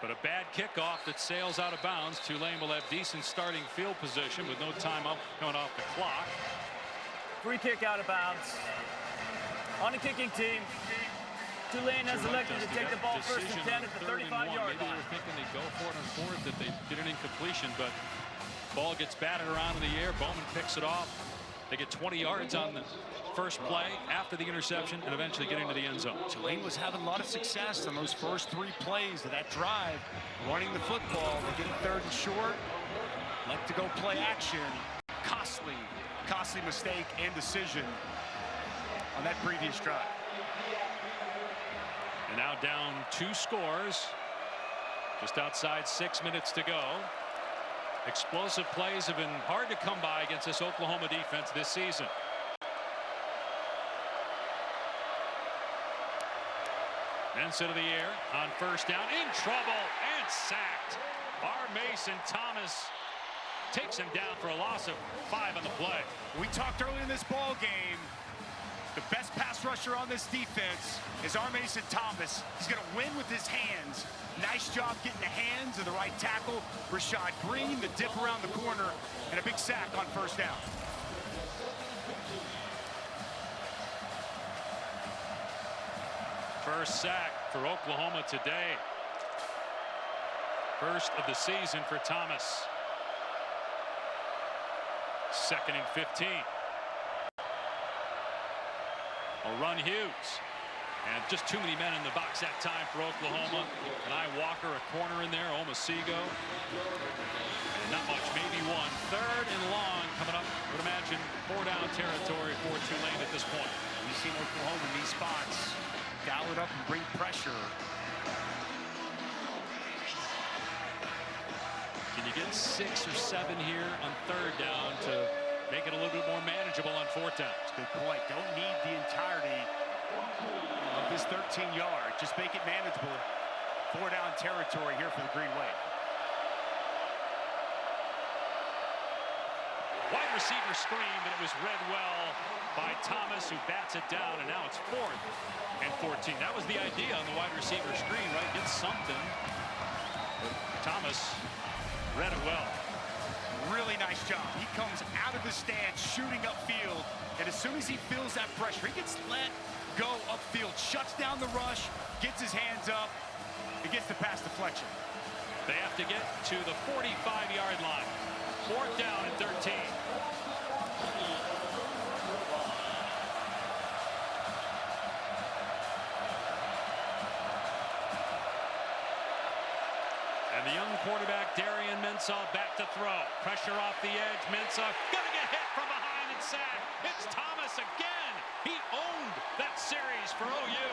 But a bad kickoff that sails out of bounds. Tulane will have decent starting field position with no timeout coming off the clock. Free kick out of bounds. On the kicking team, Tulane has elected to take the ball first and 10 at the 35-yard line. Maybe they were thinking they'd go for it on fourth, that they did an incompletion, but ball gets batted around in the air. Bowman picks it off. They get 20 yards on the first play after the interception and eventually get into the end zone. Tulane was having a lot of success on those first 3 plays of that drive, running the football. They get it 3rd and short. Like to go play action. Costly mistake and decision on that previous drive. And now down 2 scores. Just outside 6 minutes to go. Explosive plays have been hard to come by against this Oklahoma defense this season. Mensa to the air on first down, in trouble and sacked. Mason Thomas takes him down for a loss of 5 on the play. We talked early in this ball game. The best pass rusher on this defense is Mason Thomas. He's going to win with his hands. Nice job getting the hands of the right tackle, Rashad Green, the dip around the corner, and a big sack on first down. First sack for Oklahoma today. First of the season for Thomas. 2nd and 15. A run Hughes. And just too many men in the box that time for Oklahoma. And Walker, a corner in there. Omasigo. And not much, maybe 1. 3rd and long coming up. I would imagine 4-down territory for Tulane at this point. We've seen Oklahoma in these spots dial it up and bring pressure. Can you get 6 or 7 here on 3rd down to make it a little bit more manageable on 4th down? That's a good point. Don't need the entirety of this 13-yard. Just make it manageable. 4-down territory here for the Green Wave. Wide receiver screen, but it was read well by Thomas, who bats it down, and now it's 4th and 14. That was the idea on the wide receiver screen, right? Get something. But Thomas read it well. Really nice job. He comes out of the stance, shooting upfield, and as soon as he feels that pressure, he gets let go upfield, shuts down the rush, gets his hands up, and gets the pass deflection. They have to get to the 45-yard line. 4th down and 13. And the young quarterback, Darian Mensah, back to throw. Pressure off the edge. Mensah gonna get hit from behind and sacked. It's Thomas again. He owned that series for OU.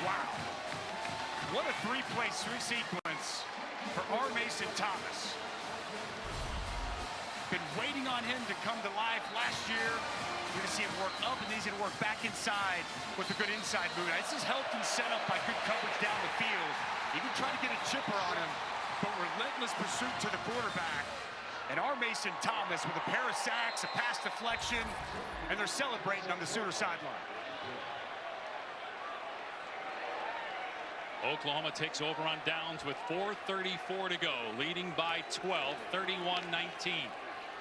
Wow. What a 3-play sequence for Mason Thomas. Been waiting on him to come to life last year. We're going to see him work up, and he's going to work back inside with a good inside move. This is helped and set up by good coverage down the field. Even trying to get a chipper on him, but relentless pursuit to the quarterback. And Mason Thomas with a pair of sacks, a pass deflection, and they're celebrating on the Sooner sideline. Oklahoma takes over on downs with 4:34 to go, leading by 12, 31-19.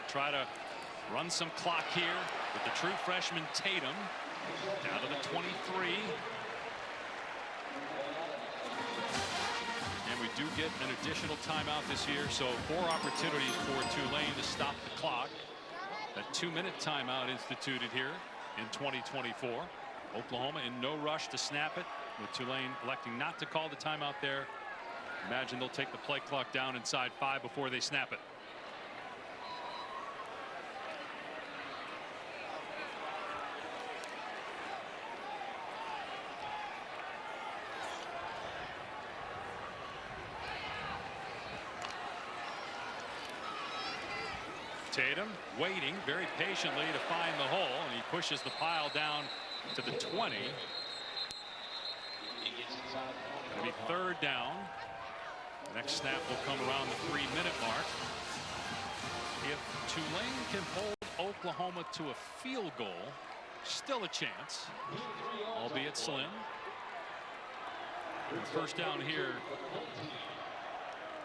Try to run some clock here with the true freshman Tatum down to the 23. And we do get an additional timeout this year, so 4 opportunities for Tulane to stop the clock. A 2-minute timeout instituted here in 2024. Oklahoma in no rush to snap it, with Tulane electing not to call the timeout there. Imagine they'll take the play clock down inside 5 before they snap it. Tatum waiting very patiently to find the hole, and he pushes the pile down to the 20. It'll be 3rd down. The next snap will come around the 3-minute mark. If Tulane can hold Oklahoma to a field goal. Still a chance, albeit slim. And first down here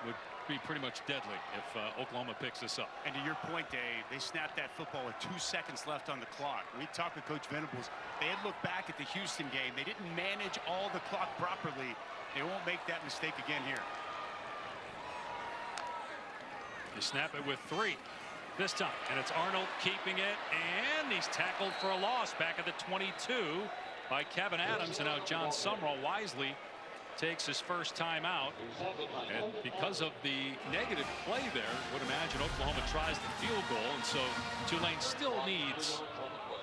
would be pretty much deadly if Oklahoma picks this up. And to your point, Dave, they snapped that football with 2 seconds left on the clock. We talked with Coach Venables. They had looked back at the Houston game. They didn't manage all the clock properly. They won't make that mistake again here. They snap it with 3 this time, and it's Arnold keeping it, and he's tackled for a loss back at the 22 by Kevin Adams, and now John Sumrall wisely takes his first time out, and because of the negative play there, would imagine Oklahoma tries the field goal, and so Tulane still needs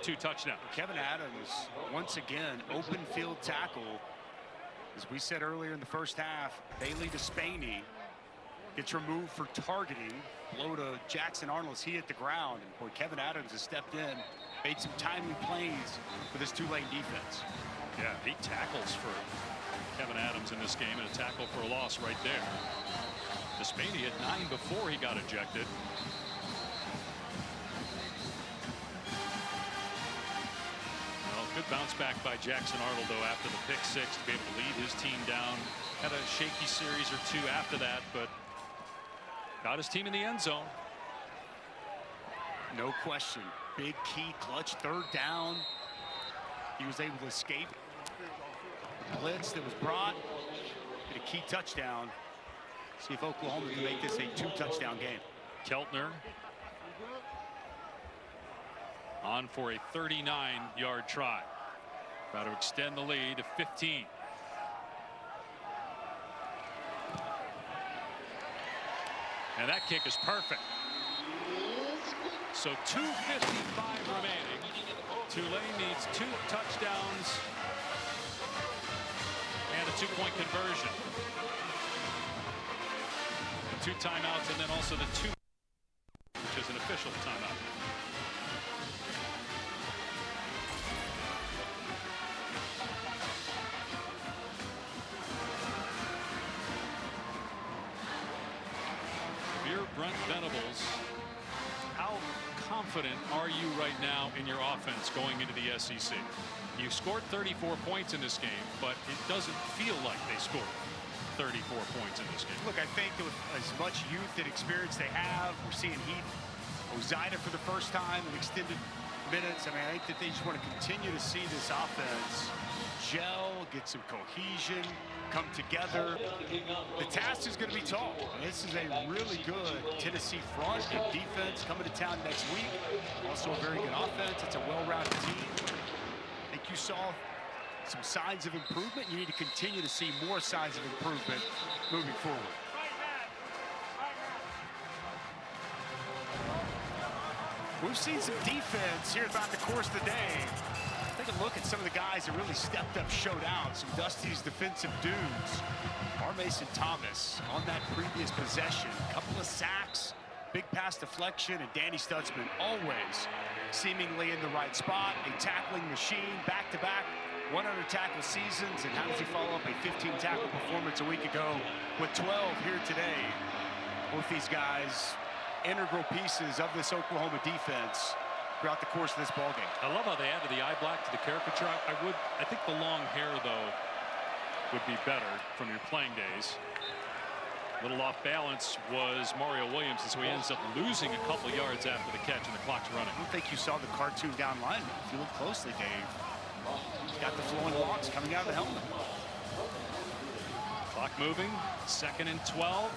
2 touchdowns. Kevin Adams, once again, open field tackle. As we said earlier in the first half, Bailey Despainey gets removed for targeting. Blow to Jackson Arnold as he hit the ground, and boy, Kevin Adams has stepped in, made some timely plays for this Tulane defense. Yeah, 8 tackles for Kevin Adams in this game, and a tackle for a loss right there. Despainey had 9 before he got ejected. Well, good bounce back by Jackson Arnold, though, after the pick 6 to be able to lead his team down. Had a shaky series or 2 after that, but got his team in the end zone. No question. Big key clutch 3rd down. He was able to escape the blitz that was brought. Get a key touchdown. See if Oklahoma can make this a 2-touchdown game. Keltner on for a 39-yard try. Try to extend the lead to 15. And that kick is perfect. So 2:55 remaining. Tulane needs 2 touchdowns and a 2-point conversion. 2 timeouts, and then also the 2, which is an official timeout. Brent Venables, how confident are you right now in your offense going into the SEC? You scored 34 points in this game, but it doesn't feel like they scored 34 points in this game. Look, I think with as much youth and experience they have, we're seeing Heath Ozida for the first time in extended minutes. I mean, I think that they just want to continue to see this offense gel, get some cohesion, come together. The task is going to be tall. This is a really good Tennessee front and defense coming to town next week. Also a very good offense. It's a well-rounded team. I think you saw some signs of improvement. You need to continue to see more signs of improvement moving forward. We've seen some defense here throughout the course of the day. Take a look at some of the guys that really stepped up, showed out. Some Dusty's defensive dudes. Mason Thomas on that previous possession. A couple of sacks, big pass deflection, and Danny Stutzman always seemingly in the right spot. A tackling machine, back-to-back 100 tackle seasons. And how does he follow up a 15 tackle performance a week ago with 12 here today? Both these guys, integral pieces of this Oklahoma defense throughout the course of this ballgame. I love how they added the eye black to the caricature. I think the long hair, though, would be better from your playing days. A little off balance was Mario Williams, and so he ends up losing a couple yards after the catch, and the clock's running. I don't think you saw the cartoon down line. If you look closely, Dave, he's got the flowing locks coming out of the helmet. Clock moving, 2nd and 12.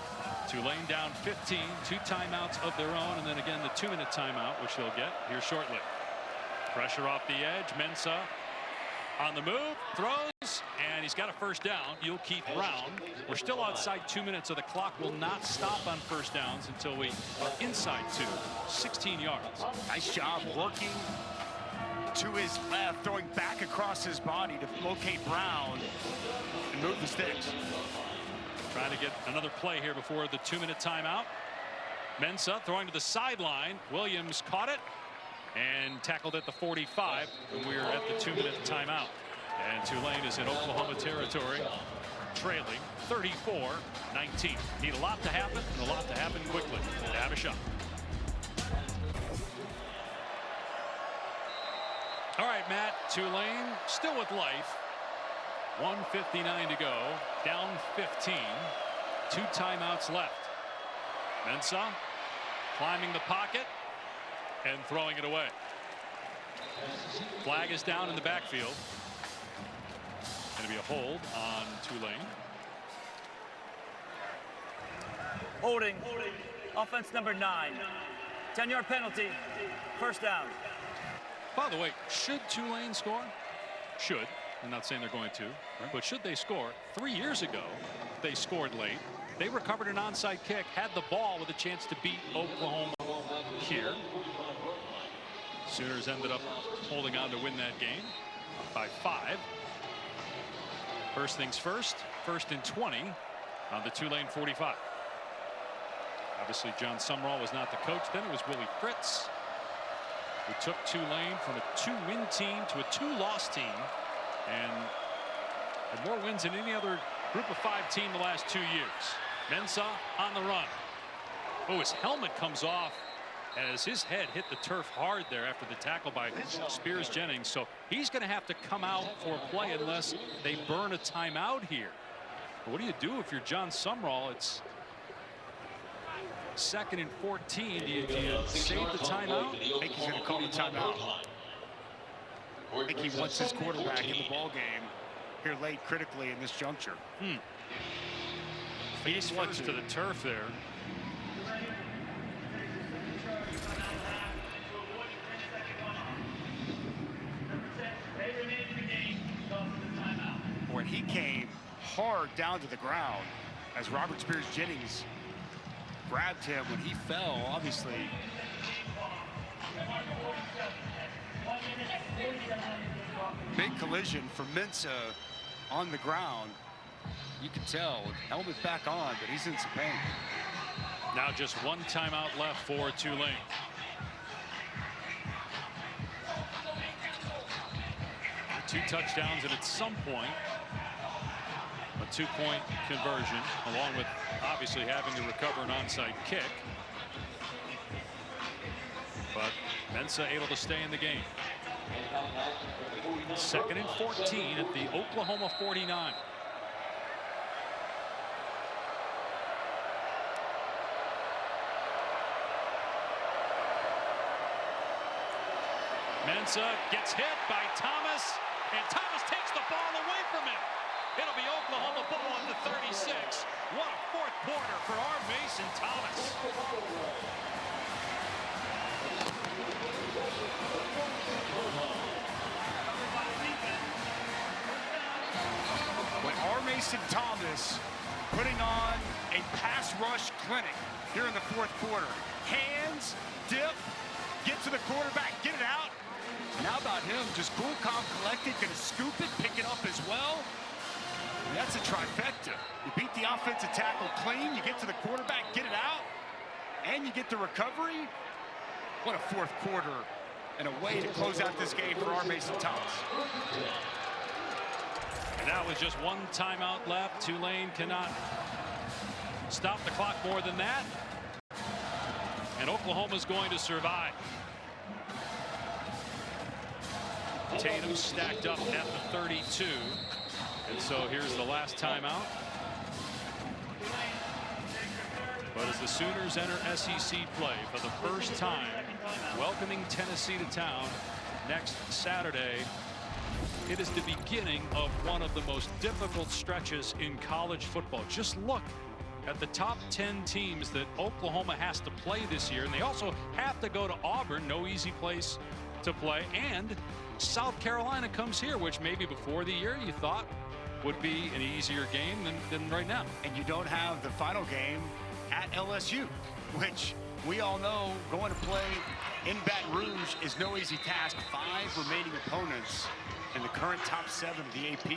Tulane down 15, 2 timeouts of their own, and then again the 2-minute timeout, which they'll get here shortly. Pressure off the edge. Mensah on the move, throws, and he's got a first down. You'll keep Brown. We're still outside 2 minutes, so the clock will not stop on first downs until we are inside 2, 16 yards. Nice job working to his left, throwing back across his body to locate Brown and move the sticks. Trying to get another play here before the 2-minute timeout. Mensah throwing to the sideline. Williams caught it and tackled at the 45. We're at the 2-minute timeout. And Tulane is in Oklahoma territory, trailing 34-19. Need a lot to happen, and a lot to happen quickly to have a shot. All right, Matt, Tulane still with life. 1:59 to go, down 15. 2 timeouts left. Mensah climbing the pocket and throwing it away. Flag is down in the backfield. Going to be a hold on Tulane. Holding. Offense number 9. 10-yard penalty. First down. By the way, should Tulane score? Should. I'm not saying they're going to, but should they score? 3 years ago, they scored late. They recovered an onside kick, had the ball with a chance to beat Oklahoma here. Sooners ended up holding on to win that game by 5. First things first, 1st and 20 on the Tulane 45. Obviously, John Sumrall was not the coach then. It was Willie Fritz who took Tulane from a 2-win team to a 2-loss team and had more wins than any other Group of 5 team the last 2 years. Mensah on the run. Oh, his helmet comes off as his head hit the turf hard there after the tackle by Spears Jennings. So he's going to have to come out for a play unless they burn a timeout here. But what do you do if you're John Sumrall? It's 2nd and 14. Do you save the timeout? I think he's going to call the timeout. I think he wants his quarterback in the ball game here late critically in this juncture. Face first to the turf there. When he came hard down to the ground as Robert Spears Jennings grabbed him when he fell, obviously. Big collision for Mensah on the ground. You can tell, helmet back on, but he's in some pain. Now just 1 timeout left for Tulane. Two touchdowns, and at some point, a 2-point conversion, along with obviously having to recover an onside kick. But Mensah able to stay in the game. 2nd and 14 at the Oklahoma 49. Mensah gets hit by Thomas, and Thomas takes the ball away from him. It'll be Oklahoma ball on the 36. What a 4th quarter for our Mason Thomas. When R. Mason Thomas putting on a pass rush clinic here in the 4th quarter. Hands, dip, get to the quarterback, get it out. And how about him? Just cool, calm, collected, going to scoop it, pick it up as well. And that's a trifecta. You beat the offensive tackle clean, you get to the quarterback, get it out, and you get the recovery. What a 4th quarter and a way to close out this game for R. Mason Thomas. And now with just 1 timeout left, Tulane cannot stop the clock more than that. And Oklahoma's going to survive. Tatum stacked up at the 32. And so here's the last timeout. But as the Sooners enter SEC play for the first time, welcoming Tennessee to town next Saturday, it is the beginning of one of the most difficult stretches in college football. Just look at the top 10 teams that Oklahoma has to play this year. And they also have to go to Auburn, no easy place to play. And South Carolina comes here, which maybe before the year you thought would be an easier game than right now. And you don't have the final game at LSU, which we all know going to play in Baton Rouge is no easy task. 5 remaining opponents in the current top 7 of the AP.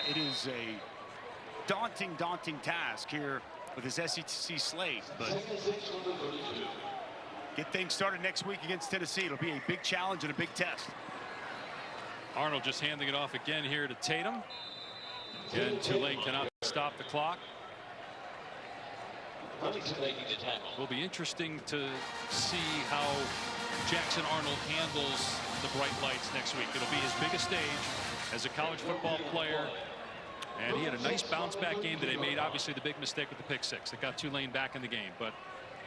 It is a daunting task here with his SEC slate, but get things started next week against Tennessee. It'll be a big challenge and a big test. Arnold just handing it off again here to Tatum. And Tulane cannot stop the clock. Will be interesting to see how Jackson Arnold handles the bright lights next week. It'll be his biggest stage as a college football player. And he had a nice bounce back game today. Made obviously the big mistake with the pick six that got Tulane back in the game. But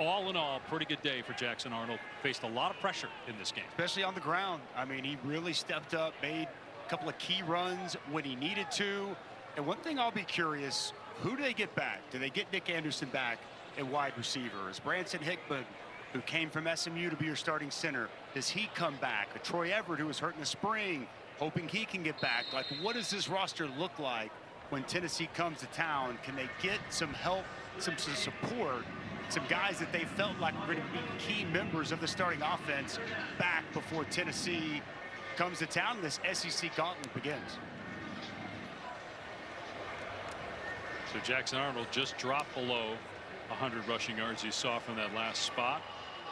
all in all, pretty good day for Jackson Arnold. Faced a lot of pressure in this game. Especially on the ground. I mean, he really stepped up, made a couple of key runs when he needed to. And one thing I'll be curious, who do they get back? Do they get Nick Anderson back at wide receiver? Is Branson Hickman, who came from SMU to be your starting center, does he come back? A Troy Everett, who was hurt in the spring, hoping he can get back. Like, what does this roster look like when Tennessee comes to town? Can they get some help, some support, some guys that they felt like were going to be key members of the starting offense back before Tennessee comes to town and this SEC gauntlet begins? So Jackson Arnold just dropped below 100 rushing yards. You saw from that last spot.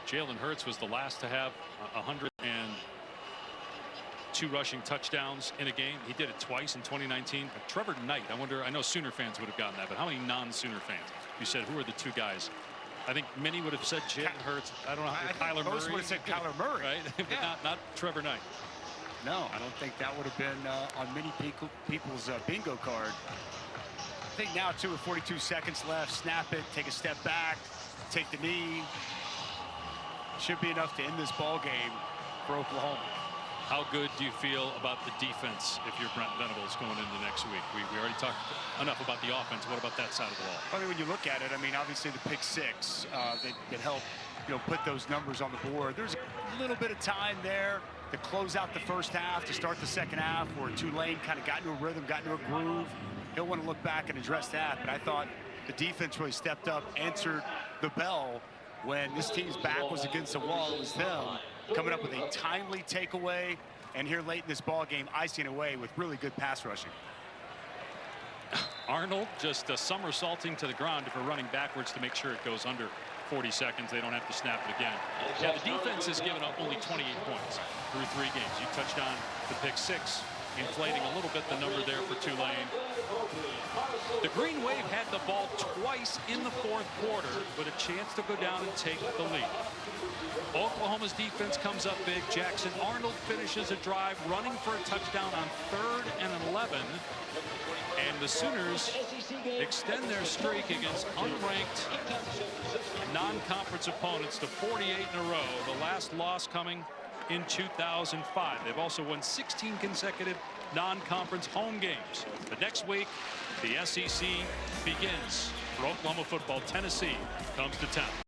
Jalen Hurts was the last to have 102 rushing touchdowns in a game. He did it twice in 2019. But Trevor Knight, I know Sooner fans would have gotten that, but how many non-Sooner fans? You said, who are the two guys? I think many would have said Jalen Hurts. I don't know. Kyler Murray. Most would have said Kyler Murray, right? But yeah. not Trevor Knight. No, I don't think that would have been on many people's bingo card. I think now, too, with 42 seconds left, snap it, take a step back, take the knee. Should be enough to end this ball game for Oklahoma. How good do you feel about the defense if you're Brent Venables going into next week? We already talked enough about the offense. What about that side of the ball? I mean, when you look at it, I mean, obviously the pick six that helped, put those numbers on the board. There's a little bit of time there to close out the first half, to start the second half, where Tulane kind of got into a rhythm, got into a groove. He'll want to look back and address that, but I thought the defense really stepped up, answered the bell when this team's back was against the wall. It was them coming up with a timely takeaway, and here late in this ball game, icing away with really good pass rushing. Arnold just somersaulting to the ground if we're running backwards to make sure it goes under 40 seconds. They don't have to snap it again. Yeah, the defense has given up only 28 points through 3 games. You touched on the pick six, inflating a little bit the number there for Tulane. The Green Wave had the ball twice in the fourth quarter with a chance to go down and take the lead. Oklahoma's defense comes up big. Jackson Arnold finishes a drive running for a touchdown on 3rd and 11. And the Sooners extend their streak against unranked non-conference opponents to 48 in a row. The last loss coming in 2005. They've also won 16 consecutive non-conference home games. But next week, the SEC begins for Oklahoma football. Tennessee comes to town.